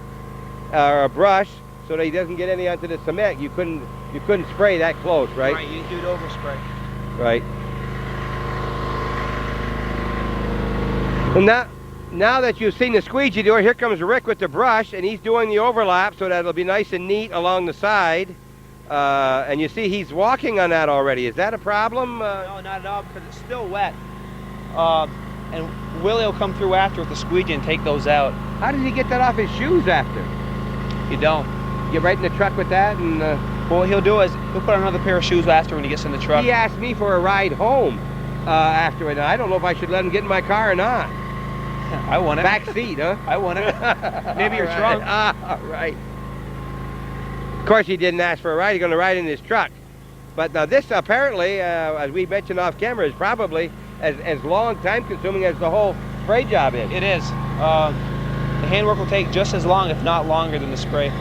or a brush so that he doesn't get any onto the cement. You couldn't spray that close, right? Right, you do it overspray. Right. Well, now that you've seen the squeegee do it, here comes Rick with the brush, and he's doing the overlap so that it'll be nice and neat along the side. And you see he's walking on that already. Is that a problem? No, not at all, because it's still wet. And Willie will come through after with the squeegee and take those out. How does he get that off his shoes after? You don't. Get right in the truck with that, and Well, what he'll do is he'll put on another pair of shoes after when he gets in the truck. he asked me for a ride home after it. I don't know if I should let him get in my car or not. I want it. Back seat, huh? I want it. Maybe your All trunk. right. All right. Of course, he didn't ask for a ride. He's going to ride in his truck. But now this apparently, as we mentioned off camera, is probably as long time consuming as the whole spray job is. It is. The handwork will take just as long, if not longer, than the spray.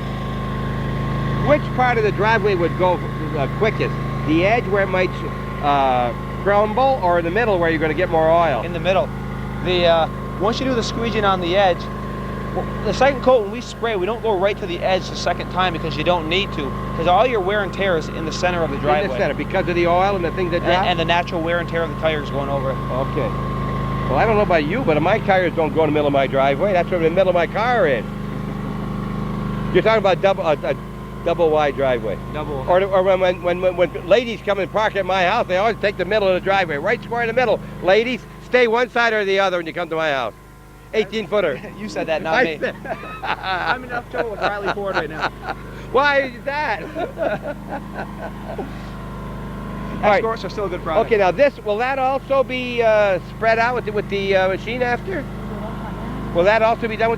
Which part of the driveway would go quickest? The edge where it might crumble, or in the middle where you're going to get more oil? In the middle. Once you do the squeegeing on the edge, well, the second coat, when we spray, we don't go right to the edge the second time because you don't need to. Because all your wear and tear is in the center of the driveway. In the center, because of the oil and the things that drop? And the natural wear and tear of the tires going over it. Okay. Well, I don't know about you, but my tires don't go in the middle of my driveway. That's where the middle of my car is. You're talking about a double wide driveway. Double. Or when ladies come and park at my house, they always take the middle of the driveway, right square in the middle. Ladies, stay one side or the other when you come to my house. 18-footer. You said that, not me. I'm in enough trouble with Riley Ford right now. Why is that? All right. Escorts are still a good product. Okay, now will that also be spread out with the machine after? Will that also be done with